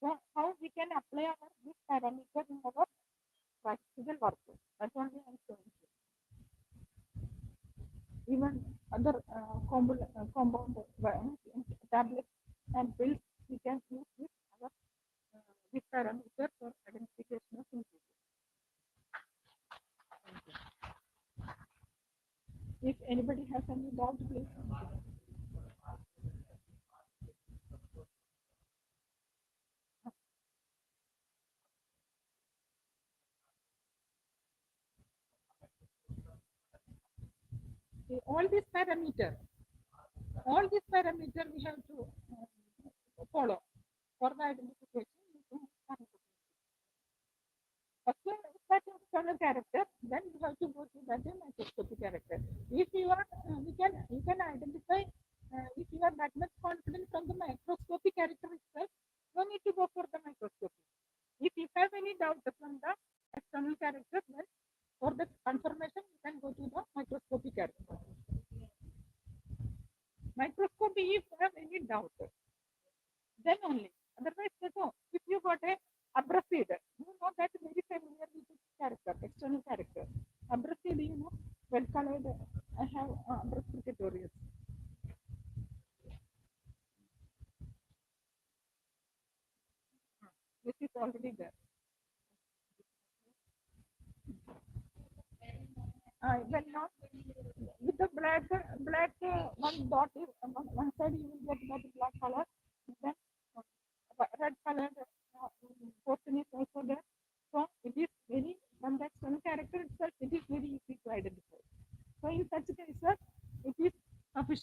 So how we can apply our this parameter in our practical work? That's only I am showing you. Even other compound tablets and pills we can use with our this parameter for identification of ingredients. If anybody has any doubt, please. All these parameters we have to follow for the identification using first that external character, then you have to go to that microscopic character. If you are you can identify if you are that much confident from the microscopic character itself, no need to go for the microscopy. If you have any doubt from the external character, then for the confirmation you can go to the microscopic character. Microscopy, if you have any doubt, then only. Otherwise, no. If you got a abracid, you know that very familiar with this character, external character. Abracid, you know, well colored. I have abracid tutorials. This is already there. Well, not with the black one dot is one side you will get that black color, then red color portion is also there. So it is very from the external character itself, it is very easy to identify. So in such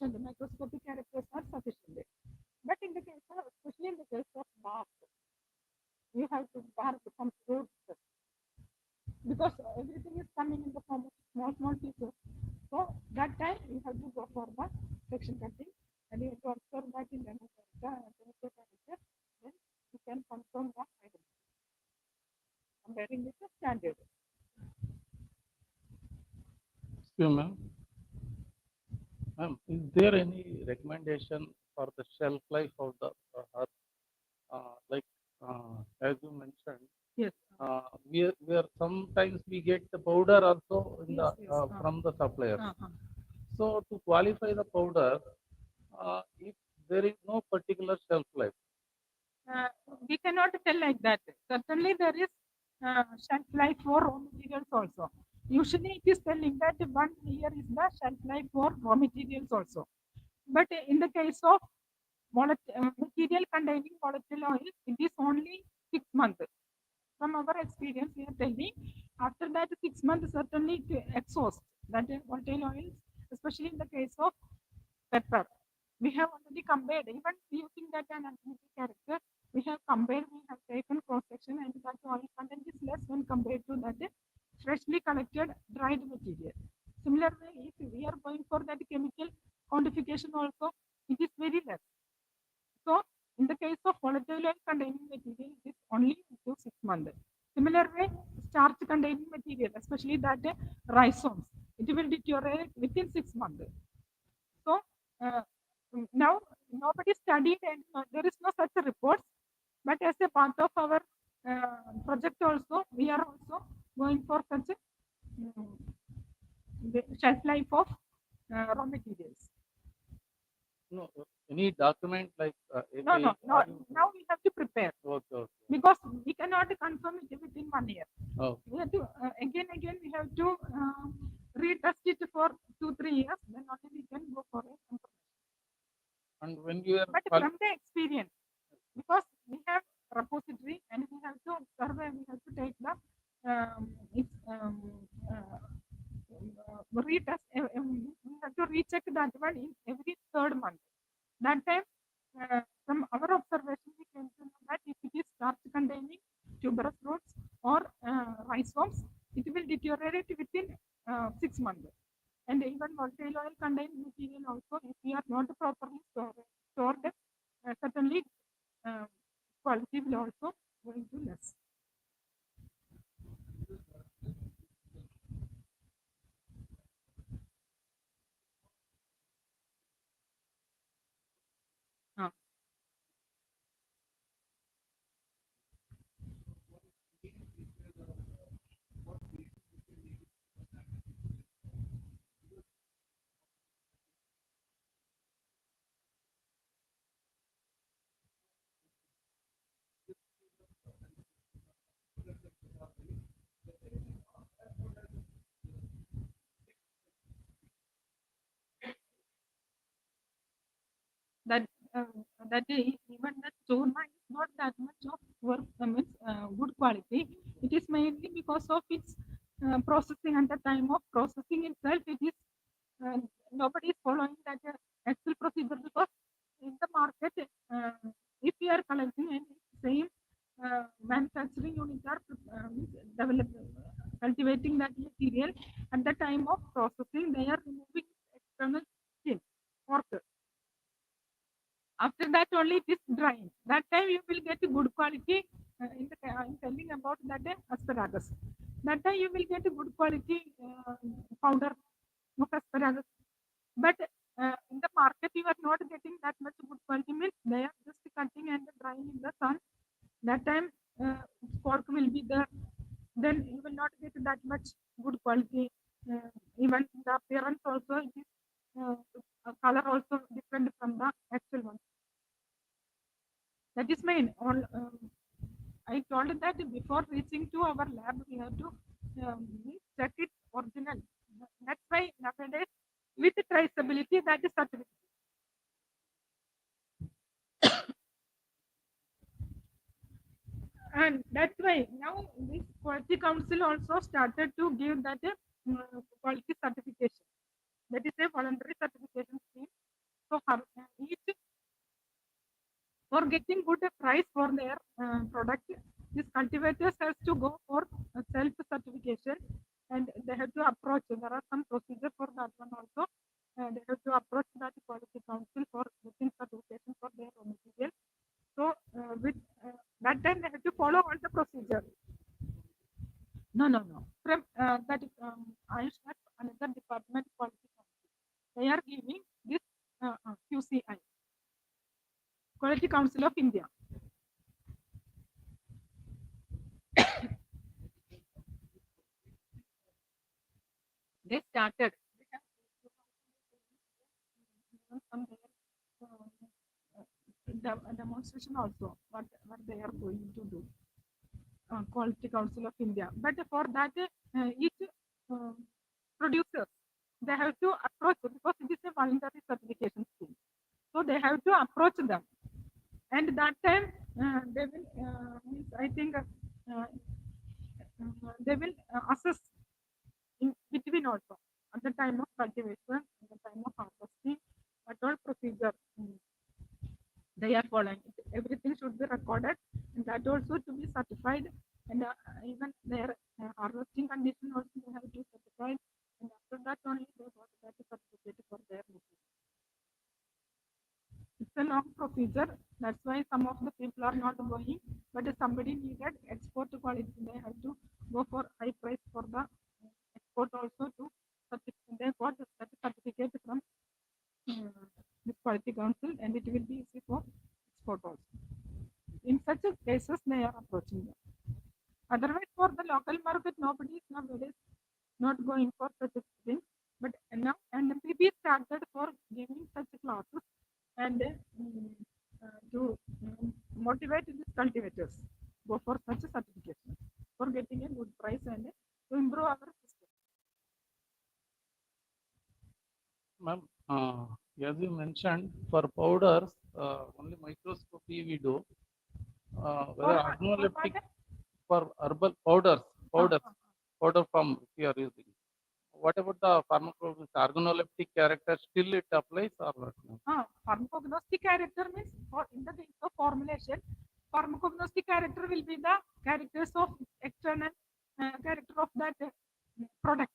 sufficient, microscopic characters are sufficient. But in the case of, especially in the case of bark, you have to bark from roots because everything is coming in the form of small pieces. So that time you have to go for the section cutting and you have to observe that in the character, then you can confirm the identity. Comparing with the standard. Excuse me. Ma'am, is there any recommendation for the shelf life of the earth? Like, as you mentioned, Yes. we are sometimes we get the powder also in Yes, the yes. from the suppliers. Uh-huh. So to qualify the powder, if there is no particular shelf life, We cannot tell like that. Certainly there is shelf life for raw materials also. Usually it is telling that 1 year is the shelf life for raw materials also. But in the case of material containing volatile oil, it is only 6 months. From our experience, we are telling after that 6 months certainly it exhaust that volatile oils, especially in the case of pepper. We have already compared, even using that analytic character, we have compared, we have taken cross section and that oil content is less when compared to that freshly collected dried material. Similarly, if we are going for that chemical quantification also, it is very less. So, in the case of volatile oil containing material, it is only to 6 months. Similar way, starch containing material, especially that rhizomes, it will deteriorate within 6 months. So, now nobody studied and there is no such reports. But as a part of our project also, we are also going for such the shelf life of raw materials. no any document like No, now we have to prepare. Okay. Because we cannot confirm it within 1 year. Oh. We have to again we have to retest it for 2-3 years. Then only we can go for it. And when you are But from the experience, because we have repository and we have to survey, we have to take the retest. We have to recheck that one in every 3rd month. That time, from our observation, we came to know that if it is starch containing tuberous roots or rhizomes, it will deteriorate within 6 months. And even volatile oil containing material also, if we are not properly stored, certainly quality will also going to less. That even the churna is not that much of work, good quality. It is mainly because of its processing. At the time of processing itself, it is nobody is following that actual procedure, because in the market, if we are collecting and same manufacturing units are cultivating that material, at the time of processing, they are removing external skin, cork. After that only it is drying. That time you will get good quality. I'm telling about that asparagus. That time you will get a good quality powder of asparagus. But in the market you are not getting that much good quality. Means they are just cutting and drying in the sun. That time cork will be there. Then you will not get that much good quality. Even the appearance also, it is color also different from the actual one. That is main. I told that before reaching to our lab, we have to check it original. That's why nowadays with traceability, that is certificate. And that's why now this quality council also started to give that quality certification. That is a voluntary certification scheme. price for their product. These cultivators has to go for self-certification and they have to approach. There are some procedure for that one also. They have to approach that quality council for getting certification for their raw material. So with that time they have to follow all the procedure. No. From that Ayush has another department quality council. They are giving this QCI, Quality Council of India. They started. They have some demonstration also what they are going to do. Quality Council of India. But for that, each producers they have to approach because it is a voluntary certification scheme. So they have to approach them, and that time they will. I think they will assess in between also at the time of cultivation, at the time of harvesting, what all procedure they are following. Everything should be recorded, and that also to be certified, and even their harvesting condition also they have to certify, and after that only they got that certificate for their business. It's a long procedure. That's why some of the people are not going. But if somebody needed export quality, they have to go for high price for the export also to certificate. They got that certificate from this quality council, and it will be easy for export also. In such cases, they are approaching them. Otherwise, for the local market, nobody is nowadays not going for such a thing. But now NMPB started for giving such classes and to motivate these cultivators go for such a certification for getting a good price and to improve our system. Ma'am, as you mentioned, for powders, only microscopy we do. Whether For organoleptic what? for herbal powders, powder form we are using. What about the pharmacology, organoleptic character, still it applies or not? Pharmacognostic character means for in the case of formulation, pharmacognostic character will be the characters of external character of that product.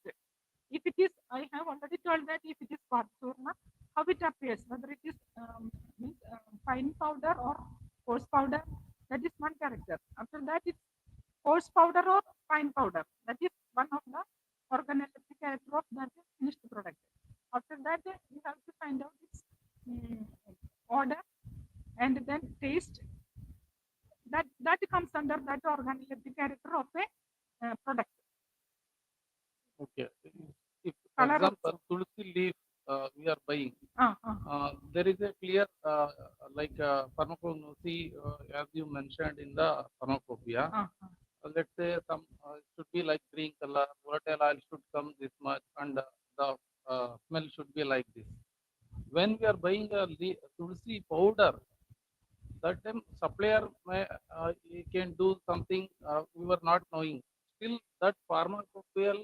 If it is, I have already told that if it is Churna, how it appears, whether it is means, fine powder or coarse powder, that is one character. After that, it's coarse powder or fine powder. That is one of the organoleptic character of that finished product. After that, you have to find out its order and then taste. That comes under that organoleptic character of a product. Okay. If, for Color example, tulsi leaf we are buying, there is a clear pharmacognosy as you mentioned in the pharmacopoeia. Let's say some should be like green color, volatile oil should come this much, and the smell should be like this. When we are buying a tulsi powder, that time supplier may he can do something we were not knowing. Still, that pharmacopoeial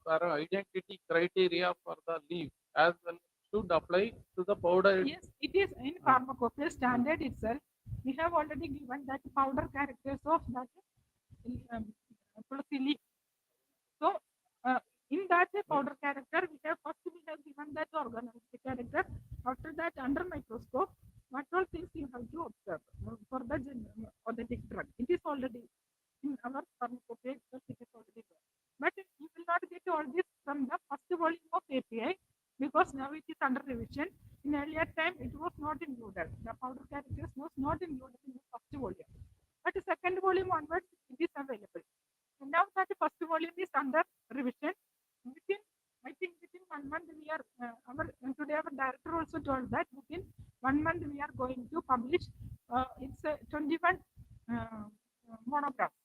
identity criteria for the leaf as well should apply to the powder. Yes, it is in pharmacopoeia standard itself. We have already given that powder characters of that tulsi leaf. So, in that powder character, we have given that organoleptic character. After that, under microscope, what all things you have to observe for the authentic drug. It is already in our pharmacopoeia itself. It is already there. But you will not get all this from the first volume of API because now it is under revision. In earlier time, it was not included. The powder characters was not included in the first volume. But the second volume onwards, it is available. And now that the first volume is under revision, I think within 1 month we are, today our director also told that within 1 month we are going to publish, it's 21 monographs.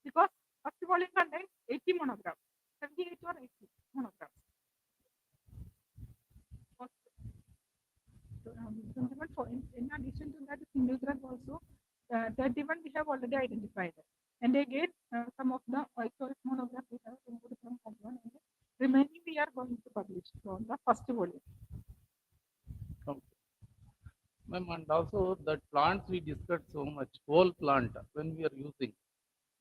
Because first volume contains 80 monographs, 78 or 80 monographs. In addition to that, single drug also, 31 we have already identified. And again, some of the choice monographs we have removed from that one, and remaining we are going to publish from the first volume. Ma'am, and also that plants we discussed so much, whole plant when we are using.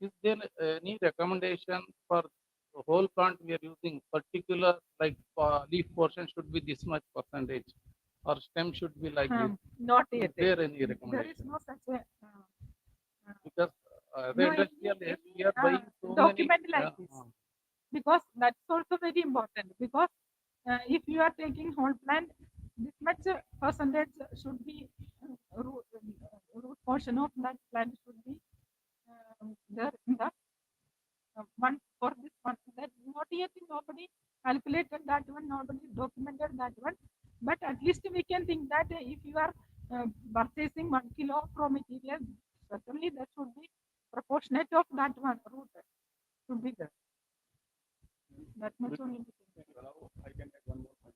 Is there any recommendation for the whole plant we are using, particular like leaf portion should be this much percentage or stem should be like this? Not Is yet. there any There is recommendation? no such a Because the no, industrialist, we are any, buying so document many. like this, because that's also very important, because if you are taking whole plant, this much percentage should be root portion of that plant should be there in the one for this one. That not yet nobody calculated that one, nobody documented that one, but at least we can think that if you are purchasing 1 kilo of raw material, certainly that should be proportionate of that one root should be there. That much only. I can add one more point.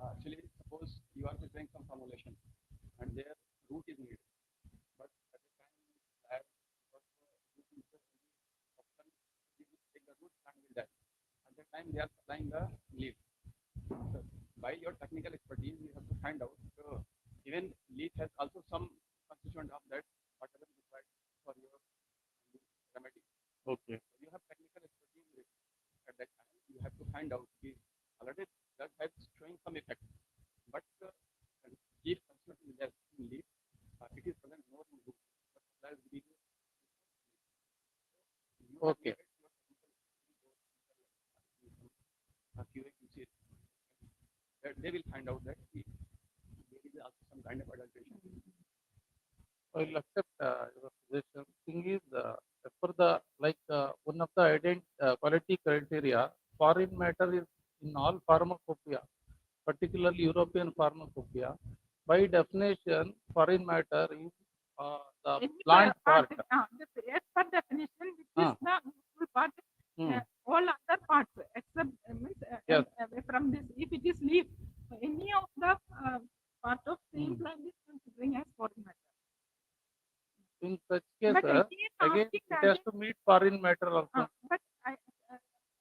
Actually, suppose you are preparing some formulation and their root is needed, but at the time that often you will take the root and will die. At that time, they are supplying the leaf. So, by your technical expertise, you have to find out. Even leaf has also some constituent of that whatever is required for your remedy. Okay. So you have technical expertise at that time. You have to find out the already that has showing some effect, but if constituent less in leaf, it is present more in root. But that is big. Okay. They will find out that there is also some kind of adulteration. I will accept your suggestion. Thing is, as per the one of the quality criteria, foreign matter is in all pharmacopoeia, particularly European pharmacopoeia. By definition, foreign matter is the Any plant part. As per definition, which is the useful part, all other parts except Yes. away from this, if it is leaf, any of the part of same plant is considering as foreign matter. In such case, But he is again, asking it that has to meet foreign matter also. but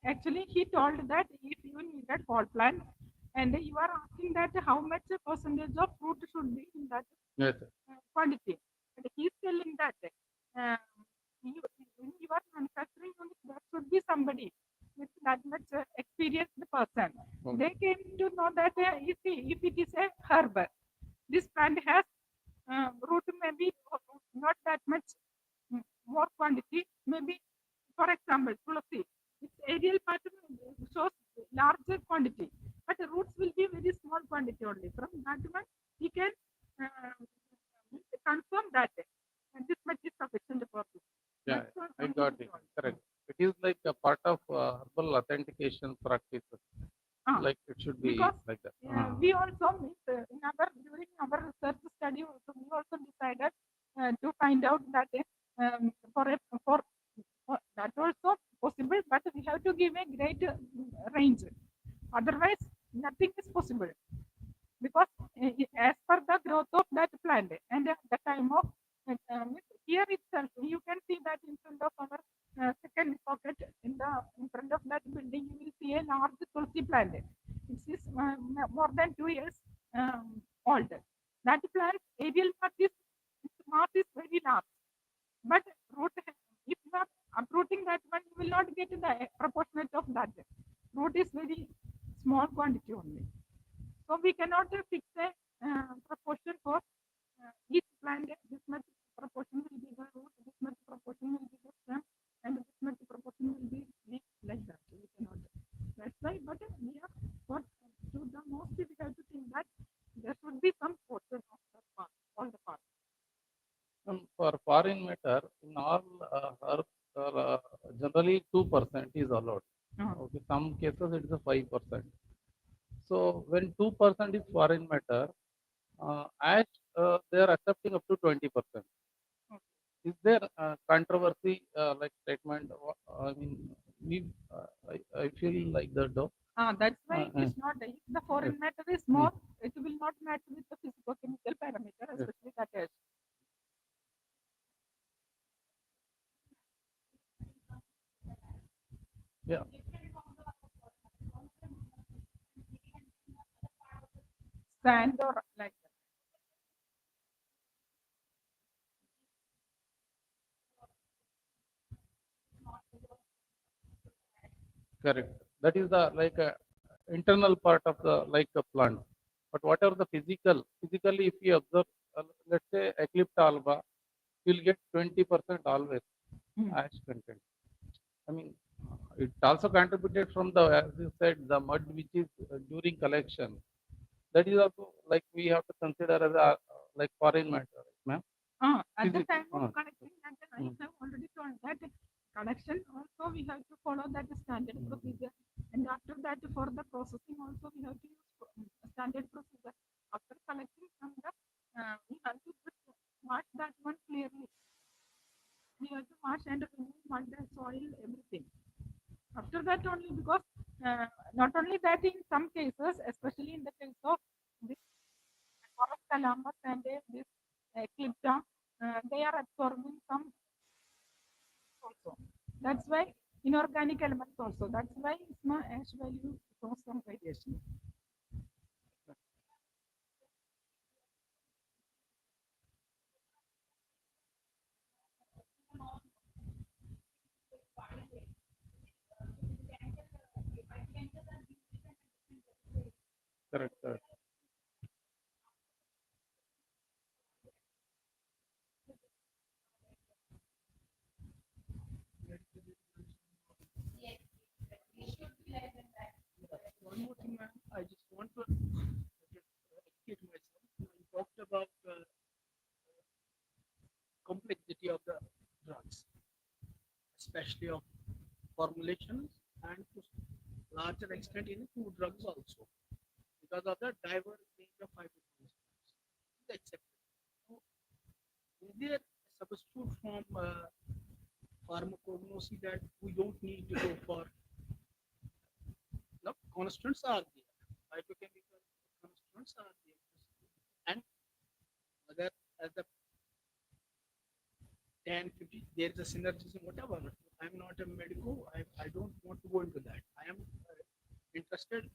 actually he told that if you needed whole plant and you are asking that how much percentage of fruit should be in that Yes, sir. quantity. And he is telling that when you are manufacturing unit, there should be somebody with that much experienced person. They came to know that if it is a herb, this plant has root maybe not that much more quantity, maybe for example, tulsi, its aerial pattern shows larger quantity, but the roots will be very small quantity only. From that one, we can confirm that this much is sufficient for this. Yeah, That's what I got it. Correct. It is like a part of herbal authentication practice. Like it should be because like that. we also in our during our research study also we also decided to find out that for that also possible, but we have to give a great range. Otherwise, nothing is possible because as per the growth of that plant and the time of here itself, you can see that in front of our second pocket in front of that building, you will see a large tulsi plant. It is more than 2 years old. That plant aerial mass is very large, but root, if you are uprooting that one, you will not get the proportionate of that. Root is very small quantity only. So we cannot fix a proportion for each plant. This much proportion will be the root, this much proportion will be the stem, and this much proportion will be leaf, like that. We cannot. That's why, but we are what to the most we have to think that there should be some portion of the part, all the parts. For foreign matter, in all herbs, generally 2% is allowed. Okay, some cases it is a 5%. So when 2% is foreign matter, ash they are accepting up to 20%. Is there controversy like statement? I mean, I feel like that though. That's why it is not. If the foreign matter is more, it will not match with the physicochemical parameter, especially that ash. Yeah. Sand or like that. Correct. That is the internal part of the a plant. But whatever the physically if you observe, let's say Eclipta alba, you'll get 20% always ash content. I mean, it also contributed from the, as you said, the mud which is during collection. That is also we have to consider as a foreign matter, ma'am. At the Physics- time of ah. collecting, and I have already told that collection also we have to follow that standard procedure, and after that for the processing also we have to use standard procedure. After collecting from the, we have to just wash that one clearly. We have to wash and remove mud, soil, everything. After that only, because not only that, in some cases, especially in the case of this forest calamus and this Eclipta, they are absorbing some also. That's why inorganic elements also. That's why ISMA ash value shows some variation. Correct, correct. One more thing, ma'am, I just want to educate myself. You talked about complexity of the drugs, especially of formulations and to larger extent in food drugs also, because of the diverse range of phytochemicals. Accepted. So, is there a substitute from pharmacognosy that we don't need to go for? No, constants are there. Phytochemical constants are there. And whether as the 10, 50, there is a synergism, whatever. I'm not a medical. I don't want to go into that. I am interested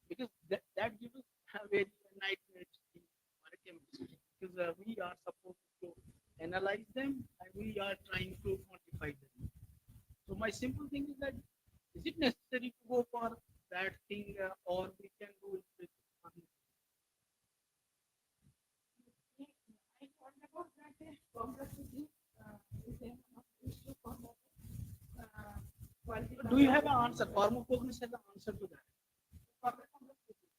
because that gives us a very nightmare in biochemistry, because we are supposed to analyze them and we are trying to quantify them. So my simple thing is that, is it necessary to go for that thing or we can do it with I thought about that complexity is a issue for the quality. Do you have an answer? Pharmacognosy has an answer to that. For the complexity.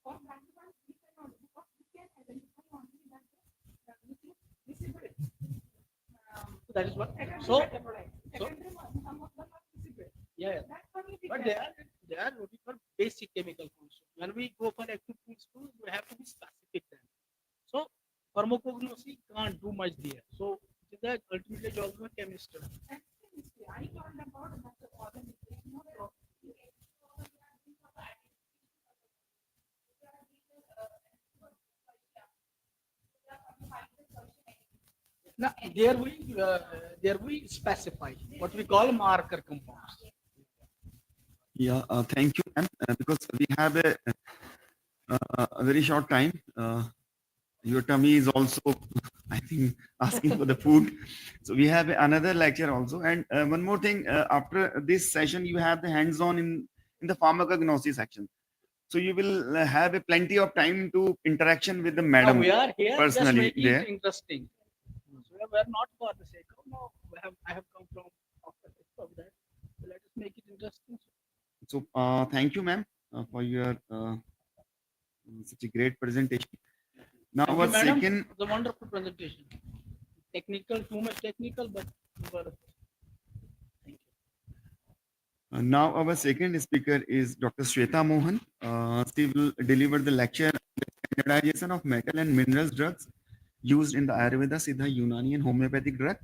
For that one, we cannot, because we can identify only that which is visible. That is what. Secondary So, metabolites. Secondary one, some of them are visible. yeah, That's only we but can. they are what we call basic chemical constants. When we go for active principles, we have to be specific then. So pharmacognosy can't do much there. So it is the ultimately job of a chemist. And chemistry, I learned about that organization of Now, there we specify what we call marker compounds. Yeah, thank you, ma'am. Because we have a very short time. Your tummy is also, I think, asking for the food. So we have another lecture also. And one more thing, after this session, you have the hands-on in the pharmacognosy section. So you will have a plenty of time to interaction with the Now madam we are here just personally making there. it interesting. So we are not for the sake of no. I have come from after of that. So let us make it interesting. So thank you, ma'am, for your such a great presentation. Now Thank our you, madam. second, It was a wonderful presentation. Technical, too much technical, but you were- thank you. now our second speaker is Dr. Shweta Mohan. She will deliver the lecture on standardization of metal and minerals drugs used in the Ayurveda, Siddha, Unani, and homeopathic drug.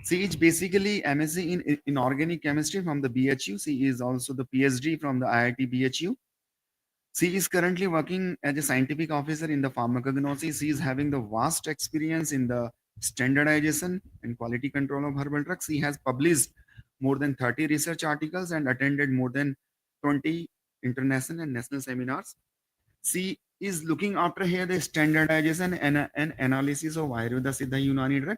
She is basically MSc in inorganic chemistry from the BHU. She is also the PhD from the IIT BHU. She is currently working as a scientific officer in the pharmacognosy. She is having the vast experience in the standardization and quality control of herbal drugs. She has published more than 30 research articles and attended more than 20 international and national seminars. She is looking after here the standardization and analysis of Ayurveda, Siddha, Unani drug.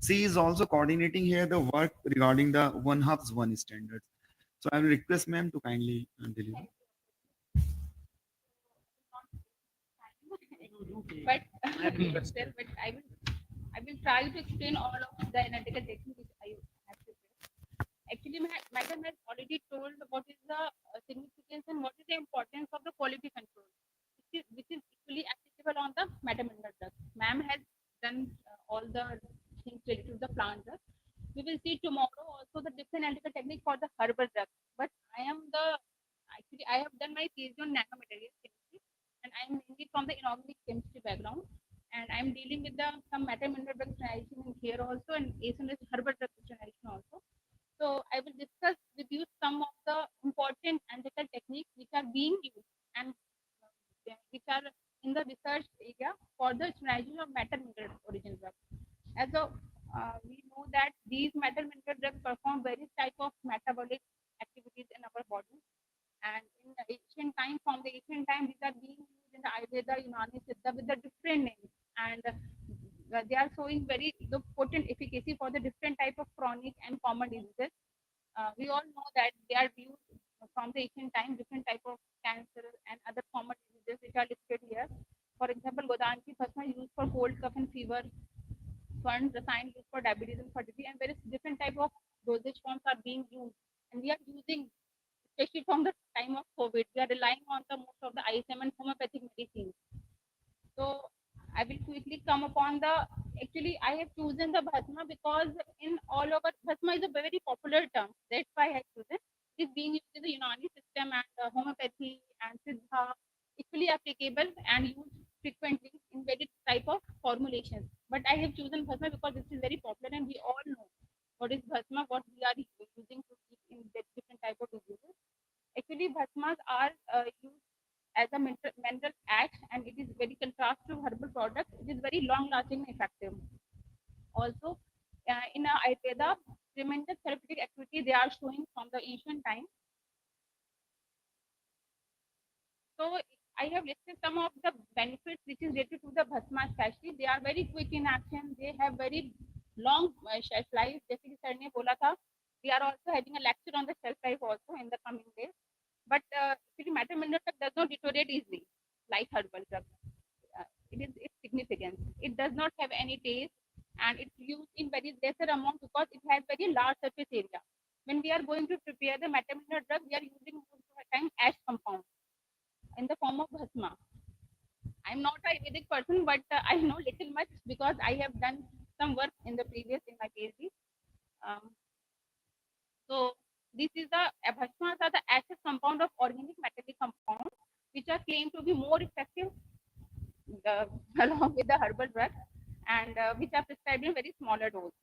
She is also coordinating here the work regarding the One Herbs One standards. So I will request ma'am to kindly deliver. But sir, but I will try to explain all of the analytical technique which I have prepared. Actually, madam has already told what is the significance and what is the importance of the quality control, which is equally applicable on the metamineral drugs. Ma'am has done all the things related to the plant drugs. We will see tomorrow also the different analytical technique for the herbal drugs. But I have done my PhD on nanomaterials chemistry, and I am mainly from the inorganic chemistry background, and I am dealing with the some metamineral drug stabilization in here also, and asynchronous herbal drug stabilization also. So I will discuss with you some of the important analytical techniques which are being used and which are in the research area for the stabilization of metamineral origin drugs. As of we know that these metamineral drugs perform various type of metabolic activities in our body, and in the ancient time, from the ancient time, these are being used in the Ayurveda, Unani, Siddha with the different names, and they are showing very potent efficacy for the different type of chronic and common diseases. We all know that they are used from the ancient time, different type of cancer and other common diseases which are listed here. For example, Godanki Bhasma used for cold, cough, and fever. Swern Rasayan used for diabetes and fertility, and various different type of dosage forms are being used, and we are using, especially from the time of COVID, we are relying on the most of the ISM and homeopathic medicines. So I will quickly come upon the, actually I have chosen the Bhasma because in all over, Bhasma is a very popular term. That's why I have chosen. It is being used in the Unani system, and homeopathy and Siddha, equally applicable and used frequently in various type of formulations. But I have chosen Bhasma because this is very popular and we all know what is Bhasma, what we are using to treat in different type of diseases. Actually, Bhasmas are used as a mineral ash, and it is very contrast to herbal products. It is very long lasting and effective. Also, in Ayurveda, tremendous therapeutic activity they are showing from the ancient time. So I have listed some of the benefits which is related to the Bhasma especially. They are very quick in action. They have very long shelf life. जैसे कि sir ने बोला था, we are also having a lecture on the shelf life also in the coming days. But actually, metamineral drug does not deteriorate easily like herbal drugs. It is its significance. It does not have any taste, and it's used in very lesser amount because it has very large surface area. When we are going to prepare the metamineral drug, we are using most of the time ash compound in the form of bhasma. I'm not a Ayurvedic person, but I know little much because I have done some work in the previous in my PhD. So this is the bhasmas are the active compound of organic metallic compounds which are claimed to be more effective along with the herbal drugs, and which are prescribed in very smaller dose.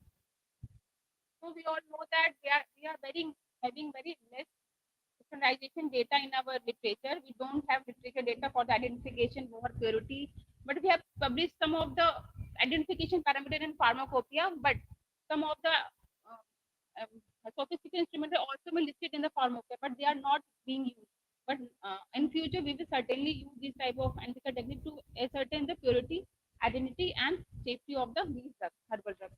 So we all know that we are having very less standardization data in our literature. We don't have literature data for the identification over purity, but we have published some of the identification parameter in pharmacopoeia, but some of the sophisticated instruments are also been listed in the pharmacopoeia, but they are not being used. But in future, we will certainly use this type of analytical technique to ascertain the purity, identity, and safety of these drugs, herbal drugs.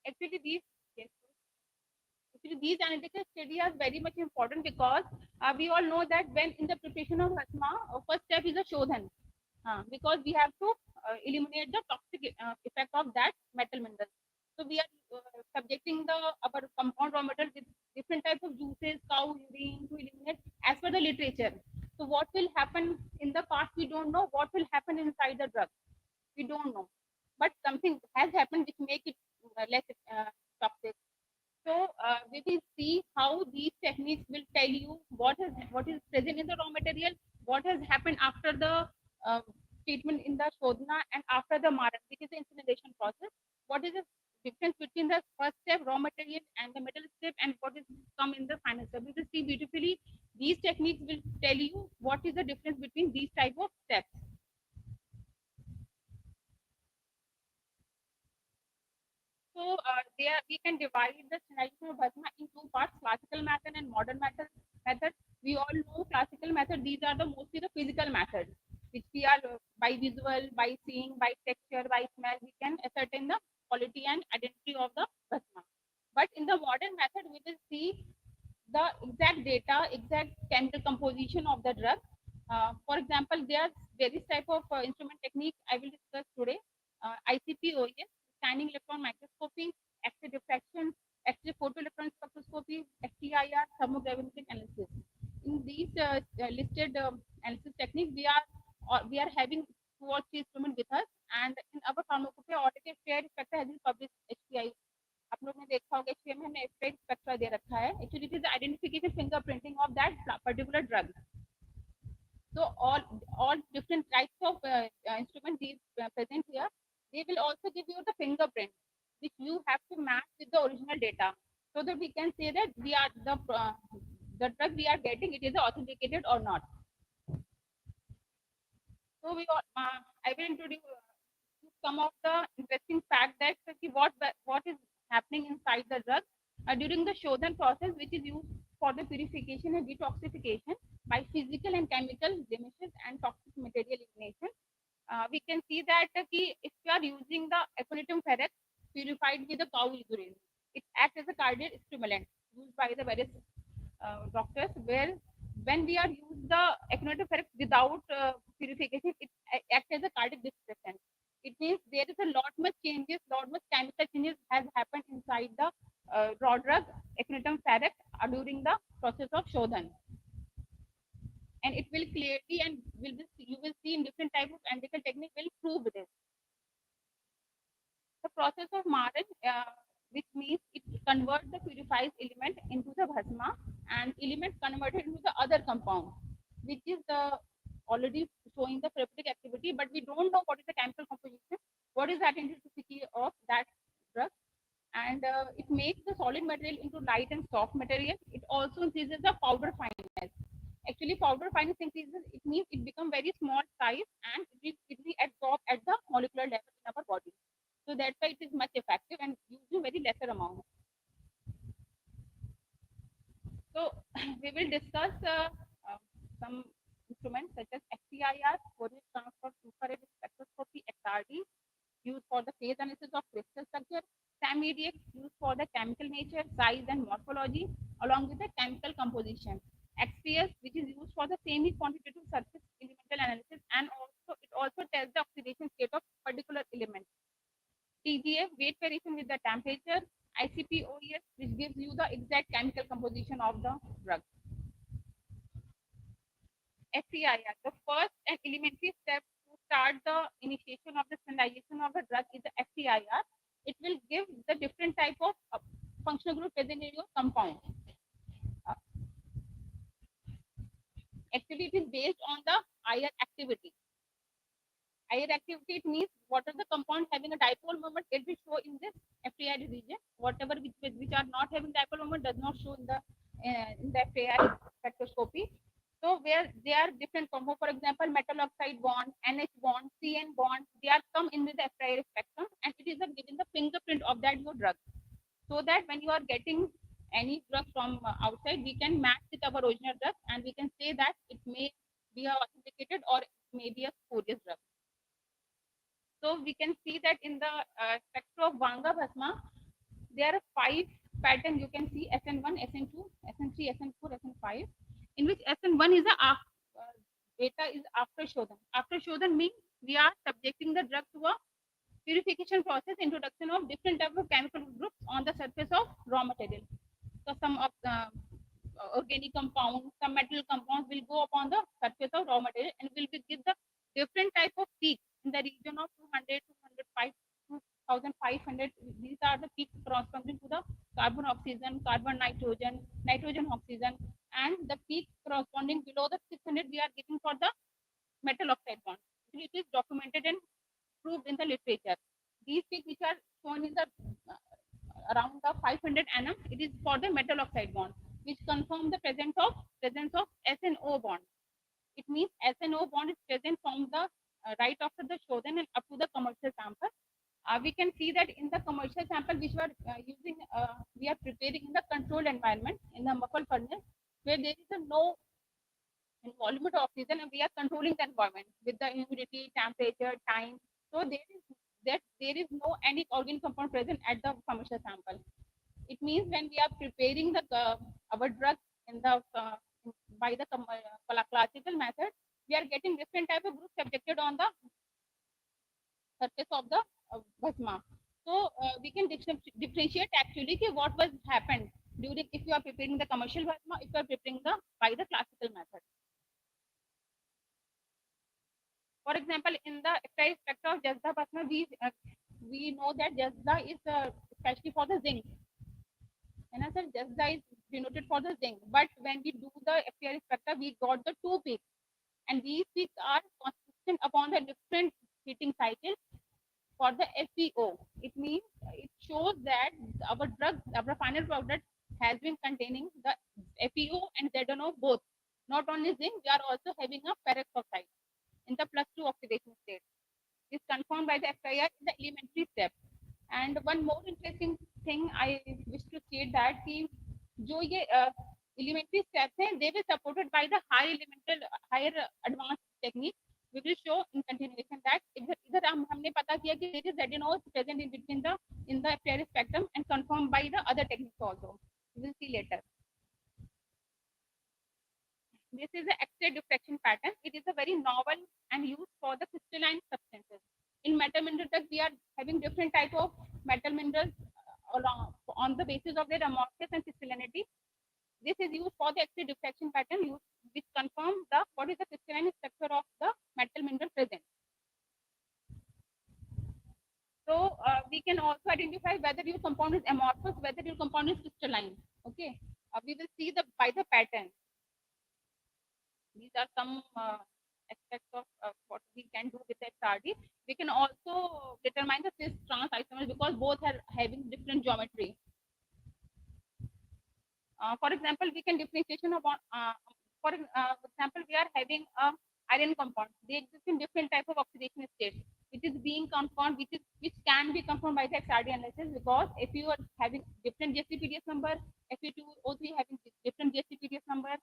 Actually, these analytical studies are very much important because we all know that when in the preparation of Bhasma, first step is a Shodhan, because we have to eliminate the toxic effect of that metal mineral. So we are subjecting our compound raw material with different types of juices, cow urine to eliminate as per the literature. So what will happen in the past, we don't know what will happen inside the drug. We don't know. But something has happened which make it less toxic. So we will see how these techniques will tell you what is present in the raw material, what has happened after the treatment in the Shodhana and after the Maran, which is the incineration process. What is the difference between the first step, raw material, and the middle step, and what is come in the final step? We will see beautifully. These techniques will tell you what is the difference between these type of steps. So we can divide the standardization of Bhasma in two parts: classical method and modern method. We all know classical method. These are mostly the physical methods, which we are by visual, by seeing, by texture, by smell, we can ascertain the quality and identity of the Bhasma. But in the exact data, exact chemical composition of the drug. For example, there are various type of instrument technique I will discuss today. ICP-OES, scanning electron microscopy, X-ray diffraction, X-ray photoelectron spectroscopy, FTIR, thermogravimetric analysis. In these listed analysis techniques, we are having 2 or 3 instruments with us, and in our pharmacopoeia already FTIR spectra has been published. HPI आप लोग ने देखा होगा HPI में हमने FTIR spectra दे रखा है. Actually, it is the identification fingerprinting of that particular drug. So all different types of instruments present here, they will also give you the fingerprint, which you have to match with the original data, so that we can say that we are the drug we are getting, it is authenticated or not. So I will introduce some of the interesting fact that what is happening inside the drug during the Shodhan process, which is used for the purification and detoxification by physical and chemical blemishes and toxic material elimination. We can see that if you are using the aconitum ferrex purified with the cow urine, it acts as a cardiac stimulant used by the various doctors, where when we are using the aconitum ferrex without purification, it acts as a cardiac depressant. It means there is a lot much chemical changes has happened inside the raw drug aconitum ferrex during the process of Shodhan. And it will clearly and you will see in different type of analytical technique will prove this. The process of Maran, which means it converts the purified element into the bhasma, and element converted into the other compound, which is the already showing the therapeutic activity, but we don't know what is the chemical composition, what is the identity of that drug, and it makes the solid material into light and soft material. It also increases the powder fineness. Actually, powder fineness increases, it means it becomes very small size, and it will absorb at the molecular level in our body. So that's why it is much effective and used in very lesser amount. So we will discuss some instruments such as FTIR, Fourier transfer infrared spectroscopy, XRD, used for the phase analysis of crystal structure, SAM-EDX, used for the chemical nature, size, and morphology, along with the chemical composition. XPS, which is used for the semi-quantitative surface elemental analysis, and it also tells the oxidation state of particular element. TGF, weight variation with the temperature. ICP-OES, which gives you the exact chemical composition of the drug. FTIR, the first and elementary step to start the initiation of the standardization of the drug is the FTIR. It will give the different type of functional group present in your compound. Actually, it is based on the IR activity. IR activity, it means what are the compound having a dipole moment, it will show in this FTIR region. Whatever which are not having dipole moment does not show in the FTIR spectroscopy. So where they are different compound, for example, metal oxide bond, NH bond, CN bond, they are come in with the FTIR spectrum, and it is given the fingerprint of that your drug. So that when you are getting any drug from outside, we can match with our original drug, and we can say that it may be authenticated or it may be a spurious drug. So we can see that in the spectra of Vanga Bhasma, there are 5 patterns you can see: SN1, SN2, SN3, SN4, SN5, in which SN1 is a data is after Shodhan. After Shodhan means we are subjecting the drug to a purification process, introduction of different type of chemical groups on the surface of raw material. So some of the organic compounds, some metal compounds will go upon the surface of raw material and will give the different type of peaks in the region of 200, 205, 2500. These are the peaks corresponding to the carbon oxygen, carbon nitrogen, nitrogen oxygen, and the peak corresponding below the 600 we are giving for the metal oxide bond. It is documented and proved in the literature. These peaks which are shown in the around the 500 nm, it is for the metal oxide bond, which confirm the presence of SNO bond. It means SNO bond is present from the right after the Shodhan and up to the commercial sample. We can see that in the commercial sample which we are using, we are preparing in the controlled environment in the muffled furnace, where there is no involvement of oxygen, and we are controlling the environment with the humidity, temperature, time. So there is no any organic compound present at the commercial sample. It means when we are preparing the our drug in the by the classical method, we are getting different type of groups subjected on the surface of the bhasma. So we can differentiate actually what was happened during if you are preparing the commercial bhasma, if you are preparing the by the classical method. For example, in the X-ray spectra of Jazda bhasma, we know that Jazda is especially for the zinc. And as Jazda is denoted for the zinc, but when we do the FPR spectra, we got the two peaks, and these peaks are consistent upon the different heating cycles for the FeO. It means it shows that our drug, our final product has been containing the FeO and ZNO both. Not only zinc, we are also having a ferrous oxide in the +2 oxidation state. This confirmed by the FIR in the elementary step. And one more interesting thing I wish to state that कि जो ये elementary steps हैं, they were supported by the higher advanced technique. We will show in continuation that इधर हमने पता किया कि there is ZNO present in between the FTIR spectrum and confirmed by the other techniques also. We will see later. This is the X-ray diffraction pattern. It is a very novel and used for the crystalline substances. In metal mineral drugs, we are having different type of metal minerals on the basis of their amorphous and crystallinity. This is used for the X-ray diffraction pattern, which confirms what is the crystalline structure of the metal mineral present. So we can also identify whether your compound is amorphous, whether your compound is crystalline. Okay, we will see by the pattern. These are some aspects of what we can do with XRD. We can also determine the cis trans isomers because both are having different geometry. For example, we can differentiation of for example, we are having iron compound. They exist in different type of oxidation states. It is being confirmed, which can be confirmed by the XRD analysis because if you are having different JCPDS number, Fe2O3 having different JCPDS number,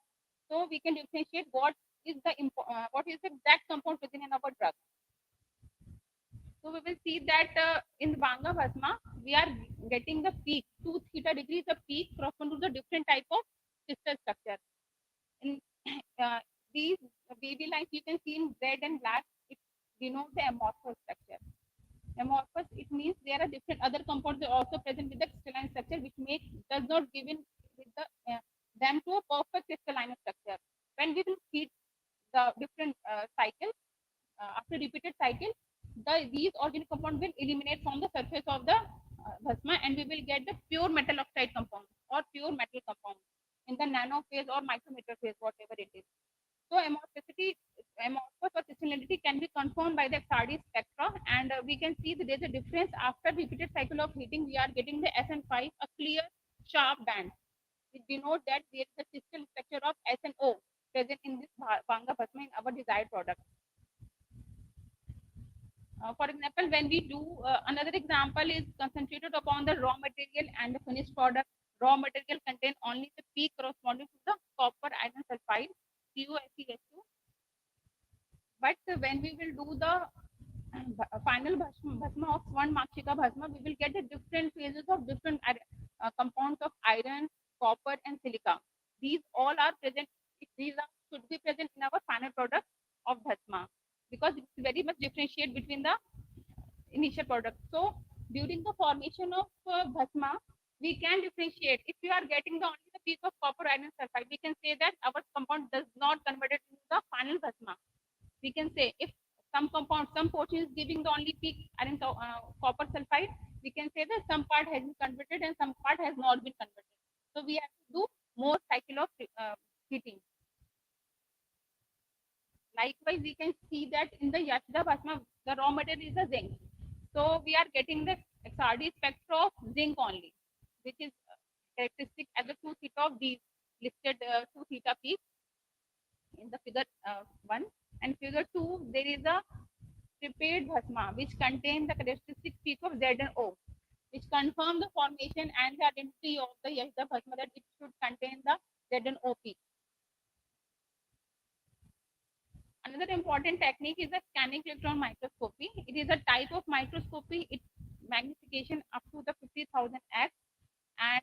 so we can differentiate what is the exact compound present in our drug. So we will see that in Vanga Bhasma, we are getting the peak, 2 theta degrees of peak correspond to the different type of crystal structure. In these wavy lines you can see in red and black, it denotes the amorphous structure. Amorphous, it means there are different other compounds also present with the crystalline structure, which does not give in with them to a perfect crystalline structure. When we will heat the different cycles, after repeated cycle, these organic compounds will eliminate from the surface of the bhasma, and we will get the pure metal oxide compound or pure metal compound in the nano phase or micrometer phase, whatever it is. So amorphous or crystallinity can be confirmed by the XRD spectra, and we can see that there's a difference after repeated cycle of heating. We are getting the SN5, a clear sharp band. It denotes that there is a crystal structure of SNO present in this Vanga Bhasma in our desired product. For example, when we do another example is concentrated upon the raw material and the finished product. Raw material contain only the peak corresponding to the copper iron sulfide, CuSeH2. But when we will do the final bhasma of Swarn Makshika Bhasma, we will get the different phases of different compounds of iron, copper, and silica. These all are present. These should be present in our final product of bhasma because it's very much differentiate between the initial product. So during the formation of bhasma, we can differentiate. If you are getting only the peak of copper iron sulfide, we can say that our compound does not convert it into the final bhasma. We can say if some portion is giving the only peak iron copper sulfide, we can say that some part has been converted and some part has not been converted. So we have to do more cycle of heating. Likewise, we can see that in the Yashda Bhasma, the raw material is the zinc. So we are getting the XRD spectra of zinc only, which is characteristic as the 2 theta of these listed 2 theta peaks in the figure 1. And figure 2, there is a prepared bhasma which contains the characteristic peak of Z and O, which confirm the formation and the identity of the Yashda bhasma that it should contain the Z and O peak. Another important technique is the scanning electron microscopy. It is a type of microscopy. Its magnification up to the 50,000x, and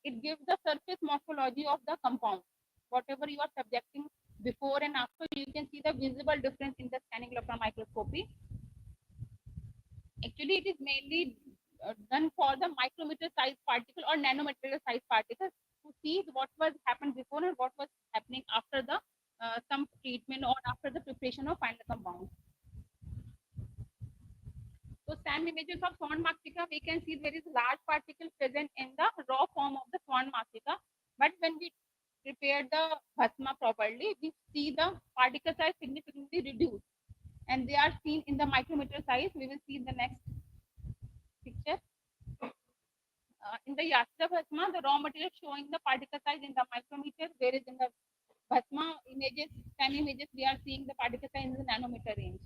it gives the surface morphology of the compound. Whatever you are subjecting before and after, you can see the visible difference in the scanning electron microscopy. Actually, it is mainly done for the micrometer size particle or nanometer size particles to see what was happened before and what was happening after the some treatment or after the preparation of final compound. So SAM images of Swan mastica, we can see there is large particle present in the raw form of the Swan mastica. But when we prepare the bhasma properly, we see the particle size significantly reduced. And they are seen in the micrometer size. We will see in the next picture. In the Yastra bhasma, the raw material showing the particle size in the micrometer, whereas in the bhasma images, SAM images, we are seeing the particle size in the nanometer range.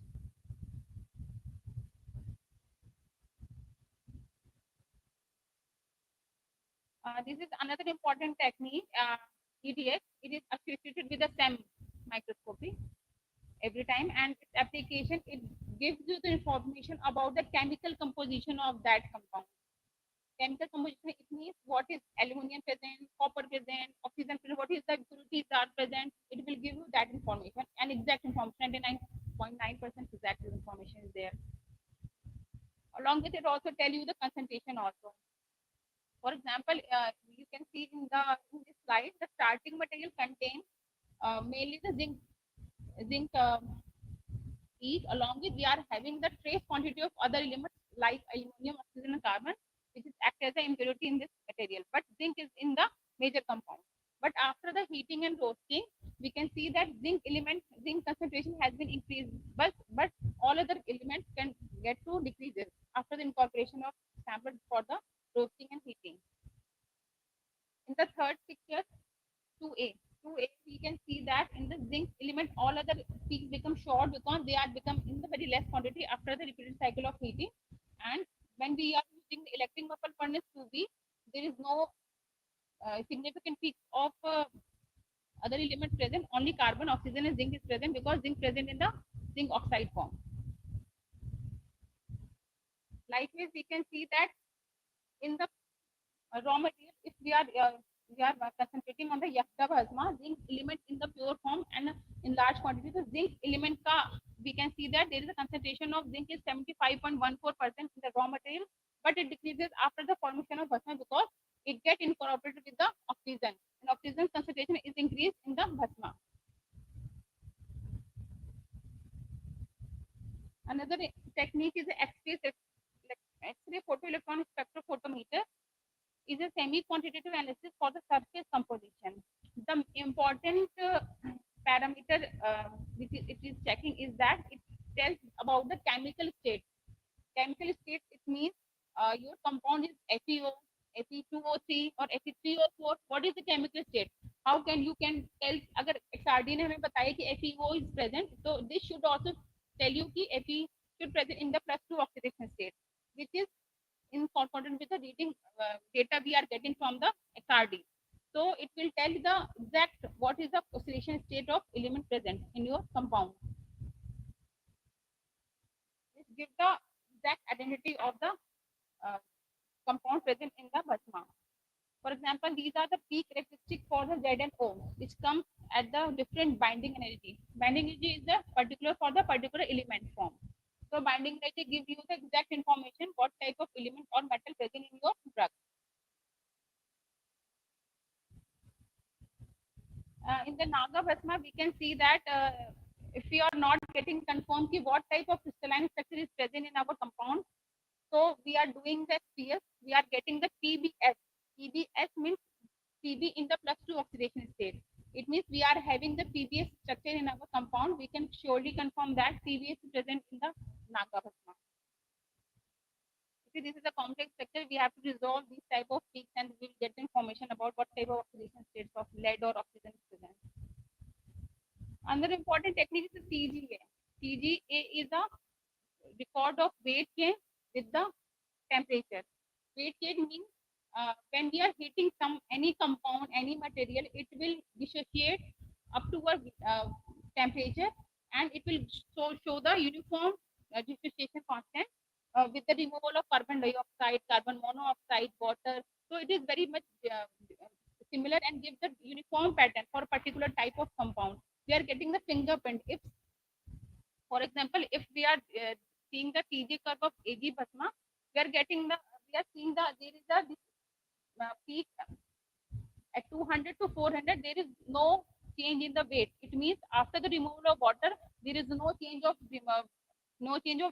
This is another important technique, EDX. It is associated with the SEM microscopy every time, and its application, it gives you the information about the chemical composition of that compound. Chemical composition, it means what is aluminum present, copper present, oxygen present, what is the impurities are present. It will give you that information and exact information. 99.9% exact information is there. Along with it, also tell you the concentration also. For example, you can see in this slide, the starting material contains mainly the zinc each. Along with, we are having the trace quantity of other elements like aluminum, oxygen, and carbon, which is act as an impurity in this material. But zinc is in the major compound. But after the heating and roasting, we can see that zinc concentration has been increased, but all other elements can get to decreases after the incorporation of sample for the roasting and heating. In the third picture, 2A, we can see that in the zinc element, all other peaks become short because they are become in the very less quantity after the repeated cycle of heating. And when we are using the electric muffle furnace 2B, there is no significant peaks of other elements present. Only carbon, oxygen, and zinc is present because zinc present in the zinc oxide form. Likewise, we can see that in the raw material, if we are concentrating on the Yastra bhasma, zinc element in the pure form and in large quantity. So zinc element we can see that there is a concentration of zinc is 75.14% in the raw material, but it decreases after the formation of bhasma because it gets incorporated with the oxygen, and oxygen concentration is increased in the bhasma. Another technique is the X-ray photoelectron spectrophotometer. Is a semi-quantitative analysis for the surface composition. The important parameter which it is checking is that it tells about the chemical state. Chemical state, it means your compound is FeO, Fe2O3 or Fe3O4. What is the chemical state? How can you can tell? अगर XRD ने हमें बताया कि FeO is present, so this should also tell you कि Fe should present in the +2 oxidation state, which is in concordance with the reading data we are getting from the XRD. So it will tell the exact what is the oxidation state of element present in your compound. This gives the exact identity of the compound present in the bhasma. For example, these are the peak characteristics for the Z and O, which comes at the different binding energy. Binding energy is the particular for the particular element form. So binding energy gives you the exact information what type of element or metal present in your drug. In the Naga Bhasma, we can see that if we are not getting confirmed what type of crystalline structure is present in our compound, so we are doing the SPS, we are getting the PBS. PBS means PB in the +2 oxidation state. It means we are having the PBS structure in our compound. We can surely confirm that PBS is present in the Naga Bhasma. This is a complex structure. We have to resolve these type of peaks and we will get the information about what type of oxidation states of lead or oxygen is present. Another important technique is the TGA. TGA is a record of weight change with the temperature. Weight change means when we are heating any compound, any material, it will dissociate up to a temperature and it will show the uniform dissociation constant with the removal of carbon dioxide, carbon monoxide, water. So it is very much similar and gives the uniform pattern for a particular type of compound. We are getting the fingerprint. If, for example, if we are seeing the TG curve of AG Bhasma, we are getting the, we are seeing the, there is a this, peak at 200 to 400, there is no change in the weight. It means after the removal of water, there is no change of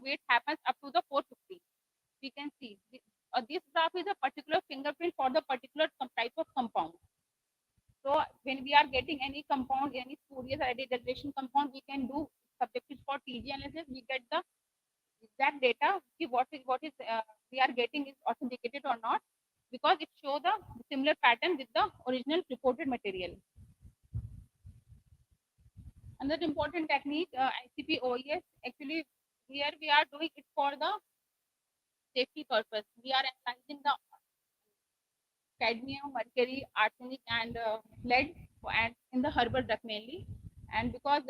weight happens up to the 450. We can see this graph is a particular fingerprint for the particular type of compound. So when we are getting any compound, any spurious or dehydration compound, we can do subjected for TG analysis. We get the exact data, see what is we are getting is authenticated or not, because it shows the similar pattern with the original reported material. Another important technique, ICP OES, actually here we are doing it for the safety purpose. We are analyzing the cadmium, mercury, arsenic, and lead, and in the herbal drug mainly. And because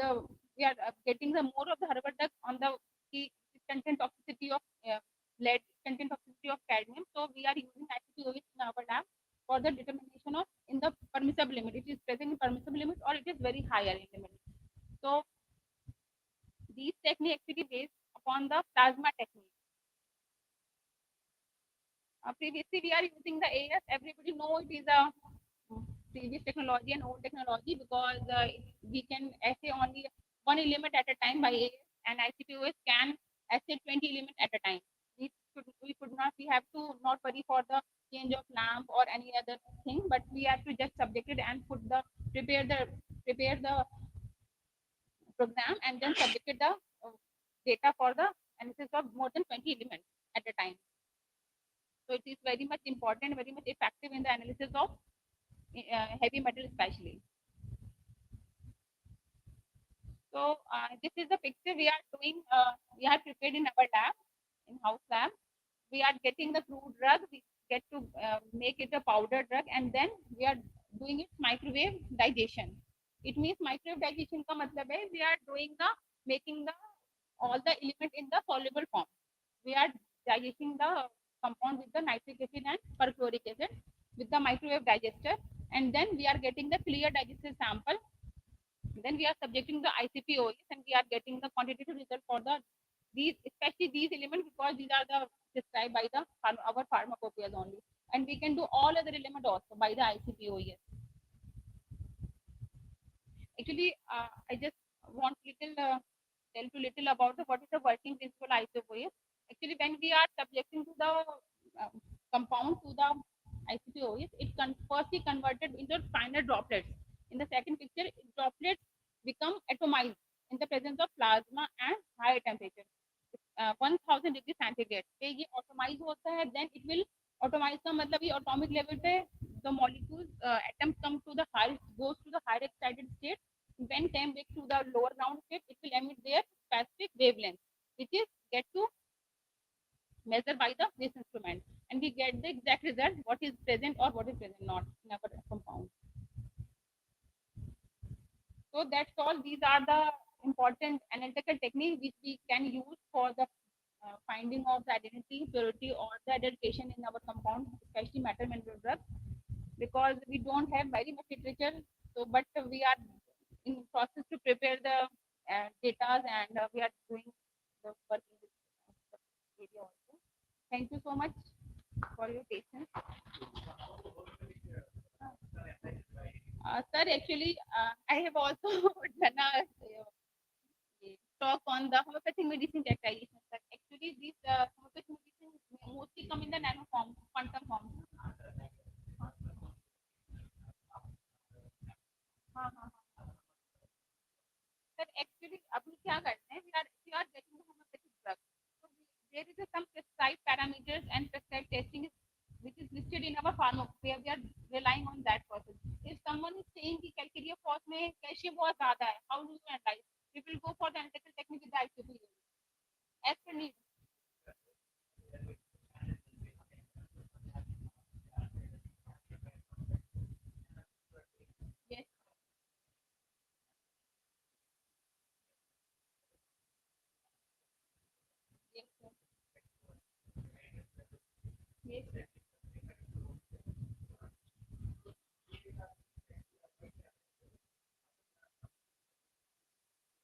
we are getting the more of the herbal drug on the content toxicity of lead, content toxicity of cadmium, so we are using ICP-OS in our lab for the determination of in the permissible limit. It is present in permissible limit or it is very higher in limit. So these techniques actually based upon the plasma technique. Previously, we are using the AS. Everybody know it is a previous technology and old technology, because we can assay only one element at a time by AS, and ICP-OS can assay 20 elements at a time. We have to not worry for the change of lamp or any other thing, but we have to just subject it and prepare the program and then subjected the data for the analysis of more than 20 elements at a time. So it is very much important, very much effective in the analysis of heavy metal especially. So this is the picture we are doing, we have prepared in our lab, in-house lab. We are getting the crude drug, we get to make it a powder drug, and then we are doing it microwave digestion. It means microwave digestion ka matlab hai, we are doing making all the element in the soluble form. We are digesting the compound with the nitric acid and perchloric acid with the microwave digester, and then we are getting the clear digested sample. Then we are subjecting the ICP-OS, and we are getting the quantitative result for especially these elements, because these are the described by our pharmacopoeias only, and we can do all other elements also by the ICP-OS. Actually, I just want tell you little about what is the working principle ICP-OS. Actually, when we are subjecting to the compound to the ICP-OS, it firstly converted into finer droplets. In the second picture, droplets become atomized in the presence of plasma and higher temperature, 1000 degrees centigrade. पे ये atomize होता है, then it will atomize का मतलब ये atomic level पे the molecules atoms come to the goes to the higher excited state. When came back to the lower ground state, it will emit their specific wavelength, which is get to measure by this instrument, and we get the exact result what is present or what is present not in our compound. So that's all. These are the important analytical techniques which we can use for the finding of the identity, purity, or the identification in our compound, especially metal mineral drugs, because we don't have very much literature. So, but we are in process to prepare the data, and we are doing the work in this area also. Thank you so much for your patience. Sir, actually, I have also done a talk on the homeopathic medicine characterization. Sir, actually, these homeopathic medicine mostly come in the nano form, quantum form. Sir, actually, अभी क्या करते हैं? We are getting the homeopathic drug. So there is some prescribed parameters and prescribed testing which is listed in our pharmacopoeia. We are relying on that process. If someone is saying कि calcareous phos में calcium बहुत ज़्यादा है, how do you analyze? We will go for the analytical technique with the ICP as per need. Yes. Yes, sir. Yes, sir.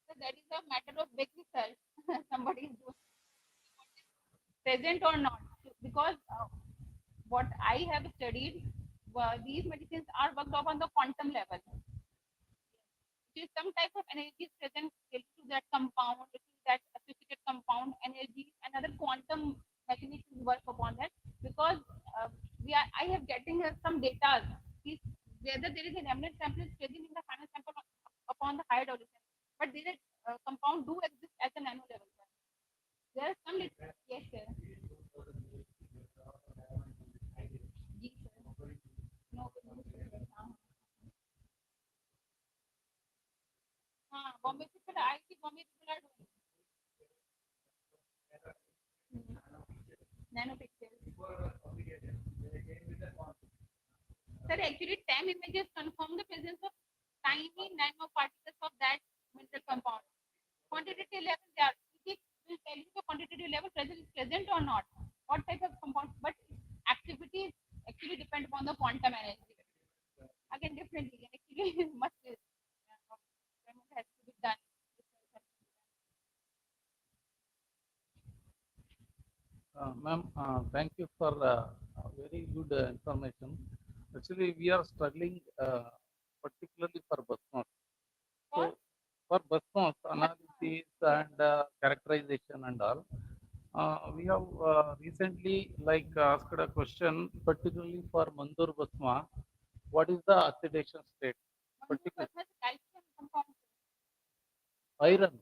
So that is a matter of big research. Somebody is doing present or not, because what I have studied, these medicines are worked off on the quantum level. There is some type of energy is present related to that compound, to that associated compound energy, another quantum mechanisms work upon that, because I have getting some data is whether there is an eminent sample is present in the final sample upon the higher dosage, but there is compound do exist at the nano level. Sir. There are some yes, sir. Yes, sir. No, Bombay people, I see Bombay people are doing nanopixels. Sir, actually, TEM images confirm the presence of tiny nanoparticles of that mineral compound. Quantitative level, they are. It will tell you the quantitative level present or not. What type of compound, but activities actually depend upon the quantum energy. Again, differently, actually, much has to be done. Ma'am, thank you for very good information. Actually, we are struggling particularly for BUSMOS. So, for BUSMOS analysis and characterization and all, we have recently asked a question, particularly for Mandur Basma. What is the oxidation state? Particularly Calcium compound. iron.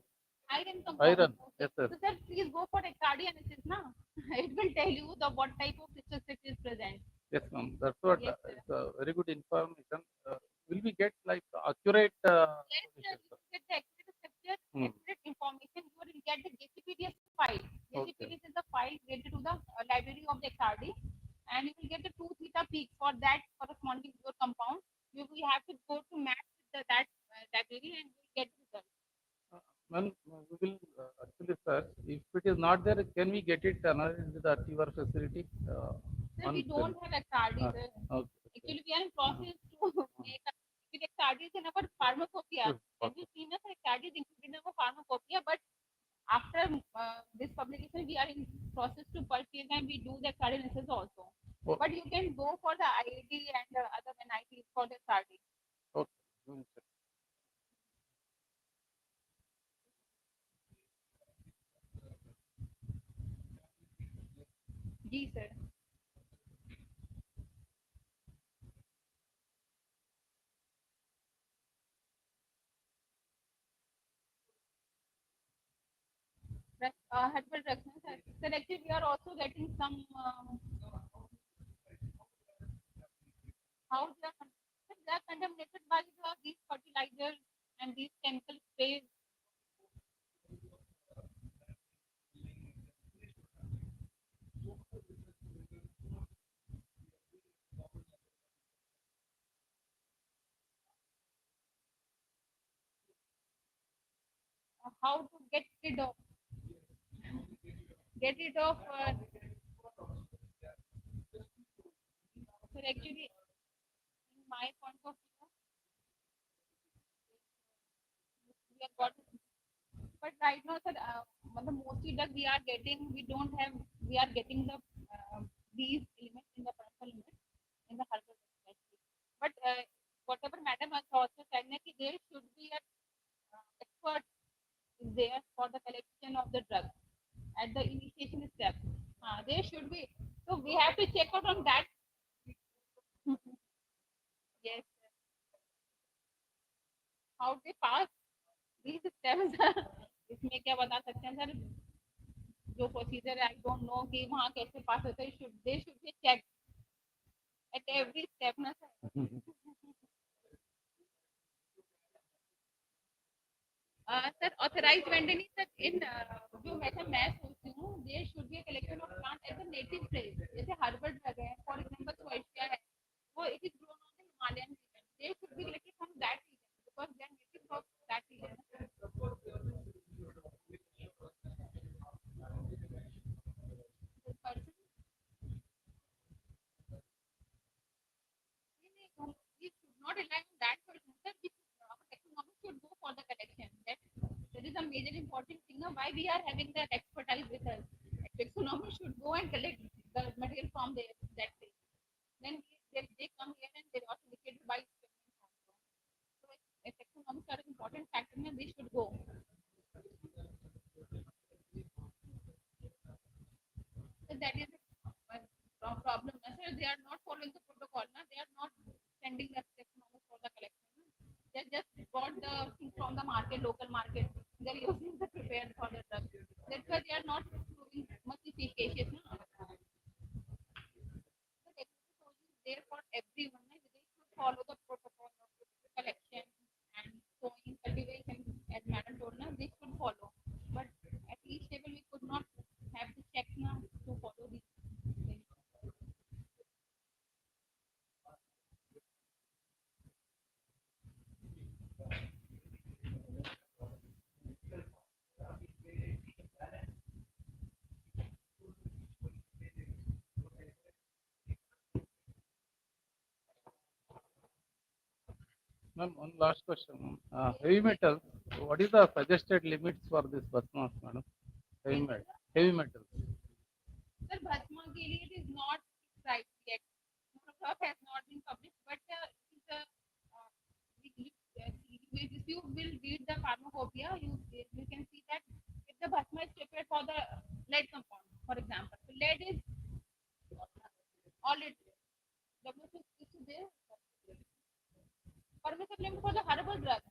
Iron compound. Iron. Okay. Yes, sir. So, sir, please go for a cardianalysis now. It will tell you the what type of crystal set is present. Yes, ma'am. That's what Yes, sir. it's a very good information. Will we get like accurate Yes, sir. position, You will get the accurate structure, Hmm. accurate information. You will get the JCPDS file. JCPDS is the file related to the library of the XRD, and you will get the 2 theta peaks for that corresponding to your compound. You will have to go to match with that library and you will get the result. Well, we will actually search. If it is not there, can we get it analyzed into the TVR facility? Sir, we don't have XRD, sir. Okay. Actually, we are in process to make XRD is in our pharmacopoeia. As you see, sir, XRD is included in our pharmacopoeia, but after this publication, we are in process to purchase and we do the XRD analysis also. Oh. But you can go for the IIT and the other NITs for the XRD. Okay. We will check. Ji, sir. Herbal drugs, sir. Sir, actually, we are also getting some. How they are contaminated by these fertilizers and these chemical sprays. How to get rid of so actually in my point of view we have got, but right now sir the mostly that we are getting we don't have we are getting the these elements in the purple limit in the herbal industry. But whatever madam has also said that there should be a expert is there for the collection of the drug at the initiation step. There should be. So we have to check out on that. Yes. How they pass these steps. इसमें क्या बता सकते हैं sir जो procedure है I don't know कि वहाँ कैसे पास होता है should they should be check at every step ना सर सर ऑथराइज्ड वेंडर नहीं सर इन जो मैं सोचती हूँ there should be a collection of plant as a native place जैसे हर्बल ड्रग है फॉर एग्जांपल सोएशिया है वो it is grown on the Himalayan region there should be collected from that region because they are native of that region major important thing. Now, why we are having that expertise with us? Taxonomy should go and collect the material from there, that place. Then they come here and they authenticated by specimens also. So if taxonomy are an important factor, then they should go. So that is a problem. Sir, they are not following the protocol. Now they are not sending the taxonomy for the collection. They just bought the things from the market, local market. They're using the prepared for the drug. That's why they are not doing much efficacious. No? The technology is there for everyone. They should follow the protocol of collection and sowing, cultivation, as Madam told us, they should follow. But at each level, we could not have the check now to follow these things. Ma'am, one last question. Heavy metals, what is the suggested limits for this Basmas, madam? Heavy metals. Sir, Bhatma ke liye it is not right yet. Monograph has not been published, but if you will read the pharmacopoeia, you can see that if the Bhatma is prepared for the lead compound, for example, so lead is already W6 is there. Permissible limit for the herbal drug.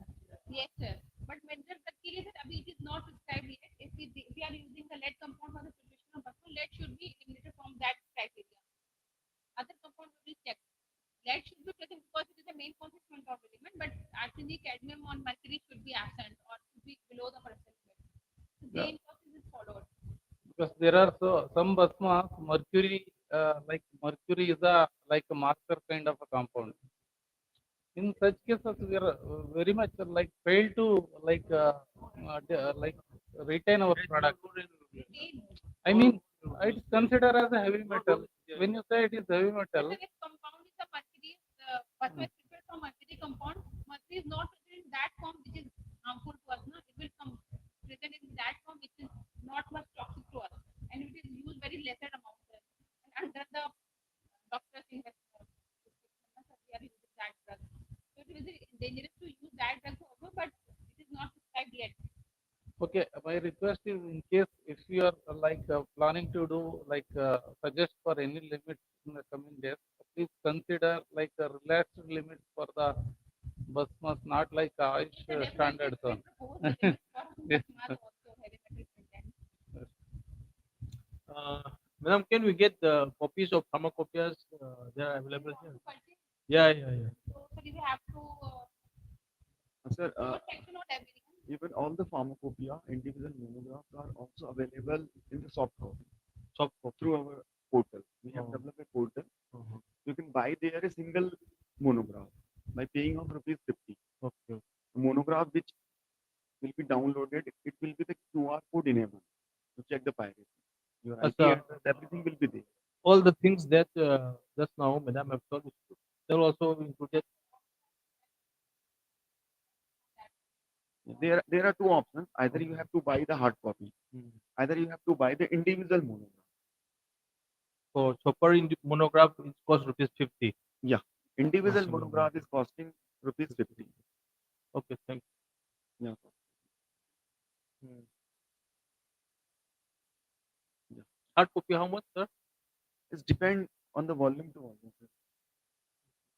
Yes, sir. But medical drug ke liye, sir, abhi it is not prescribed yet. If we are using the lead compound for the preparation of Bhatma, lead should be eliminated from that criteria. Other compounds will be checked. Lead should be present because it is the main constituent of element, but arsenic, cadmium, or mercury should be absent or should be below the percent limit. So the process is followed. Because there are some Basmas, mercury, like mercury is like a marker kind of a compound. In such cases, we are very much like fail to like retain our product. I mean, it's considered as a heavy metal. When you say it is heavy metal, If compound is a mercury, Bhatma is prepared from mercury compound. Mercury is not present in that form which is harmful to us. No? It will come present in that form which is not much toxic to us, and it is used very lesser amount. And under the doctor's prescription, we are using that drug. So it is dangerous to use that drug also, but it is not prescribed yet. okay, my request is in case if you are planning to do suggest for any limit in the coming days, please consider like a relaxed limit for the Basmas, not like Ayush standard zone. Yes. Madam, can we get the copies of pharmacopoeias? They are available here. Yeah. So we have to Sir, section out everything. even all the pharmacopoeia, individual monographs are also available in the soft copy. Through our portal. We have developed a portal. You can buy there a single monograph by paying of ₹50. Okay. The monograph which will be downloaded, it will be the QR code enabled to check the piracy. Your IP address, everything will be there. All the things that just now Madam have told, they're also included. There are two options. Either you have to buy the hard copy, either you have to buy the individual monograph. So per monograph it costs ₹50. Yeah, individual Awesome. monograph is costing ₹50. Okay, thank Yeah. you. Hard copy, how much, sir? It depends on the volume to volume.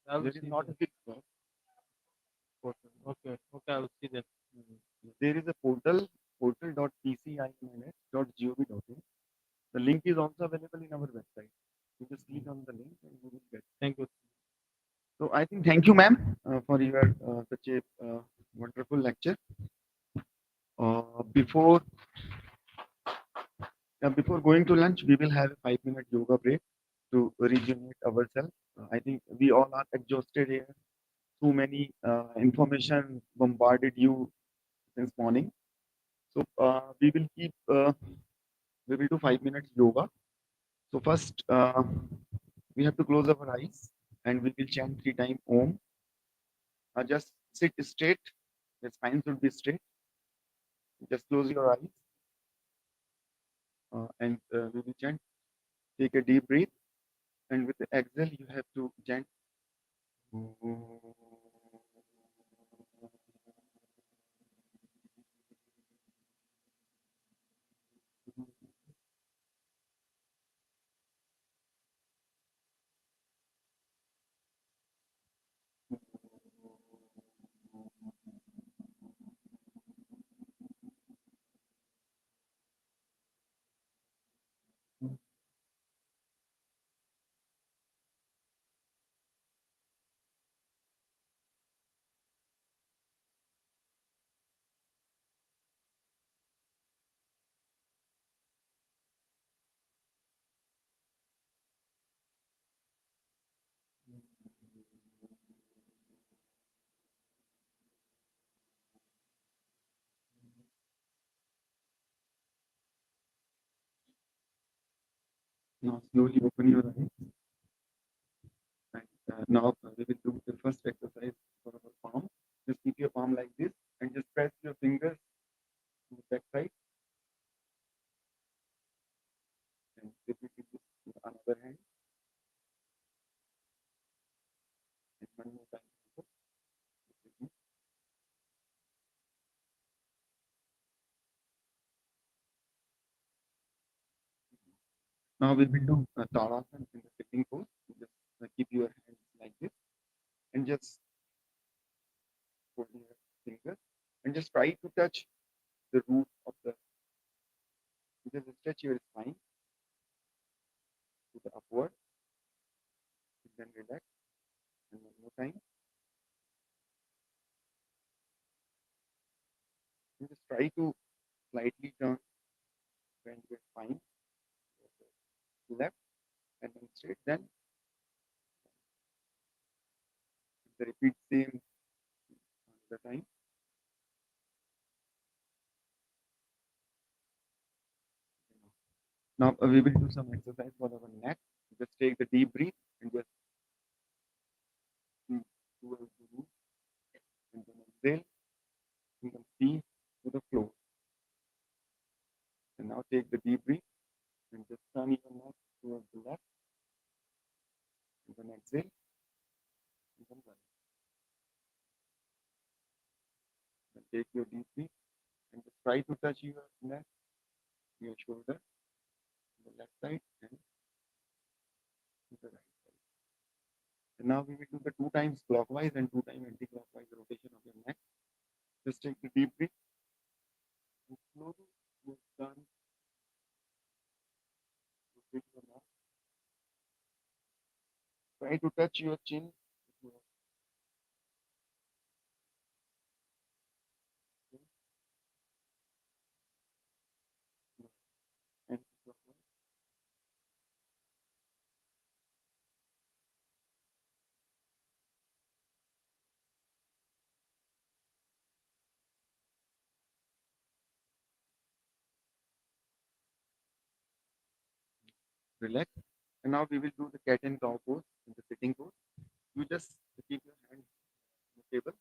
I'll There is see not a that. fixed cost. Okay, I'll see that. There is a portal, portal.pcims.gov.in. The link is also available in our website. You just click on the link and you will get. Thank you. So I think thank you, ma'am, for your such a wonderful lecture. Before going to lunch, we will have a 5-minute yoga break to rejuvenate ourselves. I think we all are exhausted here. Too many information bombarded you since morning. So we will do 5 minutes yoga. So first, we have to close our eyes and we will chant 3 times Om. Just sit straight. The spine should be straight. Just close your eyes and we will gently take a deep breath. And with the exhale, you have to gently. Now slowly open your eyes. And now we will do the first exercise for our palm. Just keep your palm like this and just press your fingers to the back side. And repeat this with another hand. And one more time. Now we will do Tadasana in the sitting pose. Just keep your hands like this and just hold your fingers and just try to touch the root of the. Just stretch your spine to the upward and then relax. And one more time. And just try to slightly turn bend your spine left and then straight. Then repeat same the time. Now we will do some exercise for our neck. Just take the deep breath and just towards the root and then exhale. You can see to the floor. And now take the deep breath and just turn your neck towards the left. And then exhale. And then run. Then take your deep breath and just try to touch your neck, your shoulder, the left side and the right side. And now we will do the 2 times clockwise and 2 times anti-clockwise rotation of your neck. Just take the deep breath and slowly move down. Rotate your neck. Try to touch your chin. And relax. And now we will do the cat and cow pose in the sitting pose. You just keep your hand on the table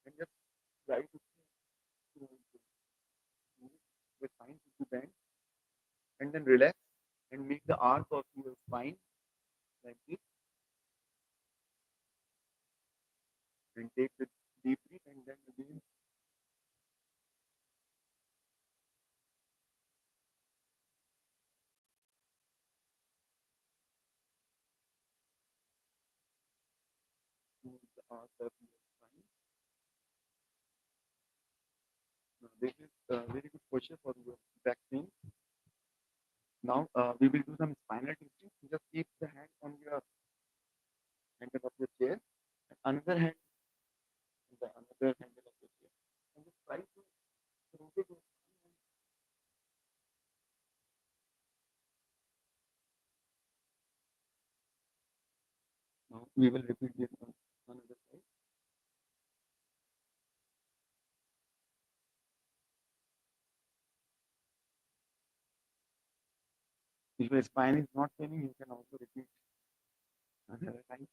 and just try to move your spine to bend and then relax and make the arc of your spine like this and take the deep breath and then again move the arc of your spine. Now, this is a very good posture for your back pain. Now we will do some spinal twisting. Just keep the hand on your handle of your chair and another hand on the another handle of your chair. And just try to rotate your spine. Now we will repeat this on another side. If your spine is not paining, you can also repeat another time.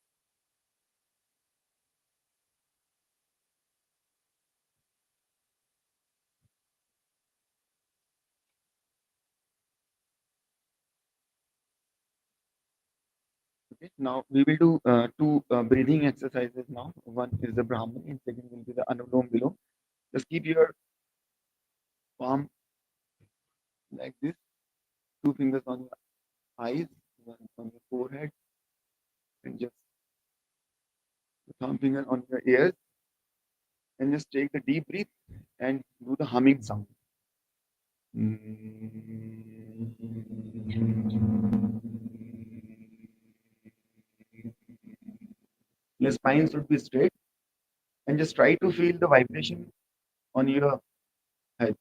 Okay, now we will do two breathing exercises now. One is the Brahman and second will be the Anulom Vilom. Just keep your palm like this, two fingers on your eyes, one on your forehead, and just the thumb finger on your ears, and just take the deep breath and do the humming sound. Your spine should be straight, and just try to feel the vibration on your head.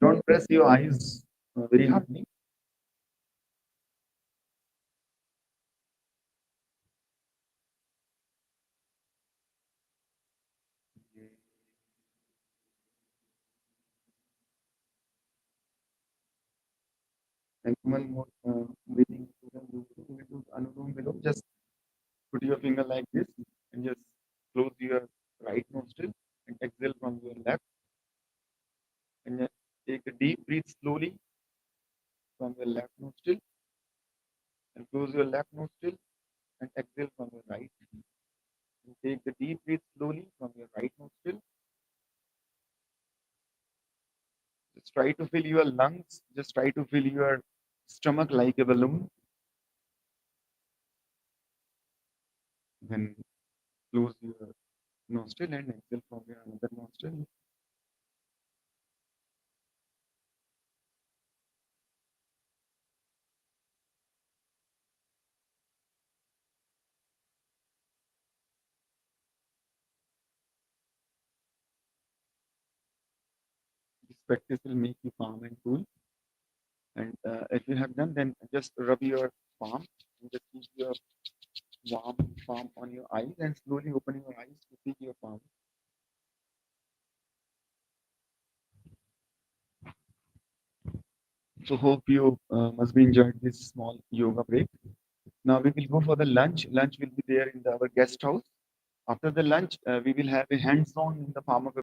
Don't press your eyes very hardly. And one more breathing. Anulom Vilom. Just put your finger like this and just close your right nostril and exhale from your left. And just take a deep breath slowly from your left nostril and close your left nostril and exhale from your right. And take the deep breath slowly from your right nostril. Just try to fill your lungs. Just try to fill your stomach like a balloon. Then close your nostril and exhale from your another nostril. This practice will make you calm and cool. And if you have done, then just rub your palm and just keep your warm palm on your eyes and slowly open your eyes to see your palm. So hope you must be enjoyed this small yoga break. Now we will go for the lunch. Lunch will be there in our guest house. After the lunch, we will have a hands-on in the pharmacology.